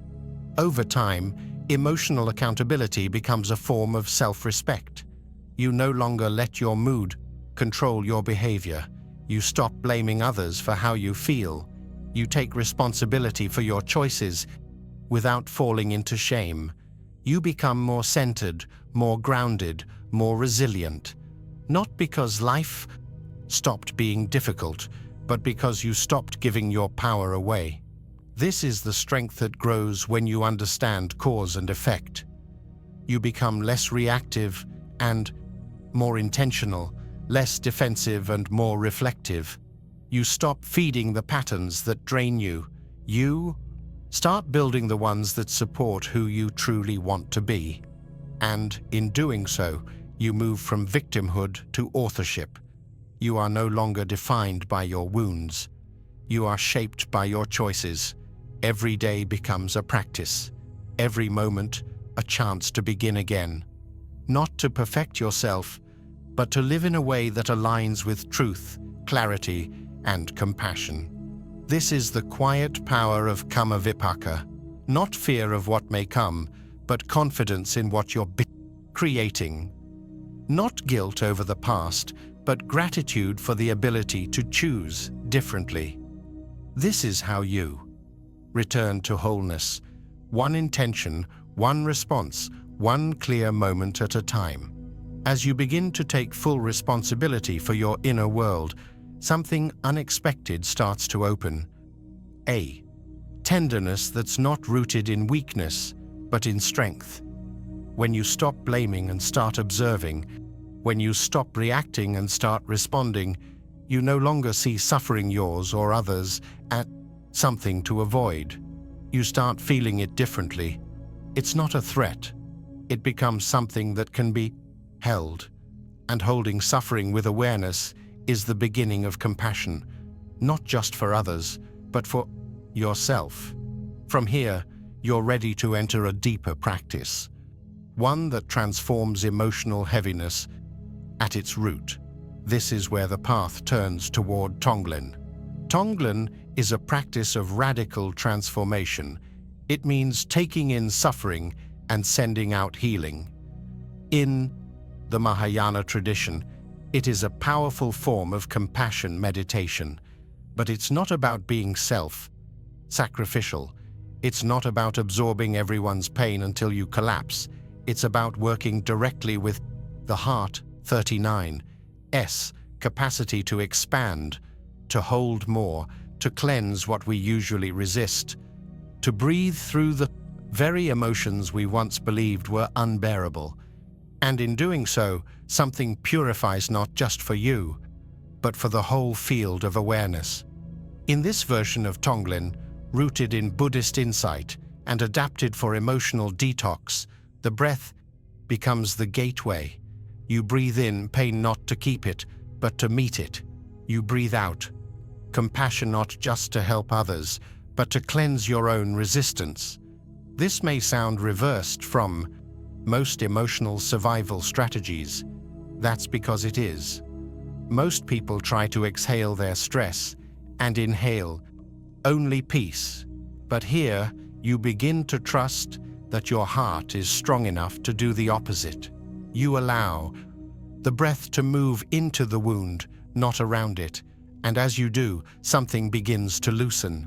Over time, emotional accountability becomes a form of self-respect. You no longer let your mood control your behavior. You stop blaming others for how you feel. You take responsibility for your choices without falling into shame. You become more centered, more grounded, more resilient. Not because life stopped being difficult, but because you stopped giving your power away. This is the strength that grows when you understand cause and effect. You become less reactive and more intentional, less defensive and more reflective. You stop feeding the patterns that drain you. You start building the ones that support who you truly want to be. And in doing so, you move from victimhood to authorship. You are no longer defined by your wounds. You are shaped by your choices. Every day becomes a practice. Every moment, a chance to begin again. Not to perfect yourself, but to live in a way that aligns with truth, clarity, and compassion. This is the quiet power of Kamavipaka. Not fear of what may come, but confidence in what you're creating. Not guilt over the past, but gratitude for the ability to choose differently. This is how you return to wholeness, one intention, one response, one clear moment at a time. As you begin to take full responsibility for your inner world, something unexpected starts to open. A tenderness that's not rooted in weakness, but in strength. When you stop blaming and start observing, when you stop reacting and start responding, you no longer see suffering, yours or others, as something to avoid. You start feeling it differently. It's not a threat. It becomes something that can be held. And holding suffering with awareness is the beginning of compassion, not just for others, but for yourself. From here, you're ready to enter a deeper practice, one that transforms emotional heaviness at its root. This is where the path turns toward Tonglen. Tonglen is a practice of radical transformation. It means taking in suffering and sending out healing. In the Mahayana tradition, it is a powerful form of compassion meditation, but it's not about being self-sacrificial. It's not about absorbing everyone's pain until you collapse. It's about working directly with the heart. 39. S. Capacity to expand, to hold more, to cleanse what we usually resist, to breathe through the very emotions we once believed were unbearable. And in doing so, something purifies not just for you, but for the whole field of awareness. In this version of Tonglen, rooted in Buddhist insight and adapted for emotional detox, the breath becomes the gateway. You breathe in pain not to keep it, but to meet it. You breathe out compassion not just to help others, but to cleanse your own resistance. This may sound reversed from most emotional survival strategies. That's because it is. Most people try to exhale their stress and inhale only peace. But here, you begin to trust that your heart is strong enough to do the opposite. You allow the breath to move into the wound, not around it, and as you do, something begins to loosen.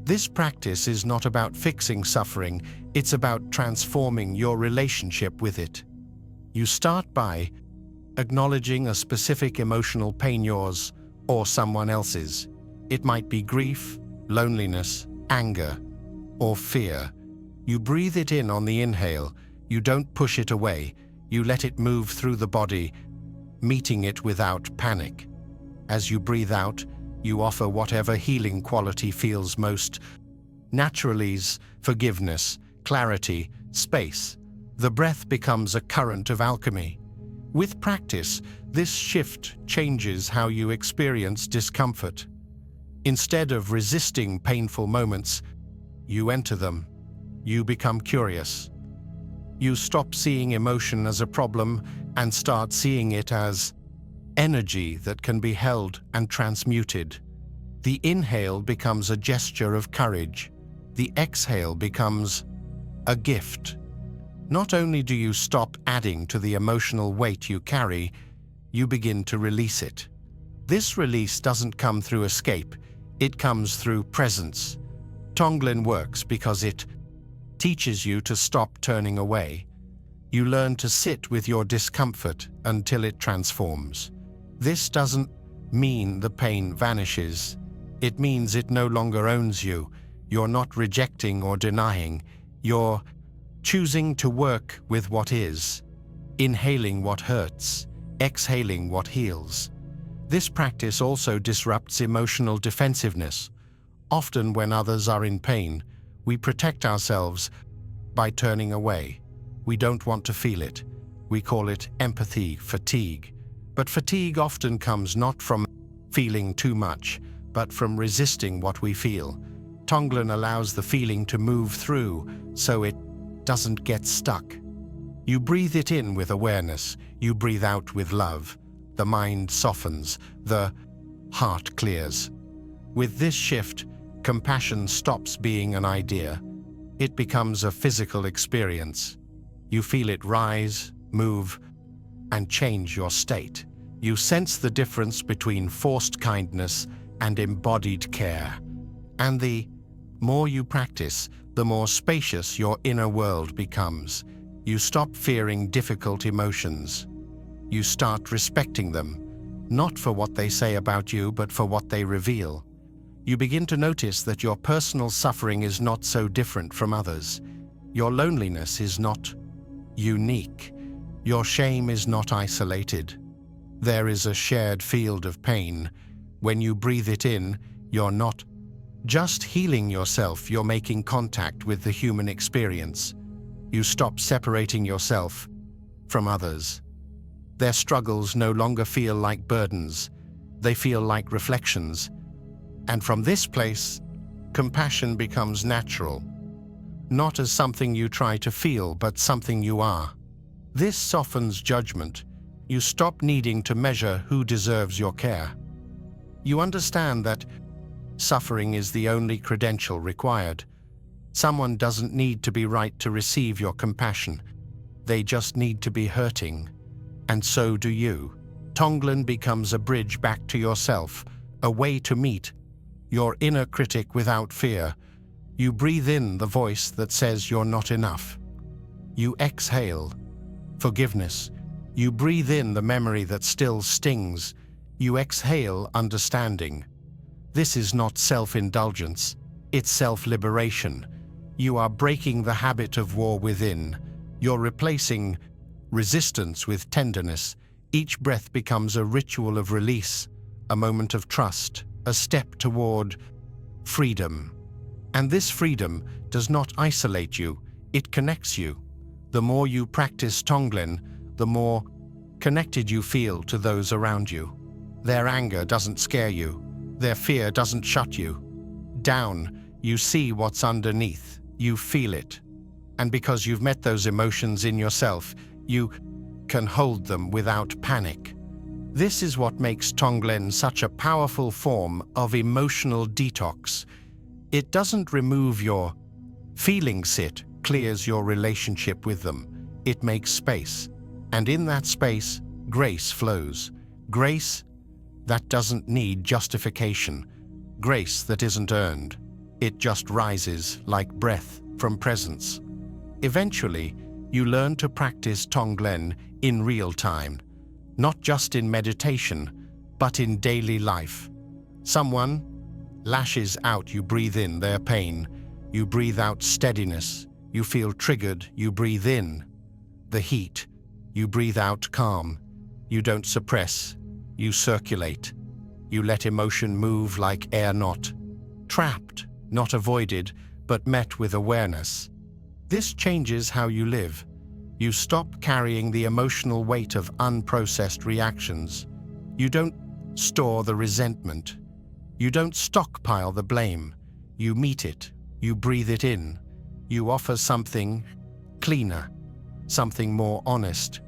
This practice is not about fixing suffering, it's about transforming your relationship with it. You start by acknowledging a specific emotional pain, yours or someone else's. It might be grief, loneliness, anger, or fear. You breathe it in on the inhale. You don't push it away. You let it move through the body, meeting it without panic. As you breathe out, you offer whatever healing quality feels most naturally: forgiveness, clarity, space. The breath becomes a current of alchemy. With practice, this shift changes how you experience discomfort. Instead of resisting painful moments, you enter them. You become curious. You stop seeing emotion as a problem and start seeing it as energy that can be held and transmuted. The inhale becomes a gesture of courage. The exhale becomes a gift. Not only do you stop adding to the emotional weight you carry, you begin to release it. This release doesn't come through escape, it comes through presence. Tonglen works because it teaches you to stop turning away. You learn to sit with your discomfort until it transforms. This doesn't mean the pain vanishes. It means it no longer owns you. You're not rejecting or denying. You're choosing to work with what is, inhaling what hurts, exhaling what heals. This practice also disrupts emotional defensiveness. Often when others are in pain, we protect ourselves by turning away. We don't want to feel it. We call it empathy fatigue. But fatigue often comes not from feeling too much, but from resisting what we feel. Tonglen allows the feeling to move through so it doesn't get stuck. You breathe it in with awareness. You breathe out with love. The mind softens. The heart clears. With this shift, compassion stops being an idea. It becomes a physical experience. You feel it rise, move, and change your state. You sense the difference between forced kindness and embodied care. And the more you practice, the more spacious your inner world becomes. You stop fearing difficult emotions. You start respecting them, not for what they say about you, but for what they reveal. You begin to notice that your personal suffering is not so different from others. Your loneliness is not unique. Your shame is not isolated. There is a shared field of pain. When you breathe it in, you're not just healing yourself, you're making contact with the human experience. You stop separating yourself from others. Their struggles no longer feel like burdens. They feel like reflections. And from this place, compassion becomes natural. Not as something you try to feel, but something you are. This softens judgment. You stop needing to measure who deserves your care. You understand that suffering is the only credential required. Someone doesn't need to be right to receive your compassion. They just need to be hurting. And so do you. Tonglen becomes a bridge back to yourself, a way to meet your inner critic without fear, You breathe in the voice that says you're not enough. You exhale forgiveness. You breathe in the memory that still stings. You exhale understanding. This is not self-indulgence, it's self-liberation. You are breaking the habit of war within. You're replacing resistance with tenderness. Each breath becomes a ritual of release, a moment of trust, a step toward freedom. And this freedom does not isolate you, it connects you. The more you practice Tonglen, the more connected you feel to those around you. Their anger doesn't scare you. Their fear doesn't shut you down. You see what's underneath. You feel it. And because you've met those emotions in yourself, you can hold them without panic. This is what makes Tonglen such a powerful form of emotional detox. It doesn't remove your feelings, it clears your relationship with them. It makes space. And in that space, grace flows. Grace that doesn't need justification. Grace that isn't earned. It just rises like breath from presence. Eventually, you learn to practice Tonglen in real time, not just in meditation, but in daily life. Someone lashes out, you breathe in their pain. You breathe out steadiness. You feel triggered, you breathe in the heat. You breathe out calm. You don't suppress, you circulate. You let emotion move like air, not trapped, not avoided, but met with awareness. This changes how you live. You stop carrying the emotional weight of unprocessed reactions. You don't store the resentment. You don't stockpile the blame. You meet it. You breathe it in. You offer something cleaner, something more honest.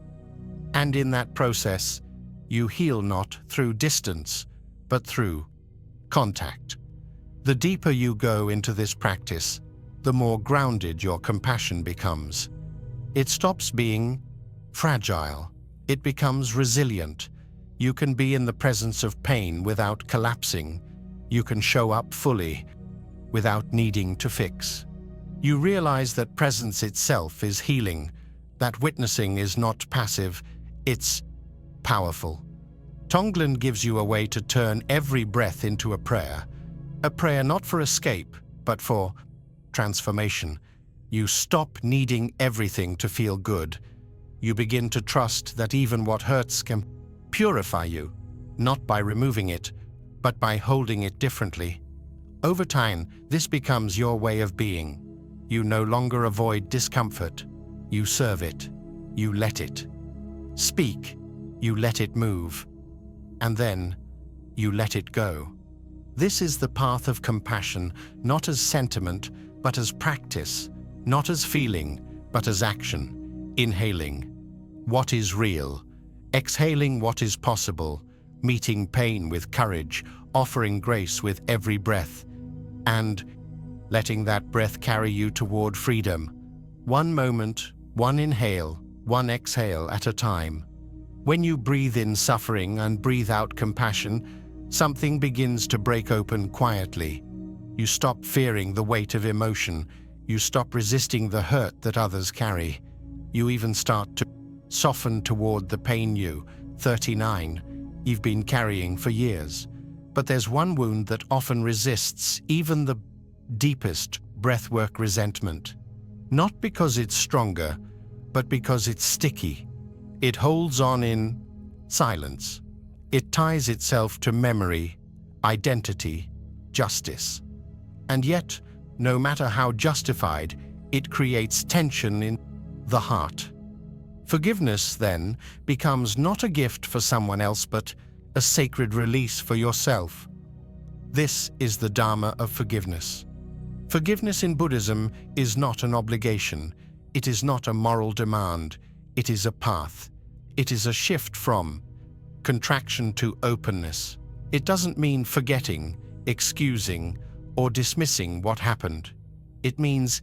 And in that process, you heal not through distance, but through contact. The deeper you go into this practice, the more grounded your compassion becomes. It stops being fragile. It becomes resilient. You can be in the presence of pain without collapsing. You can show up fully without needing to fix. You realize that presence itself is healing, that witnessing is not passive, it's powerful. Tonglen gives you a way to turn every breath into a prayer not for escape, but for transformation. You stop needing everything to feel good. You begin to trust that even what hurts can purify you, not by removing it, but by holding it differently. Over time, this becomes your way of being. You no longer avoid discomfort. You serve it. You let it speak. You let it move. And then, you let it go. This is the path of compassion, not as sentiment, but as practice, not as feeling, but as action. Inhaling what is real, exhaling what is possible, meeting pain with courage, offering grace with every breath, and letting that breath carry you toward freedom. One moment, one inhale, one exhale at a time. When you breathe in suffering and breathe out compassion, something begins to break open quietly. You stop fearing the weight of emotion. You stop resisting the hurt that others carry. You even start to soften toward the pain you, 39, you've been carrying for years. But there's one wound that often resists even the deepest breathwork: resentment. Not because it's stronger, but because it's sticky. It holds on in silence. It ties itself to memory, identity, justice. And yet, no matter how justified, it creates tension in the heart. Forgiveness, then, becomes not a gift for someone else, but a sacred release for yourself. This is the Dharma of forgiveness. Forgiveness in Buddhism is not an obligation. It is not a moral demand. It is a path. It is a shift from contraction to openness. It doesn't mean forgetting, excusing, or dismissing what happened. It means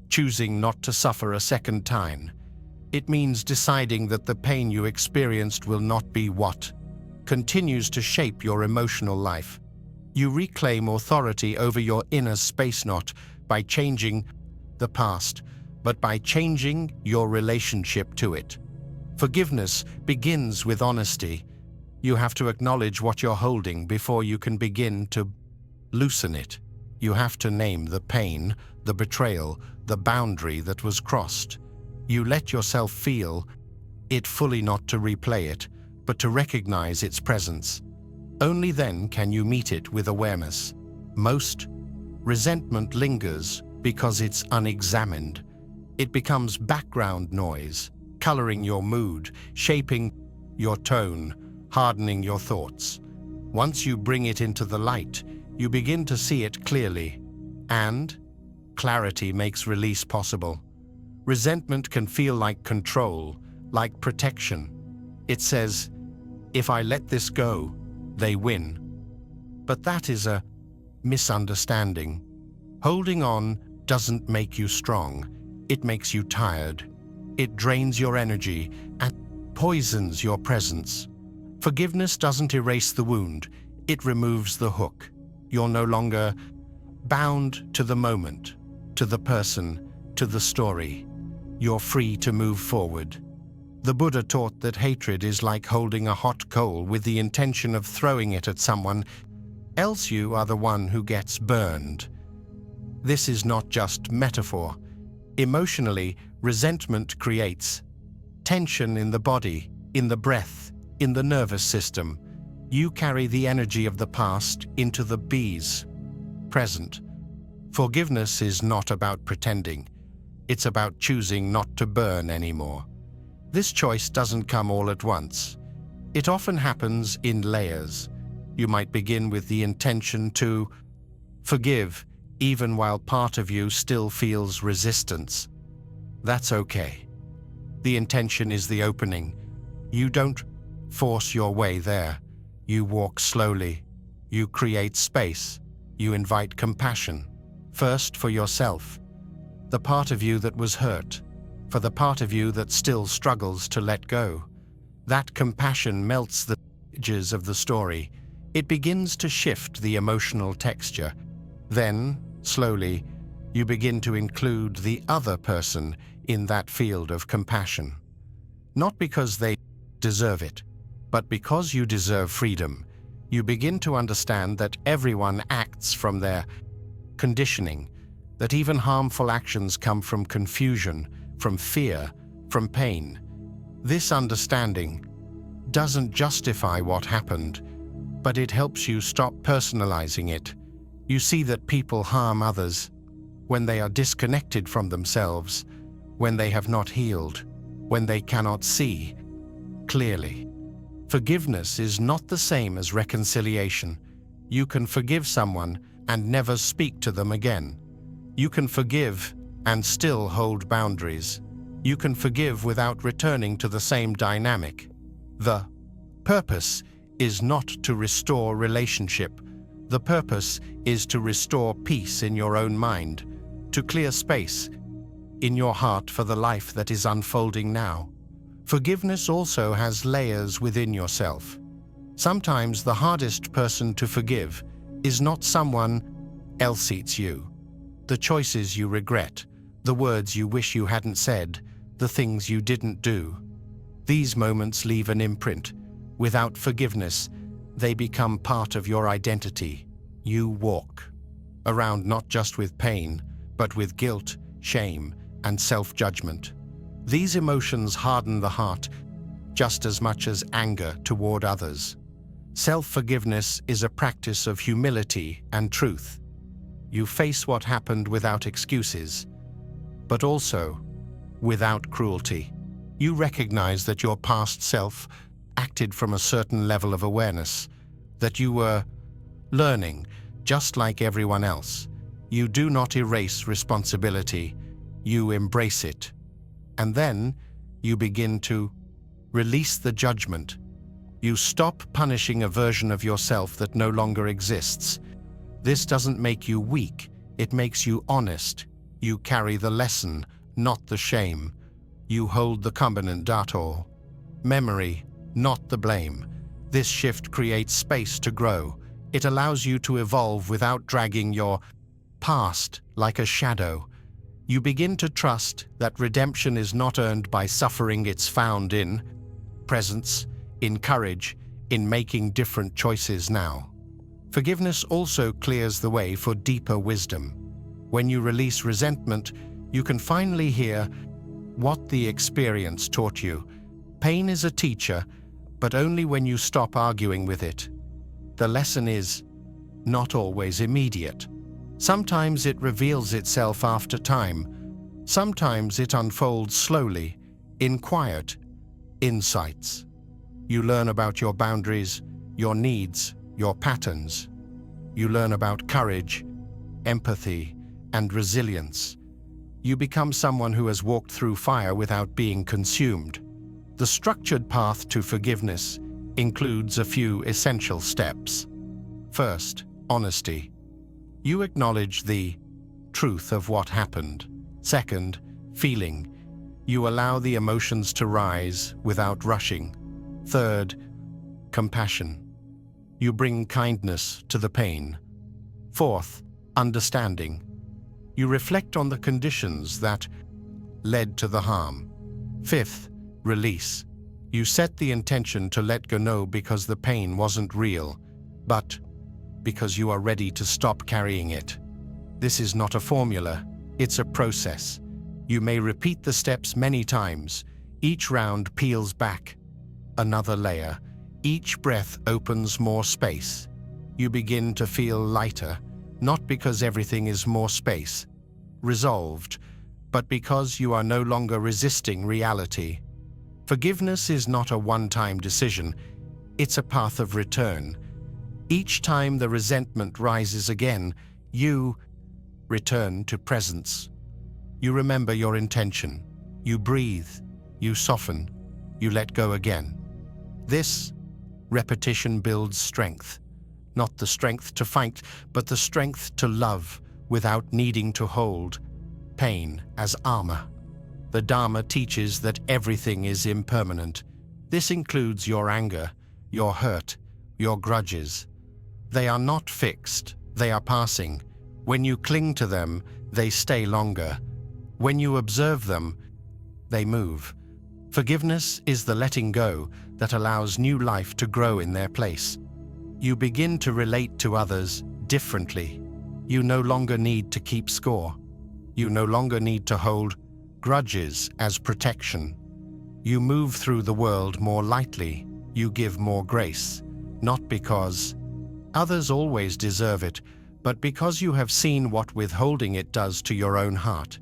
choosing not to suffer a second time. It means deciding that the pain you experienced will not be what continues to shape your emotional life. You reclaim authority over your inner space, not by changing the past, but by changing your relationship to it. Forgiveness begins with honesty. You have to acknowledge what you're holding before you can begin to loosen it. You have to name the pain, the betrayal, the boundary that was crossed. You let yourself feel it fully, not to replay it, but to recognize its presence. Only then can you meet it with awareness. Most resentment lingers because it's unexamined. It becomes background noise, coloring your mood, shaping your tone, hardening your thoughts. Once you bring it into the light, you begin to see it clearly, and clarity makes release possible. Resentment can feel like control, like protection. It says, if I let this go, they win. But that is a misunderstanding. Holding on doesn't make you strong. It makes you tired. It drains your energy and poisons your presence. Forgiveness doesn't erase the wound. It removes the hook. You're no longer bound to the moment, to the person, to the story. You're free to move forward. The Buddha taught that hatred is like holding a hot coal with the intention of throwing it at someone else. You are the one who gets burned. This is not just metaphor. Emotionally, resentment creates tension in the body, in the breath, in the nervous system. You carry the energy of the past into the present. Forgiveness is not about pretending. It's about choosing not to burn anymore. This choice doesn't come all at once. It often happens in layers. You might begin with the intention to forgive, even while part of you still feels resistance. That's okay. The intention is the opening. You don't force your way there. You walk slowly. You create space. You invite compassion. First for yourself, the part of you that was hurt, for the part of you that still struggles to let go. That compassion melts the edges of the story. It begins to shift the emotional texture. Then, slowly, you begin to include the other person in that field of compassion. Not because they deserve it, but because you deserve freedom. You begin to understand that everyone acts from their conditioning, that even harmful actions come from confusion, from fear, from pain. This understanding doesn't justify what happened, but it helps you stop personalizing it. You see that people harm others when they are disconnected from themselves, when they have not healed, when they cannot see clearly. Forgiveness is not the same as reconciliation. You can forgive someone and never speak to them again. You can forgive and still hold boundaries. You can forgive without returning to the same dynamic. The purpose is not to restore relationship. The purpose is to restore peace in your own mind, to clear space in your heart for the life that is unfolding now. Forgiveness also has layers within yourself. Sometimes the hardest person to forgive is not someone else, it's you. The choices you regret, the words you wish you hadn't said, the things you didn't do. These moments leave an imprint. Without forgiveness, they become part of your identity. You walk around not just with pain, but with guilt, shame, and self-judgment. These emotions harden the heart just as much as anger toward others. Self-forgiveness is a practice of humility and truth. You face what happened without excuses, but also without cruelty. You recognize that your past self acted from a certain level of awareness, that you were learning just like everyone else. You do not erase responsibility, you embrace it. And then you begin to release the judgment. You stop punishing a version of yourself that no longer exists. This doesn't make you weak, it makes you honest. You carry the lesson, not the shame. You hold the combinant memory, not the blame. This shift creates space to grow. It allows you to evolve without dragging your past like a shadow. You begin to trust that redemption is not earned by suffering, it's found in presence, in courage, in making different choices now. Forgiveness also clears the way for deeper wisdom. When you release resentment, you can finally hear what the experience taught you. Pain is a teacher, but only when you stop arguing with it. The lesson is not always immediate. Sometimes it reveals itself after time. Sometimes it unfolds slowly, in quiet insights. You learn about your boundaries, your needs, your patterns. You learn about courage, empathy, and resilience. You become someone who has walked through fire without being consumed. The structured path to forgiveness includes a few essential steps. First, honesty. You acknowledge the truth of what happened. Second, feeling. You allow the emotions to rise without rushing. Third, compassion. You bring kindness to the pain. Fourth, understanding. You reflect on the conditions that led to the harm. Fifth, release. You set the intention to let go because the pain wasn't real, but because you are ready to stop carrying it. This is not a formula, it's a process. You may repeat the steps many times. Each round peels back another layer. Each breath opens more space. You begin to feel lighter, not because everything is more space, resolved, but because you are no longer resisting reality. Forgiveness is not a one-time decision, it's a path of return. Each time the resentment rises again, you return to presence. You remember your intention. You breathe. You soften. You let go again. This repetition builds strength. Not the strength to fight, but the strength to love without needing to hold pain as armor. The Dharma teaches that everything is impermanent. This includes your anger, your hurt, your grudges. They are not fixed, they are passing. When you cling to them, they stay longer. When you observe them, they move. Forgiveness is the letting go that allows new life to grow in their place. You begin to relate to others differently. You no longer need to keep score. You no longer need to hold grudges as protection. You move through the world more lightly. You give more grace, not because others always deserve it, but because you have seen what withholding it does to your own heart.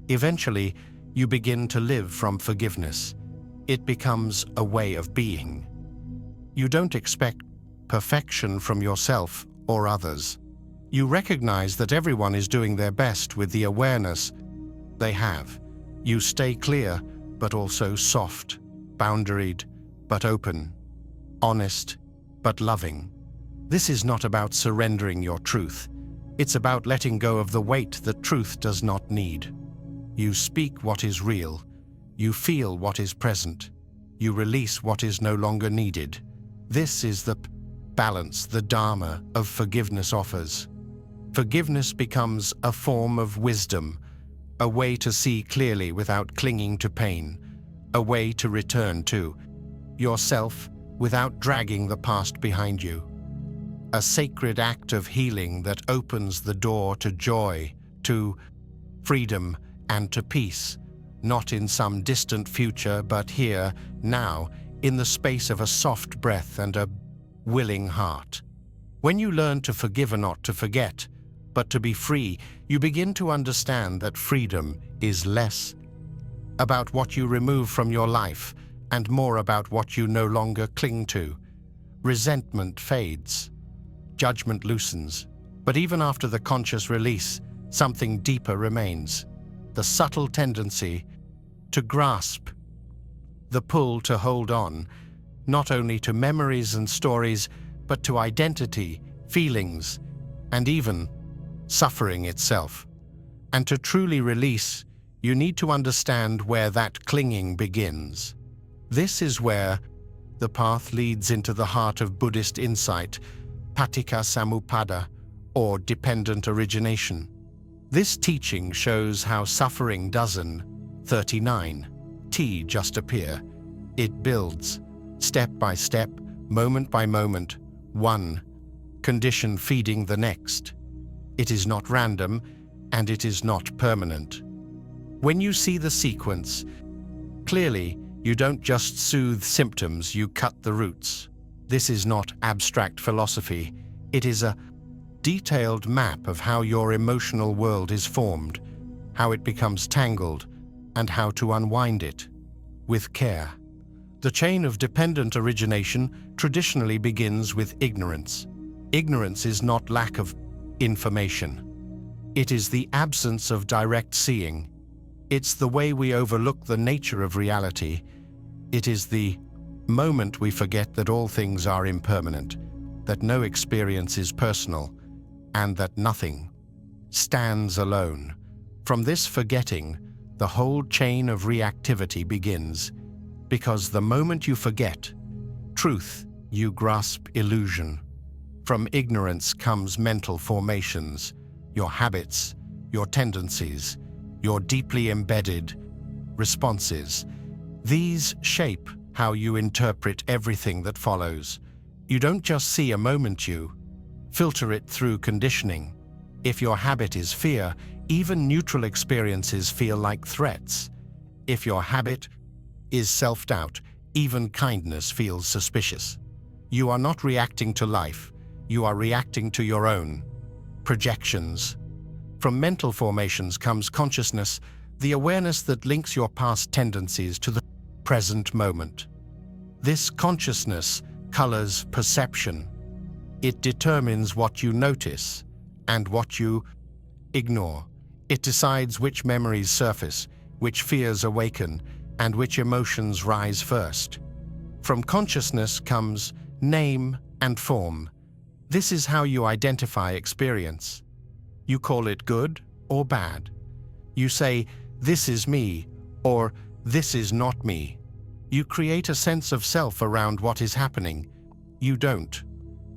Eventually, you begin to live from forgiveness. It becomes a way of being. You don't expect perfection from yourself or others. You recognize that everyone is doing their best with the awareness they have. You stay clear, but also soft, boundaried, but open, honest, but loving. This is not about surrendering your truth. It's about letting go of the weight that truth does not need. You speak what is real. You feel what is present. You release what is no longer needed. This is the balance the Dharma of forgiveness offers. Forgiveness becomes a form of wisdom, a way to see clearly without clinging to pain, a way to return to yourself without dragging the past behind you. A sacred act of healing that opens the door to joy, to freedom, and to peace, not in some distant future, but here, now, in the space of a soft breath and a willing heart. When you learn to forgive and not to forget, but to be free, you begin to understand that freedom is less about what you remove from your life and more about what you no longer cling to. Resentment fades. Judgment loosens. But even after the conscious release, something deeper remains. The subtle tendency to grasp, the pull to hold on, not only to memories and stories, but to identity, feelings, and even suffering itself. And to truly release, you need to understand where that clinging begins. This is where the path leads into the heart of Buddhist insight, paticca samuppada, or dependent origination. This teaching shows how suffering doesn't 39 T just appear. It builds, step by step, moment by moment, one condition feeding the next. It is not random, and it is not permanent. When you see the sequence, clearly, you don't just soothe symptoms, you cut the roots. This is not abstract philosophy. It is a detailed map of how your emotional world is formed, how it becomes tangled, and how to unwind it with care. The chain of dependent origination traditionally begins with ignorance. Ignorance is not lack of information. It is the absence of direct seeing. It's the way we overlook the nature of reality. It is the moment we forget that all things are impermanent, that no experience is personal, and that nothing stands alone. From this forgetting, the whole chain of reactivity begins, because the moment you forget truth, you grasp illusion. From ignorance comes mental formations, your habits, your tendencies, your deeply embedded responses. These shape how you interpret everything that follows. You don't just see a moment, you filter it through conditioning. If your habit is fear, even neutral experiences feel like threats. If your habit is self-doubt, even kindness feels suspicious. You are not reacting to life, you are reacting to your own projections. From mental formations comes consciousness, the awareness that links your past tendencies to the present moment. This consciousness colors perception. It determines what you notice and what you ignore. It decides which memories surface, which fears awaken, and which emotions rise first. From consciousness comes name and form. This is how you identify experience. You call it good or bad. You say, "This is me," or "This is not me." You create a sense of self around what is happening. You don't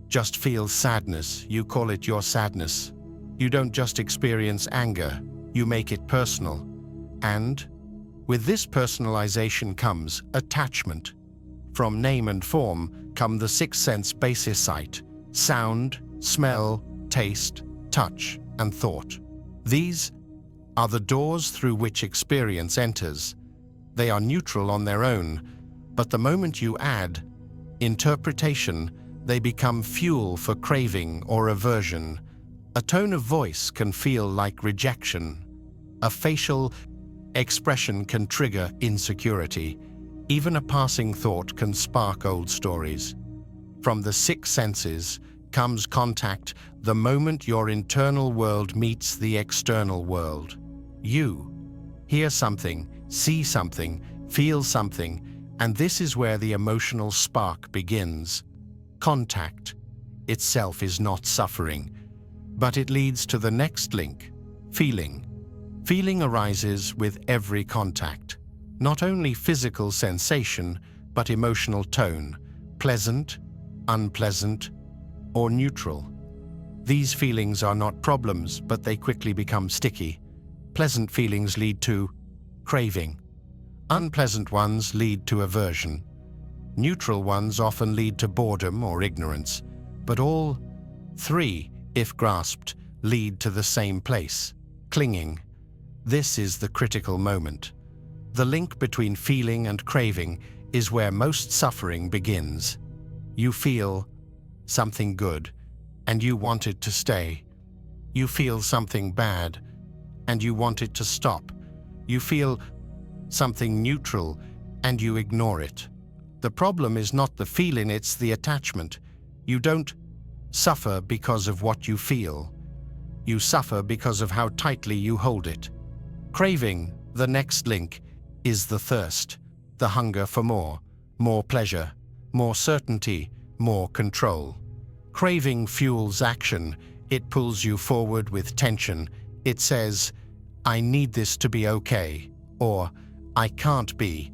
just feel sadness, you call it your sadness. You don't just experience anger, you make it personal. And with this personalization comes attachment. From name and form come the sixth sense basis sight, sound, smell, taste, touch, and thought. These are the doors through which experience enters. They are neutral on their own, but the moment you add interpretation, they become fuel for craving or aversion. A tone of voice can feel like rejection. A facial expression can trigger insecurity. Even a passing thought can spark old stories. From the six senses comes contact, the moment your internal world meets the external world. You hear something, see something, feel something, and this is where the emotional spark begins. Contact itself is not suffering, but it leads to the next link, feeling. Feeling arises with every contact, not only physical sensation, but emotional tone, pleasant, unpleasant, or neutral. These feelings are not problems, but they quickly become sticky. Pleasant feelings lead to craving. Unpleasant ones lead to aversion. Neutral ones often lead to boredom or ignorance, but all three, if grasped, lead to the same place, clinging. This is the critical moment. The link between feeling and craving is where most suffering begins. You feel something good, and you want it to stay. You feel something bad, and you want it to stop. You feel something neutral, and you ignore it. The problem is not the feeling, it's the attachment. You don't suffer because of what you feel. You suffer because of how tightly you hold it. Craving, the next link, is the thirst, the hunger for more pleasure, more certainty, more control. Craving fuels action. It pulls you forward with tension. It says, "I need this to be okay," or "I can't be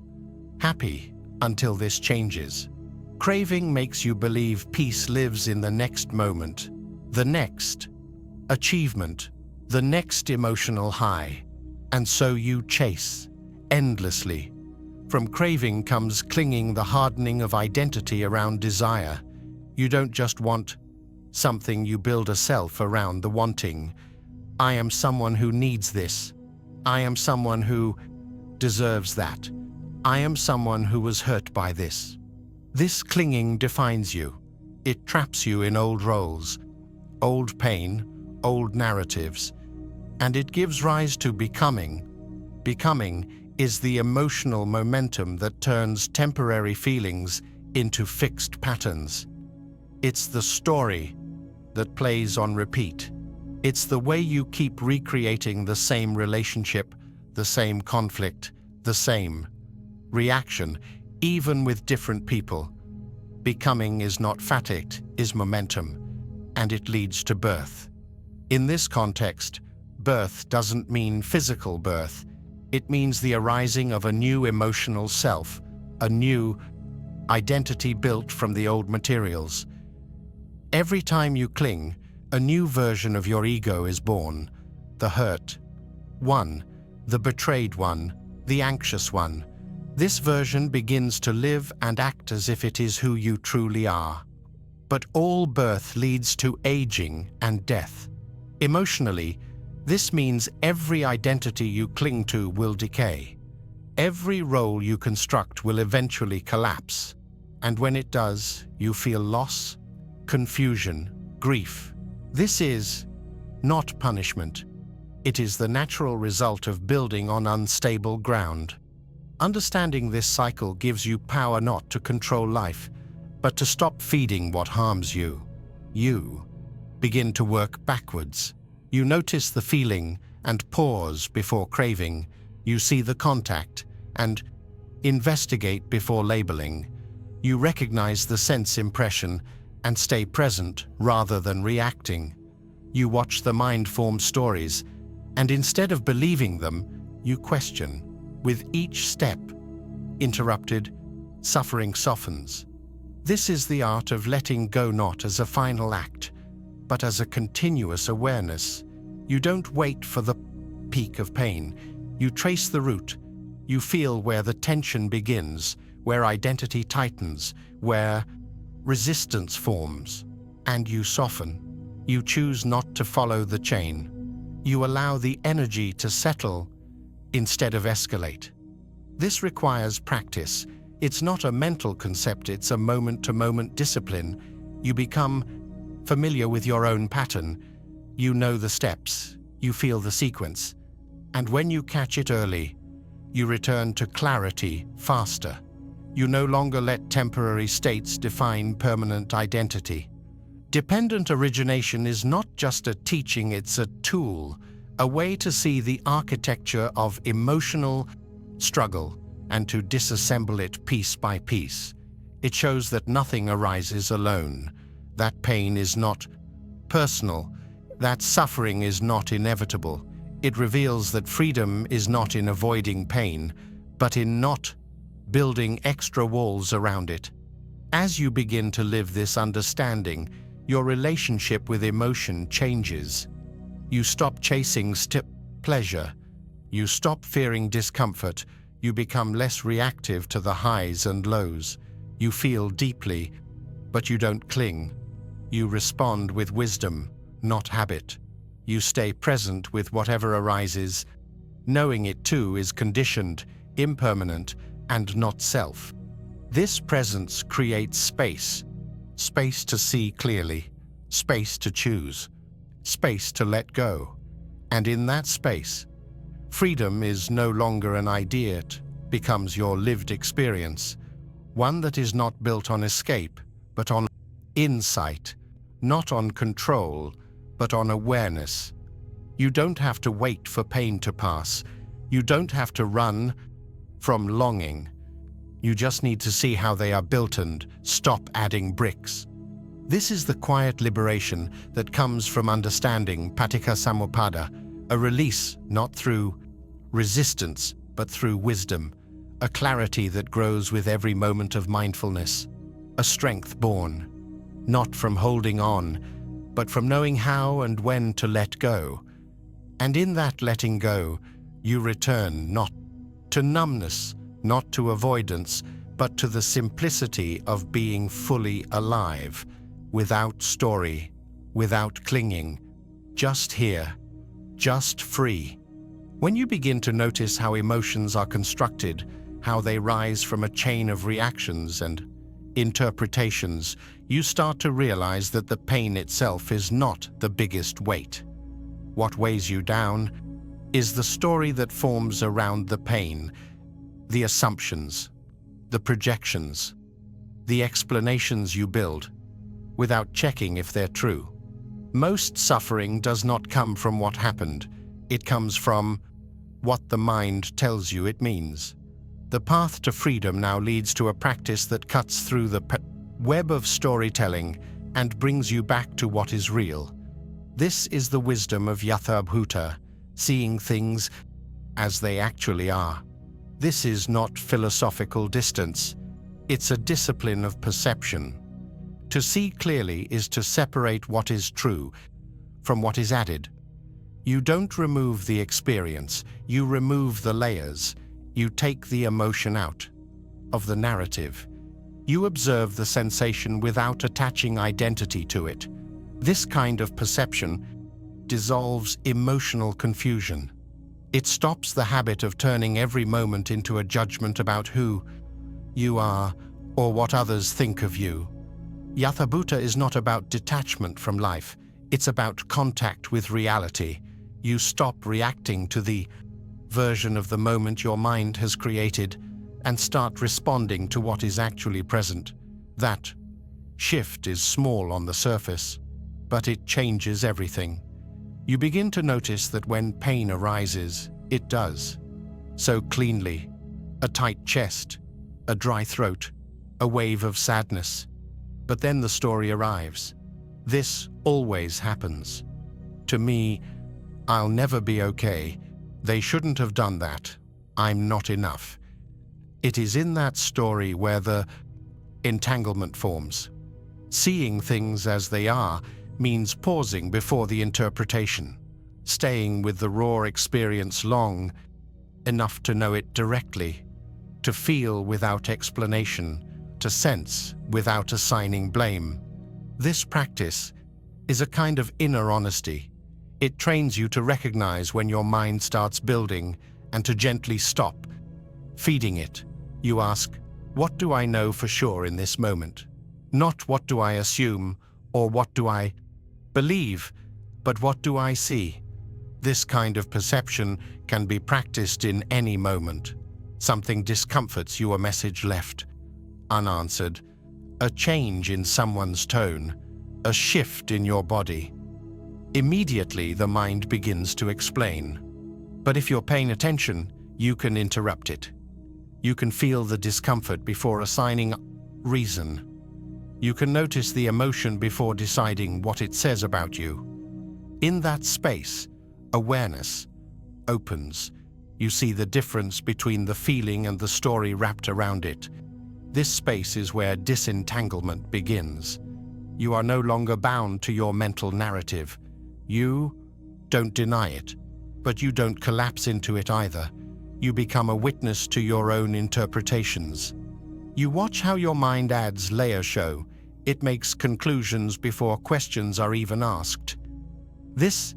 happy until this changes." Craving makes you believe peace lives in the next moment, the next achievement, the next emotional high, and so you chase, endlessly. From craving comes clinging, the hardening of identity around desire. You don't just want something, you build a self around the wanting. I am someone who needs this. I am someone who deserves that. I am someone who was hurt by this. This clinging defines you. It traps you in old roles, old pain, old narratives, and it gives rise to becoming. Becoming is the emotional momentum that turns temporary feelings into fixed patterns. It's the story that plays on repeat. It's the way you keep recreating the same relationship, the same conflict, the same reaction, even with different people. Becoming is not fatigue, is momentum, and it leads to birth. In this context, birth doesn't mean physical birth. It means the arising of a new emotional self, a new identity built from the old materials. Every time you cling, a new version of your ego is born. The hurt one, the betrayed one, the anxious one. This version begins to live and act as if it is who you truly are. But all birth leads to aging and death. Emotionally, this means every identity you cling to will decay. Every role you construct will eventually collapse. And when it does, you feel loss, confusion, grief. This is not punishment. It is the natural result of building on unstable ground. Understanding this cycle gives you power not to control life, but to stop feeding what harms you. You begin to work backwards. You notice the feeling and pause before craving. You see the contact and investigate before labeling. You recognize the sense impression and stay present rather than reacting. You watch the mind form stories, and instead of believing them, you question. With each step interrupted, suffering softens. This is the art of letting go, not as a final act, but as a continuous awareness. You don't wait for the peak of pain. You trace the root. You feel where the tension begins, where identity tightens, where resistance forms, and you soften. You choose not to follow the chain. You allow the energy to settle instead of escalate. This requires practice. It's not a mental concept, it's a moment-to-moment discipline. You become familiar with your own pattern. You know the steps, you feel the sequence, and when you catch it early, you return to clarity faster. You no longer let temporary states define permanent identity. Dependent origination is not just a teaching, it's a tool, a way to see the architecture of emotional struggle and to disassemble it piece by piece. It shows that nothing arises alone, that pain is not personal, that suffering is not inevitable. It reveals that freedom is not in avoiding pain, but in not building extra walls around it. As you begin to live this understanding, your relationship with emotion changes. You stop chasing pleasure. You stop fearing discomfort. You become less reactive to the highs and lows. You feel deeply, but you don't cling. You respond with wisdom, not habit. You stay present with whatever arises, knowing it too is conditioned, impermanent, and not self. This presence creates space. Space to see clearly, space to choose, space to let go. And in that space, freedom is no longer an idea, it becomes your lived experience, one that is not built on escape, but on insight, not on control, but on awareness. You don't have to wait for pain to pass. You don't have to run from longing. You just need to see how they are built and stop adding bricks. This is the quiet liberation that comes from understanding paticca a release not through resistance, but through wisdom, a clarity that grows with every moment of mindfulness, a strength born, not from holding on, but from knowing how and when to let go. And in that letting go, you return not to numbness, not to avoidance, but to the simplicity of being fully alive, without story, without clinging, just here, just free. When you begin to notice how emotions are constructed, how they rise from a chain of reactions and interpretations, you start to realize that the pain itself is not the biggest weight. What weighs you down is the story that forms around the pain, the assumptions, the projections, the explanations you build, without checking if they're true. Most suffering does not come from what happened. It comes from what the mind tells you it means. The path to freedom now leads to a practice that cuts through the web of storytelling and brings you back to what is real. This is the wisdom of Yathabhuta, seeing things as they actually are. This is not philosophical distance. It's a discipline of perception. To see clearly is to separate what is true from what is added. You don't remove the experience, you remove the layers. You take the emotion out of the narrative. You observe the sensation without attaching identity to it. This kind of perception dissolves emotional confusion. It stops the habit of turning every moment into a judgment about who you are or what others think of you. Yathabhuta is not about detachment from life. It's about contact with reality. You stop reacting to the version of the moment your mind has created and start responding to what is actually present. That shift is small on the surface, but it changes everything. You begin to notice that when pain arises, it does. So cleanly, a tight chest, a dry throat, a wave of sadness. But then the story arrives. This always happens. To me, I'll never be okay. They shouldn't have done that. I'm not enough. It is in that story where the entanglement forms. Seeing things as they are means pausing before the interpretation, staying with the raw experience long enough to know it directly, to feel without explanation, to sense without assigning blame. This practice is a kind of inner honesty. It trains you to recognize when your mind starts building and to gently stop feeding it. You ask, what do I know for sure in this moment? Not what do I assume or what do I believe, but what do I see? This kind of perception can be practiced in any moment. Something discomforts you, a message left unanswered, a change in someone's tone, a shift in your body. Immediately the mind begins to explain. But if you're paying attention, you can interrupt it. You can feel the discomfort before assigning reason. You can notice the emotion before deciding what it says about you. In that space, awareness opens. You see the difference between the feeling and the story wrapped around it. This space is where disentanglement begins. You are no longer bound to your mental narrative. You don't deny it, but you don't collapse into it either. You become a witness to your own interpretations. You watch how your mind adds layer show. It makes conclusions before questions are even asked. This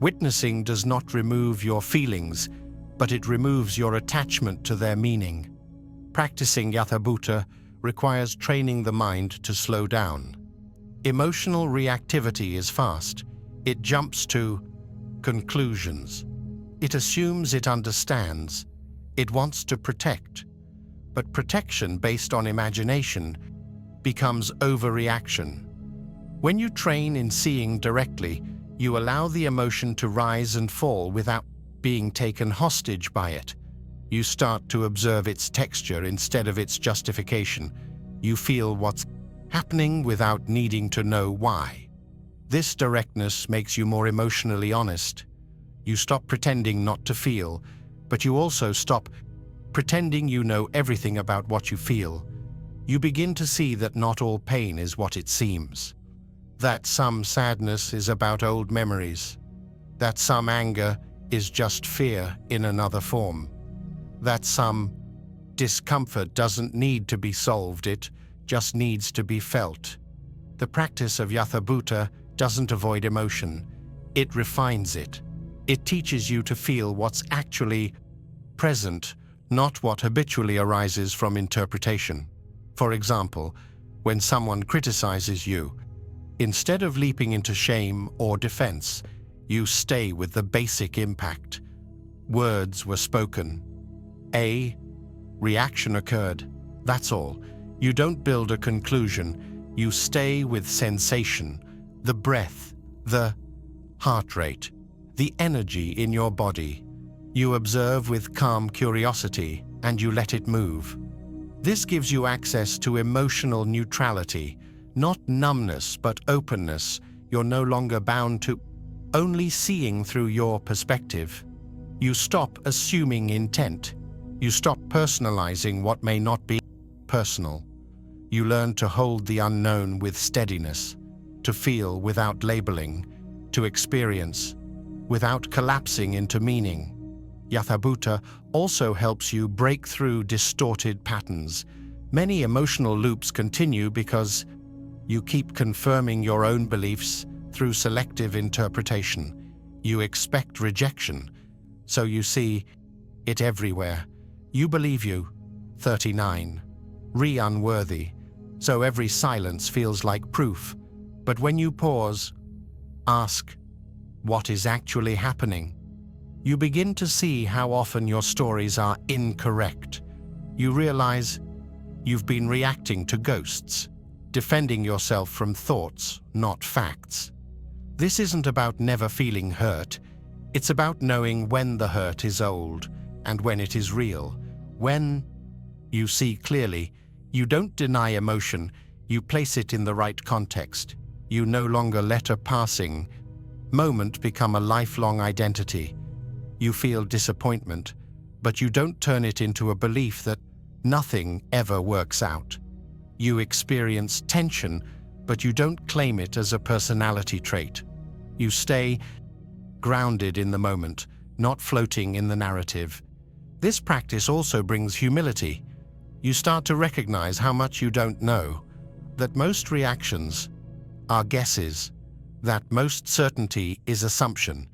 witnessing does not remove your feelings, but it removes your attachment to their meaning. Practicing Yathabhuta requires training the mind to slow down. Emotional reactivity is fast. It jumps to conclusions. It assumes it understands. It wants to protect. But protection based on imagination becomes overreaction. When you train in seeing directly, you allow the emotion to rise and fall without being taken hostage by it. You start to observe its texture instead of its justification. You feel what's happening without needing to know why. This directness makes you more emotionally honest. You stop pretending not to feel, but you also stop pretending you know everything about what you feel. You begin to see that not all pain is what it seems. That some sadness is about old memories. that some anger is just fear in another form, that some discomfort doesn't need to be solved, it just needs to be felt. The practice of Yatha Bhuta doesn't avoid emotion, it refines it. It teaches you to feel what's actually present, not what habitually arises from interpretation. For example, when someone criticizes you, instead of leaping into shame or defense, you stay with the basic impact. Words were spoken. A reaction occurred. That's all. You don't build a conclusion. You stay with sensation, the breath, the heart rate, the energy in your body. You observe with calm curiosity and you let it move. This gives you access to emotional neutrality, not numbness but openness. You're no longer bound to only seeing through your perspective. You stop assuming intent. You stop personalizing what may not be personal. You learn to hold the unknown with steadiness, to feel without labeling, to experience without collapsing into meaning. Yatha Bhuta also helps you break through distorted patterns. Many emotional loops continue because you keep confirming your own beliefs through selective interpretation. You expect rejection, so you see it everywhere. You believe you, 39, unworthy, so every silence feels like proof. But when you pause, ask, what is actually happening? You begin to see how often your stories are incorrect. You realize you've been reacting to ghosts, defending yourself from thoughts, not facts. This isn't about never feeling hurt. It's about knowing when the hurt is old and when it is real. When you see clearly, you don't deny emotion, you place it in the right context. You no longer let a passing moment become a lifelong identity. You feel disappointment, but you don't turn it into a belief that nothing ever works out. You experience tension, but you don't claim it as a personality trait. You stay grounded in the moment, not floating in the narrative. This practice also brings humility. You start to recognize how much you don't know, that most reactions are guesses, that most certainty is assumption.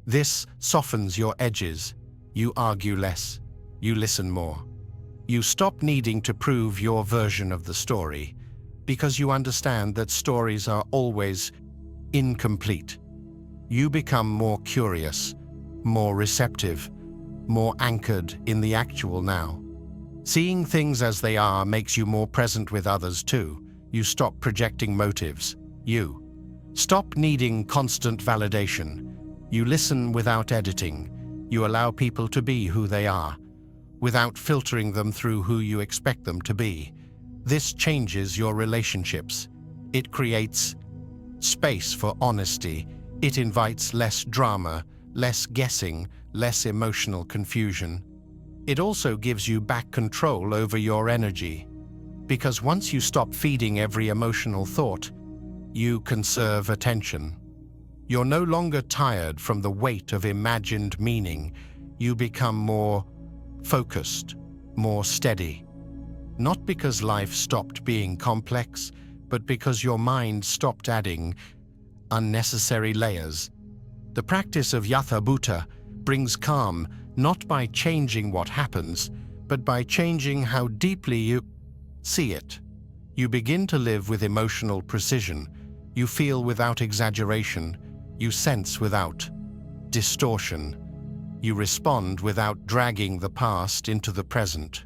This softens your edges. You argue less. You listen more. You stop needing to prove your version of the story because you understand that stories are always incomplete. You become more curious, more receptive, more anchored in the actual now. Seeing things as they are makes you more present with others too. You stop projecting motives. You stop needing constant validation. You listen without editing. You allow people to be who they are, without filtering them through who you expect them to be. This changes your relationships. It creates space for honesty. It invites less drama, less guessing, less emotional confusion. It also gives you back control over your energy, because once you stop feeding every emotional thought, you conserve attention. You're no longer tired from the weight of imagined meaning. You become more focused, more steady. Not because life stopped being complex, but because your mind stopped adding unnecessary layers. The practice of Yatha Bhuta brings calm not by changing what happens, but by changing how deeply you see it. You begin to live with emotional precision. You feel without exaggeration. You sense without distortion. You respond without dragging the past into the present.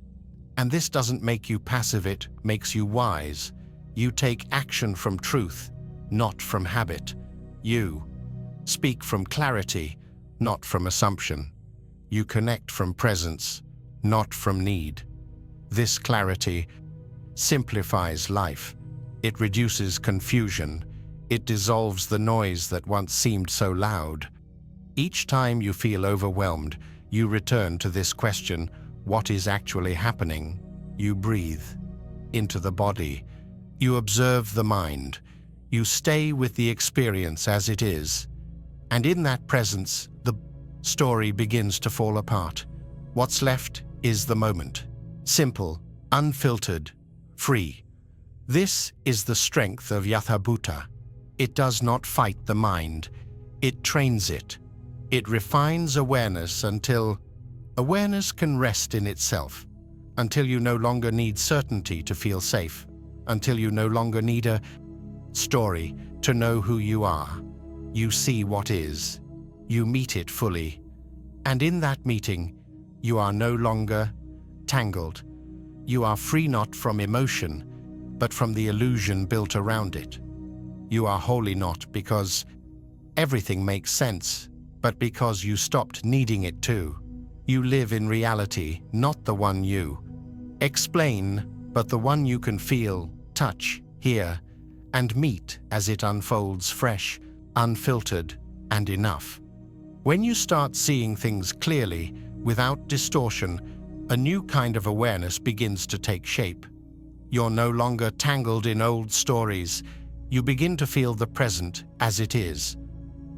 And this doesn't make you passive, it makes you wise. You take action from truth, not from habit. You speak from clarity, not from assumption. You connect from presence, not from need. This clarity simplifies life. It reduces confusion. It dissolves the noise that once seemed so loud. Each time you feel overwhelmed, you return to this question, what is actually happening? You breathe into the body. You observe the mind. You stay with the experience as it is. And in that presence, the story begins to fall apart. What's left is the moment. Simple, unfiltered, free. This is the strength of Yathabhuta. It does not fight the mind. It trains it. It refines awareness until awareness can rest in itself, until you no longer need certainty to feel safe, until you no longer need a story to know who you are. You see what is. You meet it fully. And in that meeting, you are no longer tangled. You are free not from emotion, but from the illusion built around it. You are wholly not because everything makes sense, but because you stopped needing it to. You live in reality, not the one you explain, but the one you can feel, touch, hear, and meet as it unfolds fresh, unfiltered, and enough. When you start seeing things clearly, without distortion, a new kind of awareness begins to take shape. You're no longer tangled in old stories. You begin to feel the present as it is.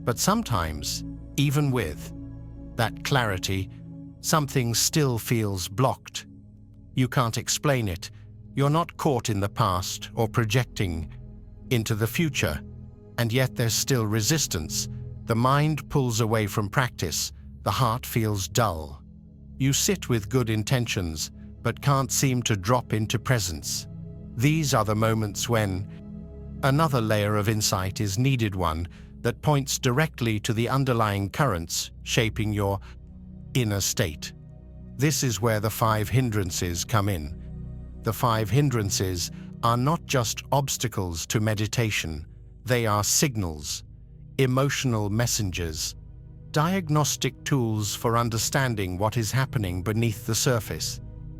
But sometimes, even with that clarity, something still feels blocked. You can't explain it. You're not caught in the past or projecting into the future, and yet there's still resistance. The mind pulls away from practice. The heart feels dull. You sit with good intentions, but can't seem to drop into presence. These are the moments when another layer of insight is needed, one that points directly to the underlying currents shaping your inner state. This is where the 5 hindrances come in. The 5 hindrances are not just obstacles to meditation. They are signals, emotional messengers, diagnostic tools for understanding what is happening beneath the surface.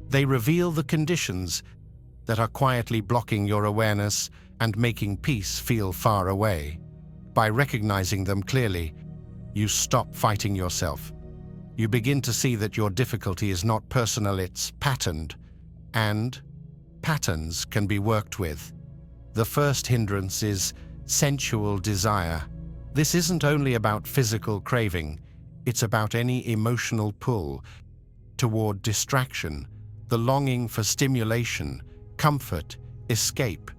They reveal the conditions that are quietly blocking your awareness and making peace feel far away. By recognizing them clearly, you stop fighting yourself. You begin to see that your difficulty is not personal, it's patterned, and patterns can be worked with. The first hindrance is sensual desire. This isn't only about physical craving, it's about any emotional pull toward distraction, the longing for stimulation, comfort, escape.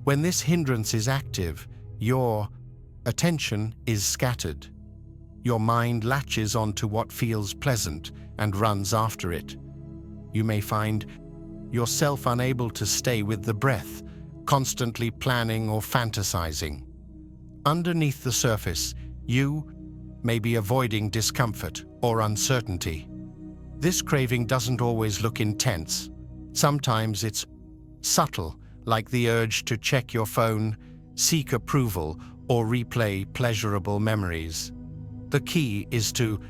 When this hindrance is active, your attention is scattered. Your mind latches onto what feels pleasant and runs after it. You may find yourself unable to stay with the breath, constantly planning or fantasizing. Underneath the surface, you may be avoiding discomfort or uncertainty. This craving doesn't always look intense. Sometimes it's subtle, like the urge to check your phone, seek approval, or replay pleasurable memories. The key is to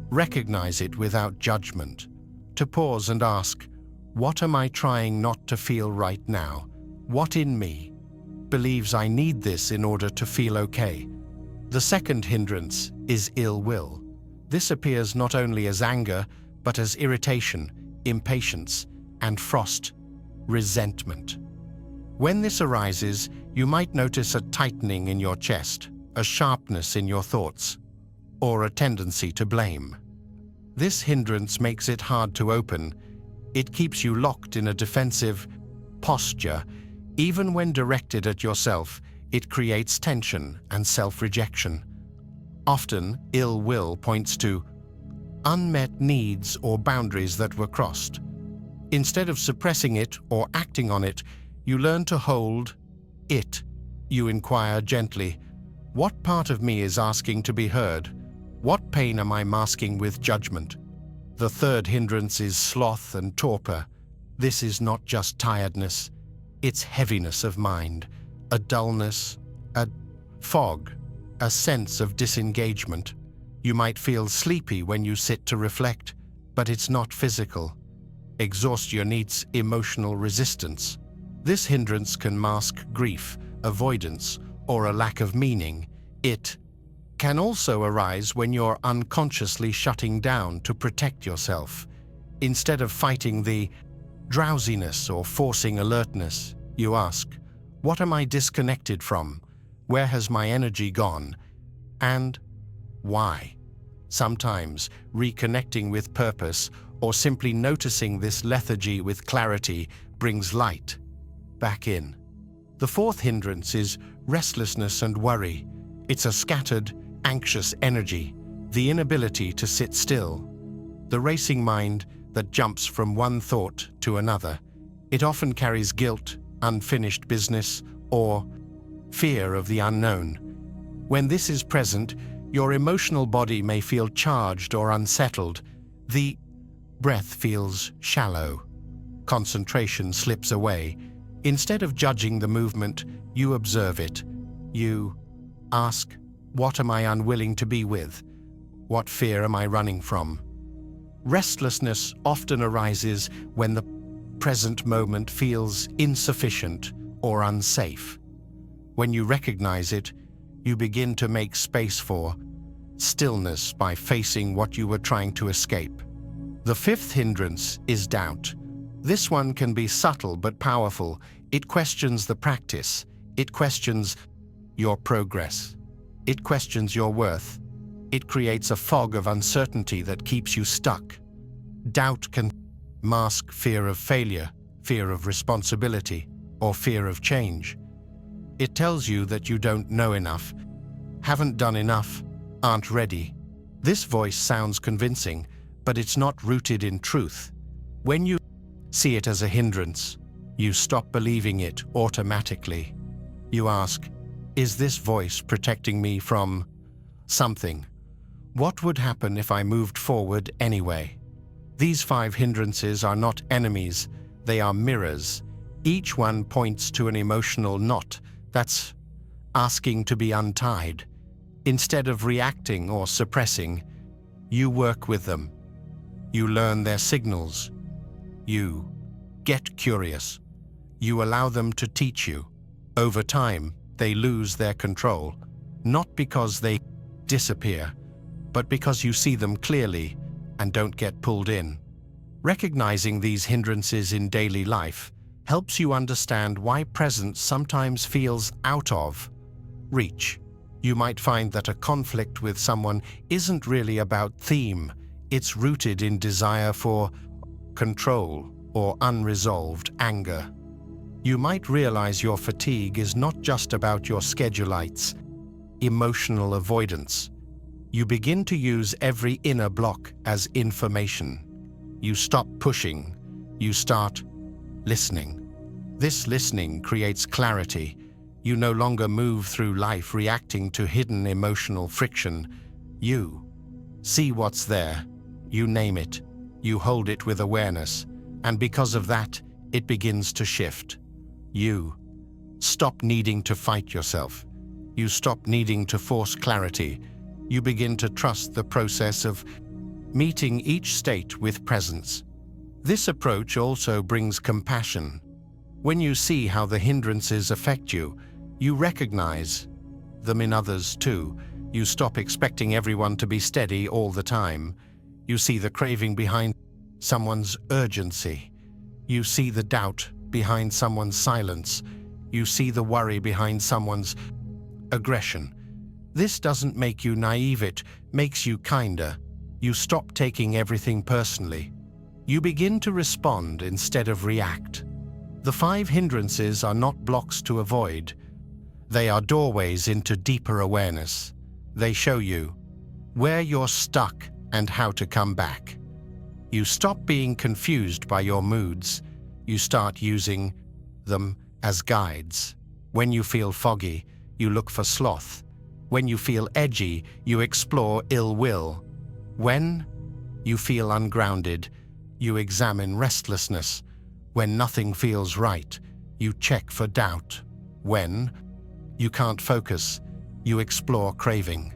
recognize it without judgment, to pause and ask, what am I trying not to feel right now? What in me believes I need this in order to feel okay? The second hindrance is ill will. This appears not only as anger, but as irritation, impatience, and frost, resentment. When this arises, you might notice a tightening in your chest, a sharpness in your thoughts, or a tendency to blame. This hindrance makes it hard to open. It keeps you locked in a defensive posture. Even when directed at yourself, it creates tension and self-rejection. Often, ill will points to unmet needs or boundaries that were crossed. Instead of suppressing it or acting on it, you learn to hold it. You inquire gently, what part of me is asking to be heard? What pain am I masking with judgment? The third hindrance is sloth and torpor. This is not just tiredness, it's heaviness of mind, a dullness, a fog, a sense of disengagement. You might feel sleepy when you sit to reflect, but it's not physical. Exhaustion needs emotional resistance. This hindrance can mask grief, avoidance, or a lack of meaning. It can also arise when you're unconsciously shutting down to protect yourself. Instead of fighting the drowsiness or forcing alertness, you ask, what am I disconnected from? Where has my energy gone? And why. Sometimes reconnecting with purpose or simply noticing this lethargy with clarity brings light back in. The fourth hindrance is restlessness and worry. It's a scattered, anxious energy, the inability to sit still, the racing mind that jumps from one thought to another. It often carries guilt, unfinished business, or fear of the unknown. When this is present, your emotional body may feel charged or unsettled. The breath feels shallow. Concentration slips away. Instead of judging the movement, you observe it. You ask, what am I unwilling to be with? What fear am I running from? Restlessness often arises when the present moment feels insufficient or unsafe. When you recognize it, you begin to make space for stillness by facing what you were trying to escape. The fifth hindrance is doubt. This one can be subtle but powerful. It questions the practice. It questions your progress. It questions your worth. It creates a fog of uncertainty that keeps you stuck. Doubt can mask fear of failure, fear of responsibility, or fear of change. It tells you that you don't know enough, haven't done enough, aren't ready. This voice sounds convincing, but it's not rooted in truth. When you see it as a hindrance, you stop believing it automatically. You ask, is this voice protecting me from something? What would happen if I moved forward anyway? These 5 hindrances are not enemies, they are mirrors. Each one points to an emotional knot that's asking to be untied. Instead of reacting or suppressing, you work with them. You learn their signals. You get curious. You allow them to teach you. Over time, they lose their control, not because they disappear, but because you see them clearly and don't get pulled in. Recognizing these hindrances in daily life helps you understand why presence sometimes feels out of reach. You might find that a conflict with someone isn't really about theme. It's rooted in desire for control or unresolved anger. You might realize your fatigue is not just about your schedulites, emotional avoidance. You begin to use every inner block as information. You stop pushing. You start listening. This listening creates clarity. You no longer move through life reacting to hidden emotional friction. You see what's there. You name it. You hold it with awareness. And because of that, it begins to shift. You stop needing to fight yourself. You stop needing to force clarity. You begin to trust the process of meeting each state with presence. This approach also brings compassion. When you see how the hindrances affect you, you recognize them in others too. You stop expecting everyone to be steady all the time. You see the craving behind someone's urgency. You see the doubt behind someone's silence. You see the worry behind someone's aggression. This doesn't make you naive, it makes you kinder. You stop taking everything personally. You begin to respond instead of react. The 5 hindrances are not blocks to avoid. They are doorways into deeper awareness. They show you where you're stuck and how to come back. You stop being confused by your moods. You start using them as guides. When you feel foggy, you look for sloth. When you feel edgy, you explore ill will. When you feel ungrounded, you examine restlessness. When nothing feels right, you check for doubt. When you can't focus, you explore craving.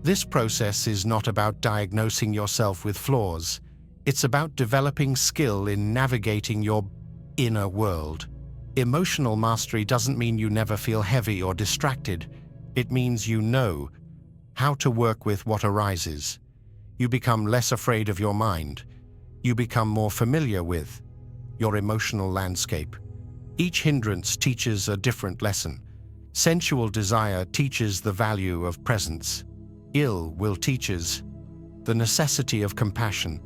This process is not about diagnosing yourself with flaws. It's about developing skill in navigating your inner world. Emotional mastery doesn't mean you never feel heavy or distracted. It means you know how to work with what arises. You become less afraid of your mind. You become more familiar with your emotional landscape. Each hindrance teaches a different lesson. Sensual desire teaches the value of presence. Ill will teaches the necessity of compassion.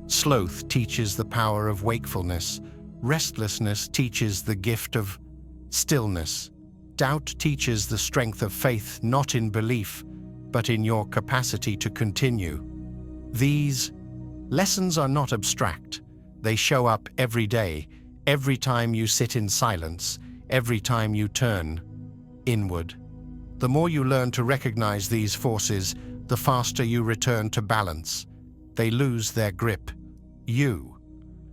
Sloth teaches the power of wakefulness. Restlessness teaches the gift of stillness. Doubt teaches the strength of faith, not in belief, but in your capacity to continue. These lessons are not abstract. They show up every day, every time you sit in silence, every time you turn inward. The more you learn to recognize these forces, the faster you return to balance. They lose their grip. You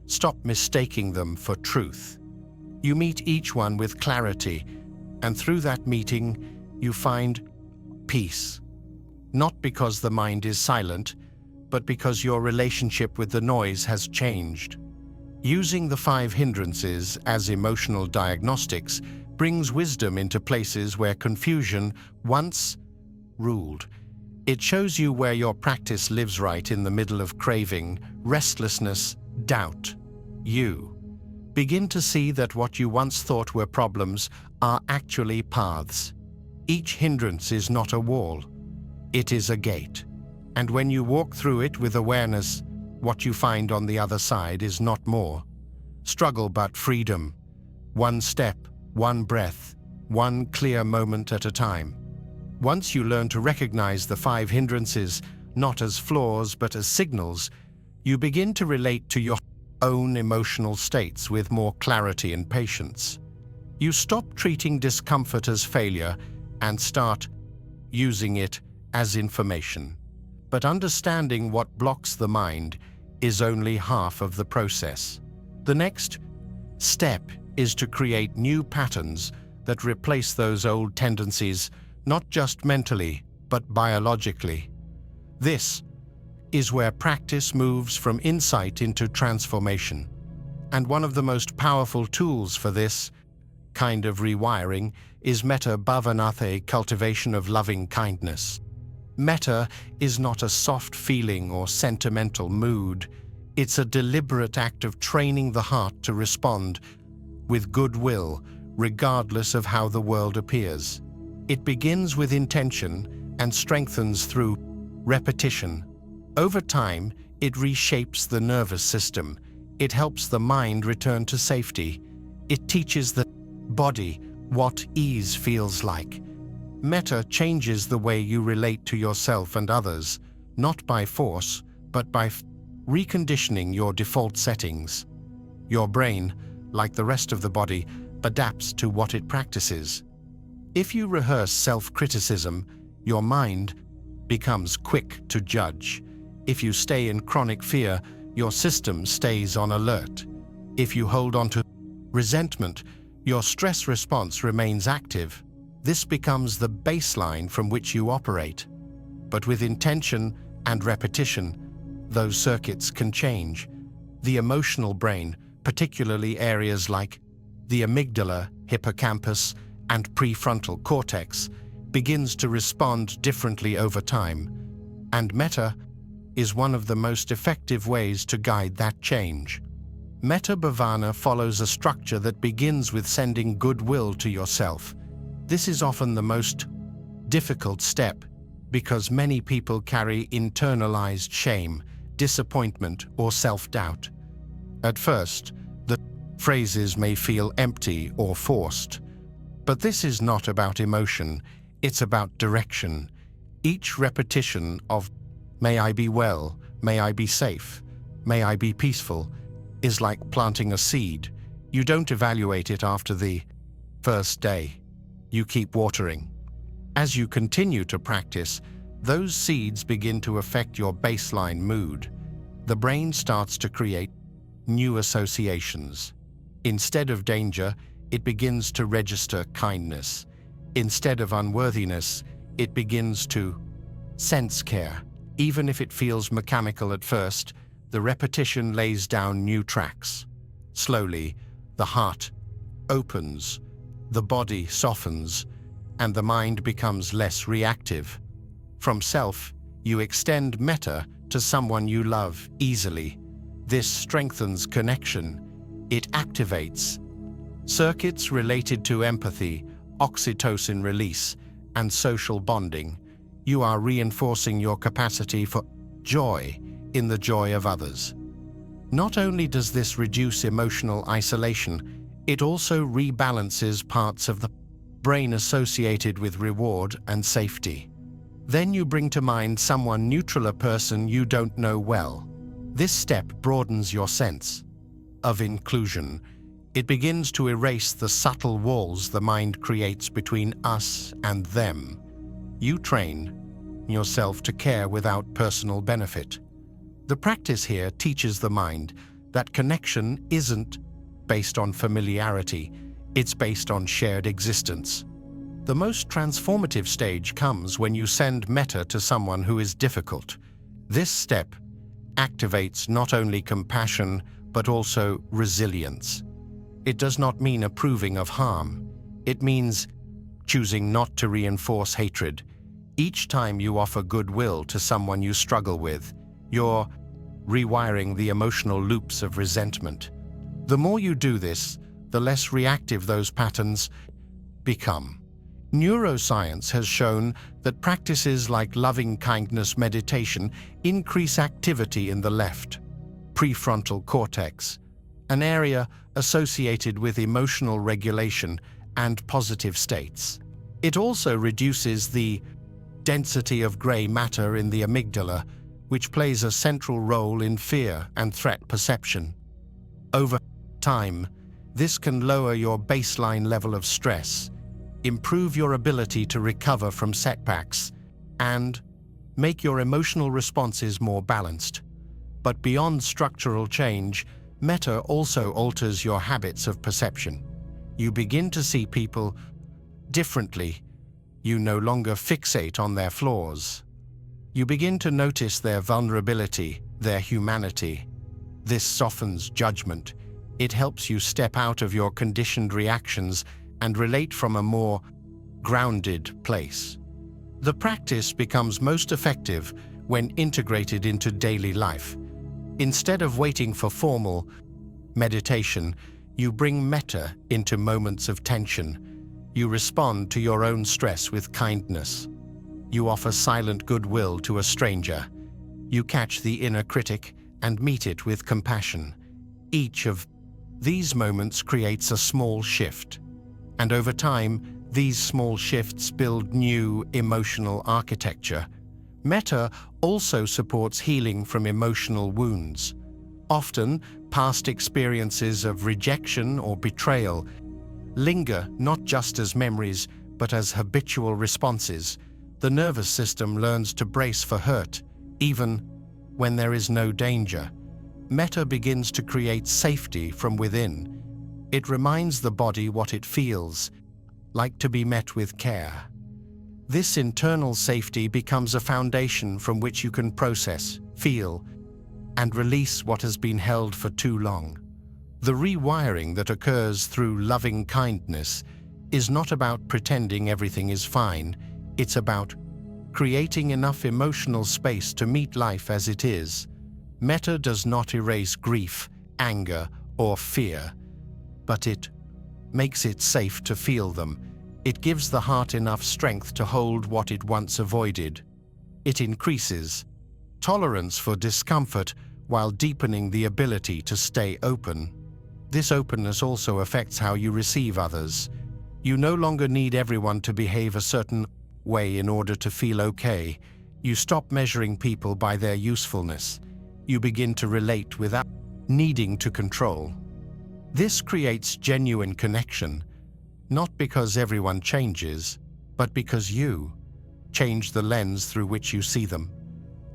stop mistaking them for truth. You meet each one with clarity, and through that meeting, you find peace. Not because the mind is silent, but because your relationship with the noise has changed. Using the 5 hindrances as emotional diagnostics brings wisdom into places where confusion once ruled. It shows you where your practice lives right in the middle of craving, restlessness, doubt. You begin to see that what you once thought were problems are actually paths. Each hindrance is not a wall. It is a gate. And when you walk through it with awareness, what you find on the other side is not more struggle but freedom. One step, one breath, one clear moment at a time. Once you learn to recognize the 5 hindrances, not as flaws but as signals, you begin to relate to your own emotional states with more clarity and patience. You stop treating discomfort as failure and start using it as information. But understanding what blocks the mind is only half of the process. The next step is to create new patterns that replace those old tendencies, not just mentally, but biologically. This is where practice moves from insight into transformation. And one of the most powerful tools for this kind of rewiring is metta bhavanatha, cultivation of loving kindness. Metta is not a soft feeling or sentimental mood. It's a deliberate act of training the heart to respond with goodwill, regardless of how the world appears. It begins with intention and strengthens through repetition. Over time, it reshapes the nervous system. It helps the mind return to safety. It teaches the body what ease feels like. Metta changes the way you relate to yourself and others, not by force, but by reconditioning your default settings. Your brain, like the rest of the body, adapts to what it practices. If you rehearse self-criticism, your mind becomes quick to judge. If you stay in chronic fear, your system stays on alert. If you hold on to resentment, your stress response remains active. This becomes the baseline from which you operate. But with intention and repetition, those circuits can change. The emotional brain, particularly areas like the amygdala, hippocampus, and prefrontal cortex, begins to respond differently over time. And metta is one of the most effective ways to guide that change. Metta bhavana follows a structure that begins with sending goodwill to yourself. This is often the most difficult step because many people carry internalized shame, disappointment, or self-doubt. At first, the phrases may feel empty or forced. But this is not about emotion, it's about direction. Each repetition of "May I be well, may I be safe, may I be peaceful" is like planting a seed. You don't evaluate it after the first day. You keep watering. As you continue to practice, those seeds begin to affect your baseline mood. The brain starts to create new associations. Instead of danger, it begins to register kindness. Instead of unworthiness, it begins to sense care. Even if it feels mechanical at first, the repetition lays down new tracks. Slowly, the heart opens, the body softens, and the mind becomes less reactive. From self, you extend metta to someone you love easily. This strengthens connection. It activates circuits related to empathy, oxytocin release, and social bonding. You are reinforcing your capacity for joy in the joy of others. Not only does this reduce emotional isolation, it also rebalances parts of the brain associated with reward and safety. Then you bring to mind someone neutral, a person you don't know well. This step broadens your sense of inclusion. It begins to erase the subtle walls the mind creates between us and them. You train yourself to care without personal benefit. The practice here teaches the mind that connection isn't based on familiarity, it's based on shared existence. The most transformative stage comes when you send metta to someone who is difficult. This step activates not only compassion, but also resilience. It does not mean approving of harm. It means choosing not to reinforce hatred. Each time you offer goodwill to someone you struggle with, you're rewiring the emotional loops of resentment. The more you do this, the less reactive those patterns become. Neuroscience has shown that practices like loving-kindness meditation increase activity in the left prefrontal cortex, an area associated with emotional regulation and positive states. It also reduces the density of gray matter in the amygdala, which plays a central role in fear and threat perception. Over time, this can lower your baseline level of stress, improve your ability to recover from setbacks, and make your emotional responses more balanced. But beyond structural change, metta also alters your habits of perception. You begin to see people differently. You no longer fixate on their flaws. You begin to notice their vulnerability, their humanity. This softens judgment. It helps you step out of your conditioned reactions and relate from a more grounded place. The practice becomes most effective when integrated into daily life. Instead of waiting for formal meditation, you bring metta into moments of tension. You respond to your own stress with kindness. You offer silent goodwill to a stranger. You catch the inner critic and meet it with compassion. Each of these moments creates a small shift. And over time, these small shifts build new emotional architecture. Metta also supports healing from emotional wounds. Often, past experiences of rejection or betrayal linger not just as memories, but as habitual responses. The nervous system learns to brace for hurt, even when there is no danger. Metta begins to create safety from within. It reminds the body what it feels like to be met with care. This internal safety becomes a foundation from which you can process, feel, and release what has been held for too long. The rewiring that occurs through loving kindness is not about pretending everything is fine. It's about creating enough emotional space to meet life as it is. Metta does not erase grief, anger, or fear, but it makes it safe to feel them. It gives the heart enough strength to hold what it once avoided. It increases tolerance for discomfort while deepening the ability to stay open. This openness also affects how you receive others. You no longer need everyone to behave a certain way in order to feel okay. You stop measuring people by their usefulness. You begin to relate without needing to control. This creates genuine connection, not because everyone changes, but because you change the lens through which you see them.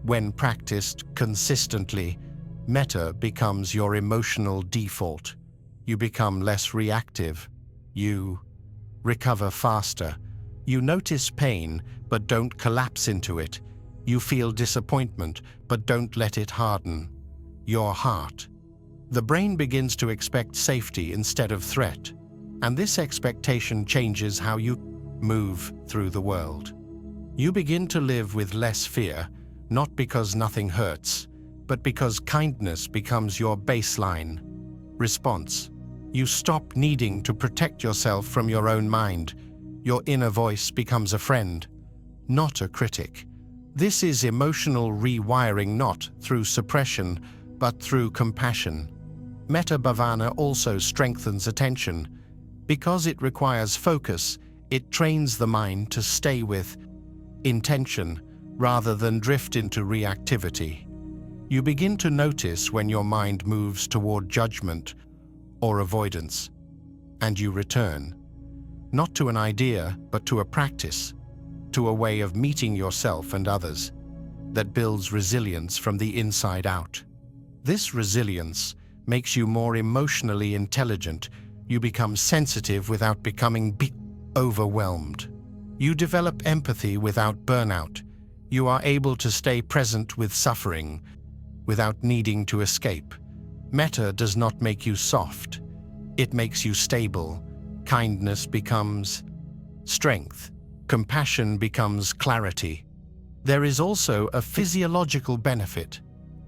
When practiced consistently, metta becomes your emotional default. You become less reactive. You recover faster. You notice pain, but don't collapse into it. You feel disappointment, but don't let it harden your heart. The brain begins to expect safety instead of threat, and this expectation changes how you move through the world. You begin to live with less fear, not because nothing hurts, but because kindness becomes your baseline response. You stop needing to protect yourself from your own mind. Your inner voice becomes a friend, not a critic. This is emotional rewiring, not through suppression, but through compassion. Metta Bhavana also strengthens attention. Because it requires focus, it trains the mind to stay with intention rather than drift into reactivity. You begin to notice when your mind moves toward judgment or avoidance, and you return, not to an idea, but to a practice, to a way of meeting yourself and others that builds resilience from the inside out. This resilience makes you more emotionally intelligent. You become sensitive without becoming overwhelmed. You develop empathy without burnout. You are able to stay present with suffering without needing to escape. Metta does not make you soft. It makes you stable. Kindness becomes strength. Compassion becomes clarity. There is also a physiological benefit.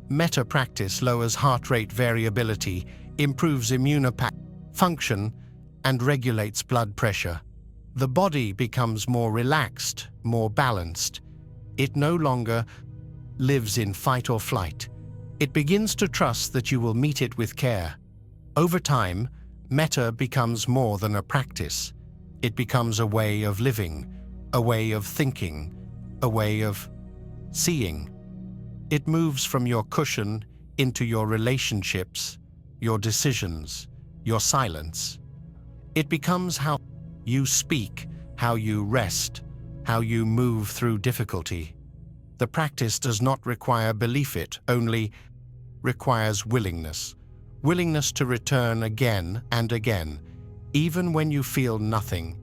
Metta practice lowers heart rate variability, improves immune function, and regulates blood pressure. The body becomes more relaxed, more balanced. It no longer lives in fight or flight. It begins to trust that you will meet it with care. Over time, metta becomes more than a practice. It becomes a way of living, a way of thinking, a way of seeing. It moves from your cushion into your relationships, your decisions, your silence. It becomes how you speak, how you rest, how you move through difficulty. The practice does not require belief, it only requires willingness. Willingness to return again and again, even when you feel nothing,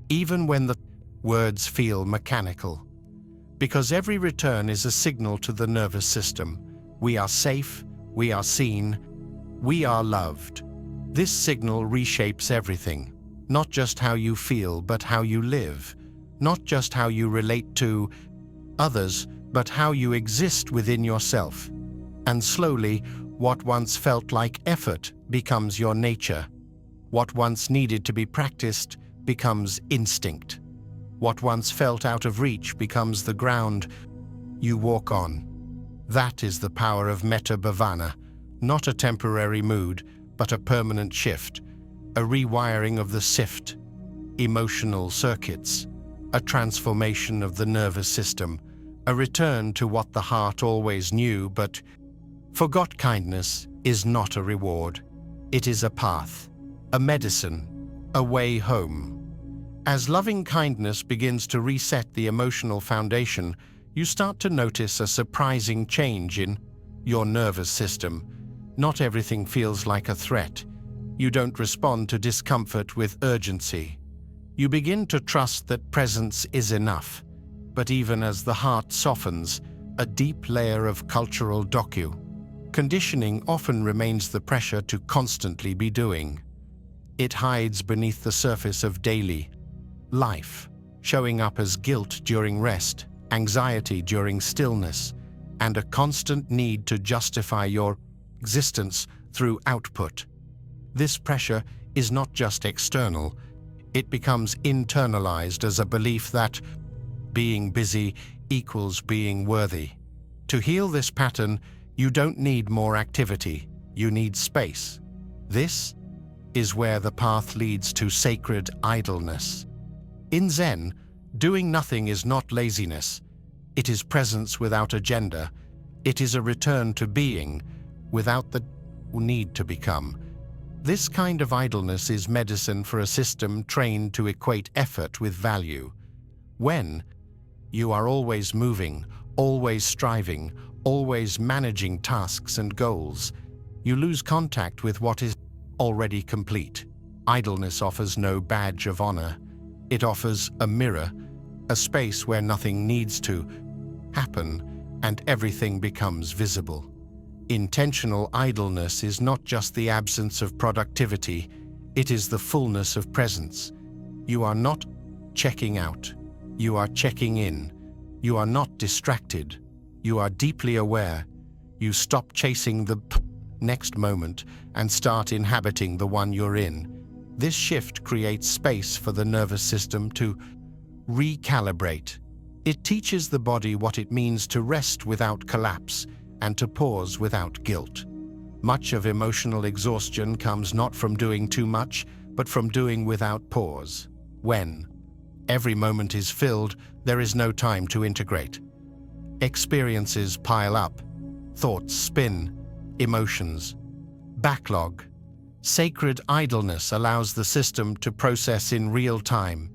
even when the words feel mechanical. Because every return is a signal to the nervous system. We are safe, we are seen, we are loved. This signal reshapes everything, not just how you feel, but how you live, not just how you relate to others, but how you exist within yourself. And slowly, what once felt like effort becomes your nature. What once needed to be practiced becomes instinct. What once felt out of reach becomes the ground you walk on. That is the power of Metta Bhavana, not a temporary mood, but a permanent shift, a rewiring of the sift, emotional circuits, a transformation of the nervous system, a return to what the heart always knew but forgot. Kindness is not a reward. It is a path, a medicine, a way home. As loving kindness begins to reset the emotional foundation, you start to notice a surprising change in your nervous system. Not everything feels like a threat. You don't respond to discomfort with urgency. You begin to trust that presence is enough. But even as the heart softens, a deep layer of cultural conditioning often remains. The pressure to constantly be doing. It hides beneath the surface of daily life, showing up as guilt during rest, anxiety during stillness, and a constant need to justify your existence through output. This pressure is not just external, it becomes internalized as a belief that being busy equals being worthy. To heal this pattern, you don't need more activity, you need space. This is where the path leads to sacred idleness. In Zen, doing nothing is not laziness. It is presence without agenda. It is a return to being without the need to become. This kind of idleness is medicine for a system trained to equate effort with value. When you are always moving, always striving, always managing tasks and goals, you lose contact with what is already complete. Idleness offers no badge of honor. It offers a mirror, a space where nothing needs to happen and everything becomes visible. Intentional idleness is not just the absence of productivity, it is the fullness of presence. You are not checking out, you are checking in. You are not distracted, you are deeply aware. You stop chasing the next moment and start inhabiting the one you're in. This shift creates space for the nervous system to recalibrate. It teaches the body what it means to rest without collapse and to pause without guilt. Much of emotional exhaustion comes not from doing too much, but from doing without pause. When every moment is filled, there is no time to integrate. Experiences pile up, thoughts spin, emotions backlog. Sacred idleness allows the system to process in real time.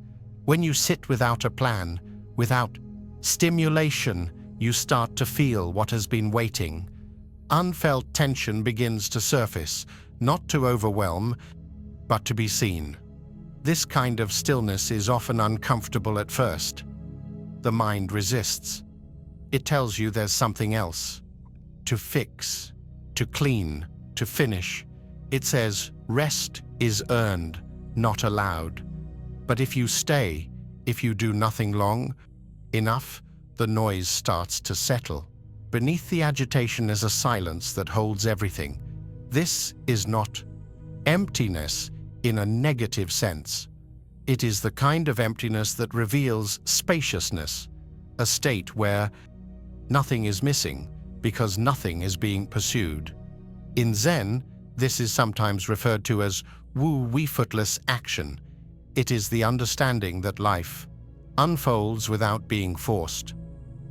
When you sit without a plan, without stimulation, you start to feel what has been waiting. Unfelt tension begins to surface, not to overwhelm, but to be seen. This kind of stillness is often uncomfortable at first. The mind resists. It tells you there's something else to fix, to clean, to finish. It says rest is earned, not allowed. But if you stay, if you do nothing long enough, the noise starts to settle. Beneath the agitation is a silence that holds everything. This is not emptiness in a negative sense. It is the kind of emptiness that reveals spaciousness, a state where nothing is missing because nothing is being pursued. In Zen, this is sometimes referred to as wu-wei-footless action. It is the understanding that life unfolds without being forced.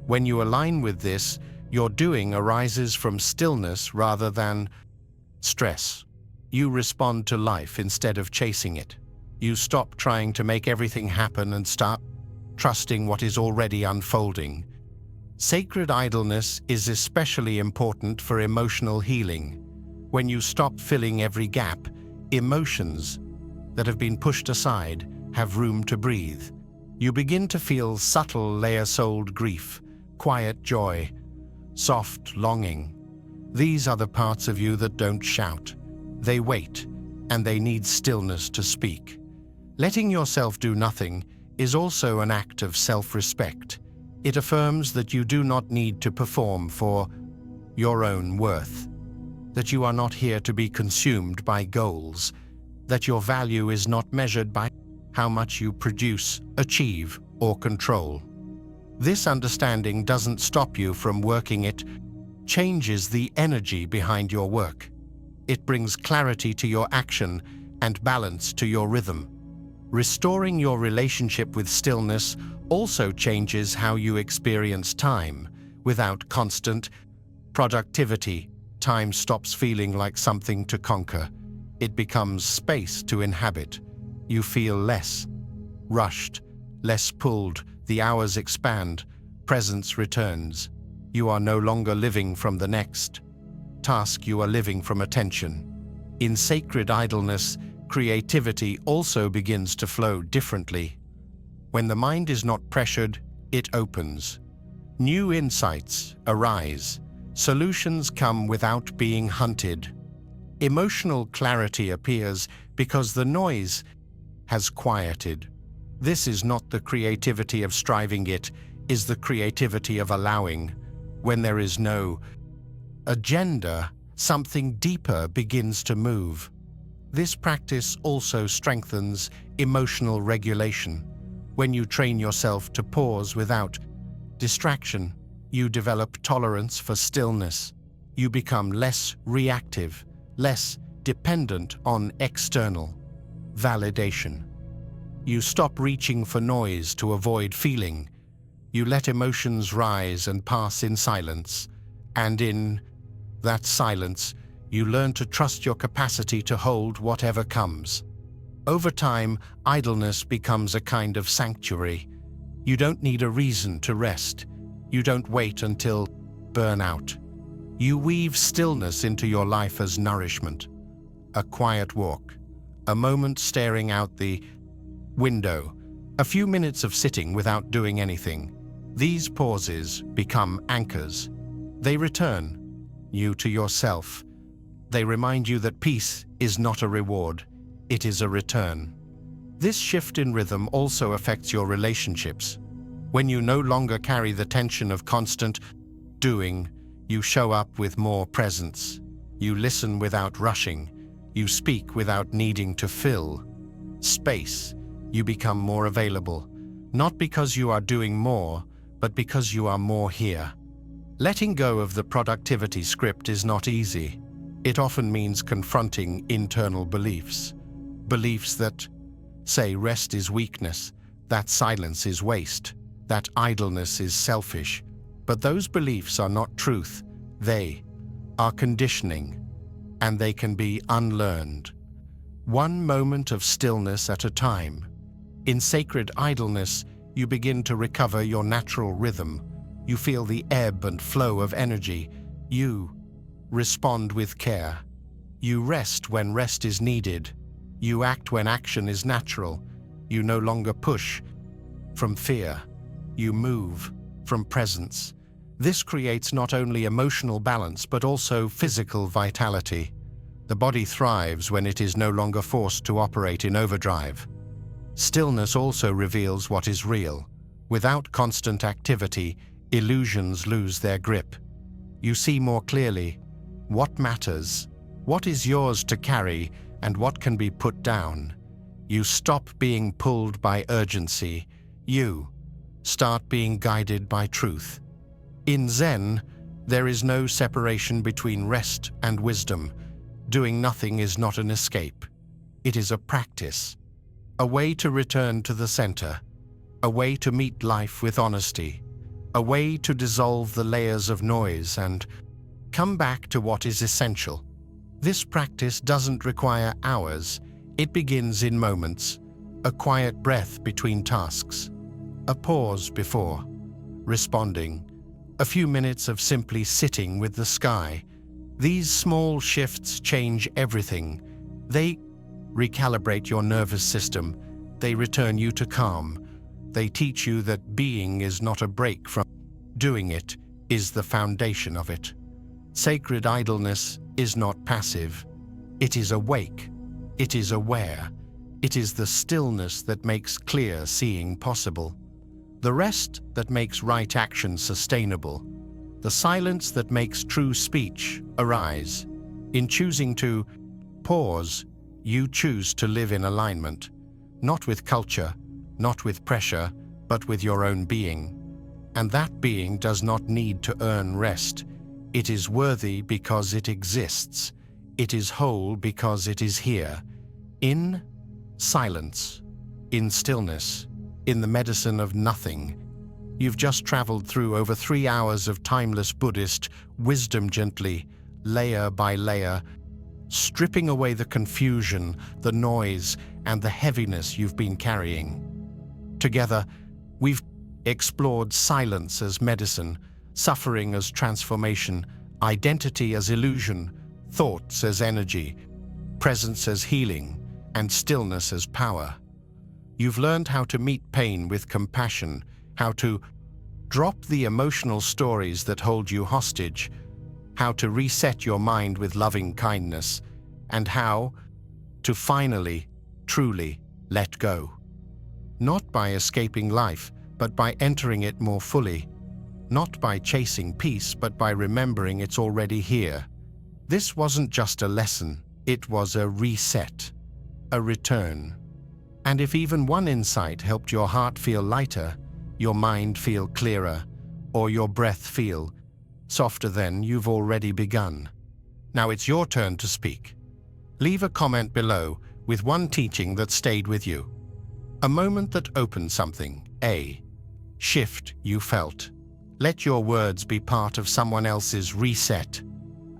When you align with this, your doing arises from stillness rather than stress. You respond to life instead of chasing it. You stop trying to make everything happen and start trusting what is already unfolding. Sacred idleness is especially important for emotional healing. When you stop filling every gap, emotions that have been pushed aside have room to breathe. You begin to feel subtle layer-souled grief, quiet joy, soft longing. These are the parts of you that don't shout. They wait, and they need stillness to speak. Letting yourself do nothing is also an act of self-respect. It affirms that you do not need to perform for your own worth, that you are not here to be consumed by goals, that your value is not measured by how much you produce, achieve, or control. This understanding doesn't stop you from working, it changes the energy behind your work. It brings clarity to your action and balance to your rhythm. Restoring your relationship with stillness also changes how you experience time. Without constant productivity, time stops feeling like something to conquer. It becomes space to inhabit. You feel less rushed, less pulled. The hours expand, presence returns. You are no longer living from the next task, you are living from attention. In sacred idleness, creativity also begins to flow differently. When the mind is not pressured, it opens. New insights arise. Solutions come without being hunted. Emotional clarity appears because the noise has quieted. This is not the creativity of striving, it is the creativity of allowing. When there is no agenda, something deeper begins to move. This practice also strengthens emotional regulation. When you train yourself to pause without distraction, you develop tolerance for stillness. You become less reactive, less dependent on external validation. You stop reaching for noise to avoid feeling. You let emotions rise and pass in silence, and in that silence, you learn to trust your capacity to hold whatever comes. Over time, idleness becomes a kind of sanctuary. You don't need a reason to rest. You don't wait until burnout. You weave stillness into your life as nourishment. A quiet walk, a moment staring out the window, a few minutes of sitting without doing anything. These pauses become anchors. They return you to yourself. They remind you that peace is not a reward, it is a return. This shift in rhythm also affects your relationships. When you no longer carry the tension of constant doing, you show up with more presence. You listen without rushing. You speak without needing to fill space. You become more available, not because you are doing more, but because you are more here. Letting go of the productivity script is not easy. It often means confronting internal beliefs. Beliefs that say rest is weakness, that silence is waste, that idleness is selfish. But those beliefs are not truth. They are conditioning, and they can be unlearned. One moment of stillness at a time. In sacred idleness, you begin to recover your natural rhythm. You feel the ebb and flow of energy. You respond with care. You rest when rest is needed. You act when action is natural. You no longer push from fear. You move from presence. This creates not only emotional balance but also physical vitality. The body thrives when it is no longer forced to operate in overdrive. Stillness also reveals what is real. Without constant activity, illusions lose their grip. You see more clearly what matters, what is yours to carry, and what can be put down. You stop being pulled by urgency. You start being guided by truth. In Zen, there is no separation between rest and wisdom. Doing nothing is not an escape. It is a practice, a way to return to the center, a way to meet life with honesty, a way to dissolve the layers of noise and come back to what is essential. This practice doesn't require hours. It begins in moments, a quiet breath between tasks, a pause before responding, a few minutes of simply sitting with the sky. These small shifts change everything. They recalibrate your nervous system. They return you to calm. They teach you that being is not a break from doing. It is the foundation of it. Sacred idleness is not passive. It is awake. It is aware. It is the stillness that makes clear seeing possible. The rest that makes right action sustainable. The silence that makes true speech arise. In choosing to pause, you choose to live in alignment, not with culture, not with pressure, but with your own being. And that being does not need to earn rest. It is worthy because it exists. It is whole because it is here. In silence, in stillness, in the medicine of nothing. You've just traveled through over 3 hours of timeless Buddhist wisdom, gently, layer by layer, stripping away the confusion, the noise, and the heaviness you've been carrying. Together, we've explored silence as medicine, suffering as transformation, identity as illusion, thoughts as energy, presence as healing, and stillness as power. You've learned how to meet pain with compassion, how to drop the emotional stories that hold you hostage, how to reset your mind with loving kindness, and how to finally, truly let go. Not by escaping life, but by entering it more fully. Not by chasing peace, but by remembering it's already here. This wasn't just a lesson, it was a reset, a return. And if even one insight helped your heart feel lighter, your mind feel clearer, or your breath feel softer, then you've already begun. Now it's your turn to speak. Leave a comment below with one teaching that stayed with you. A moment that opened something, a shift you felt. Let your words be part of someone else's reset.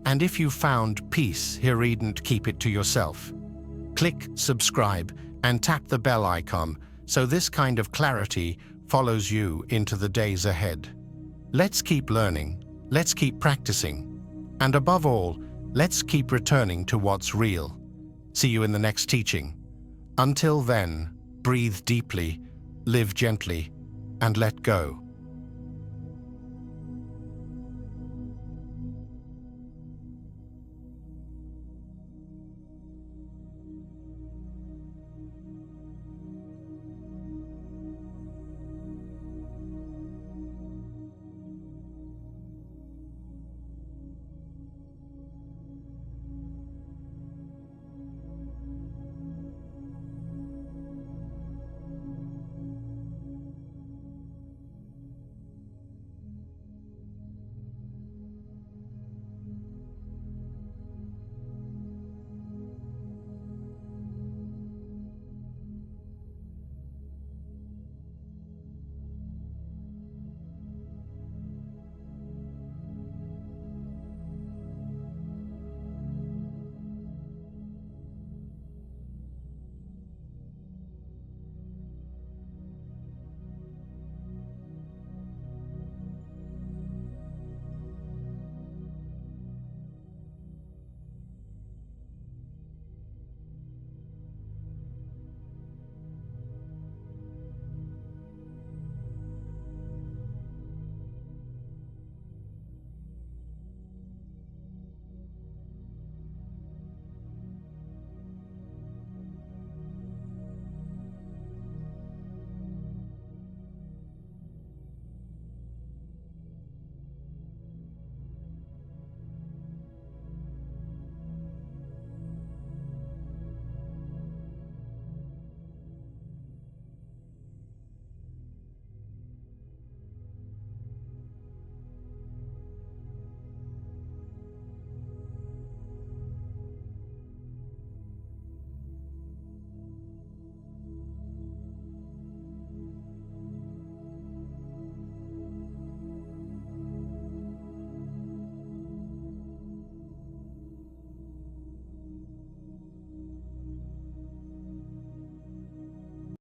And if you found peace here, needn't keep it to yourself. Click subscribe and tap the bell icon so this kind of clarity follows you into the days ahead. Let's keep learning, let's keep practicing, and above all, let's keep returning to what's real. See you in the next teaching. Until then, breathe deeply, live gently, and let go.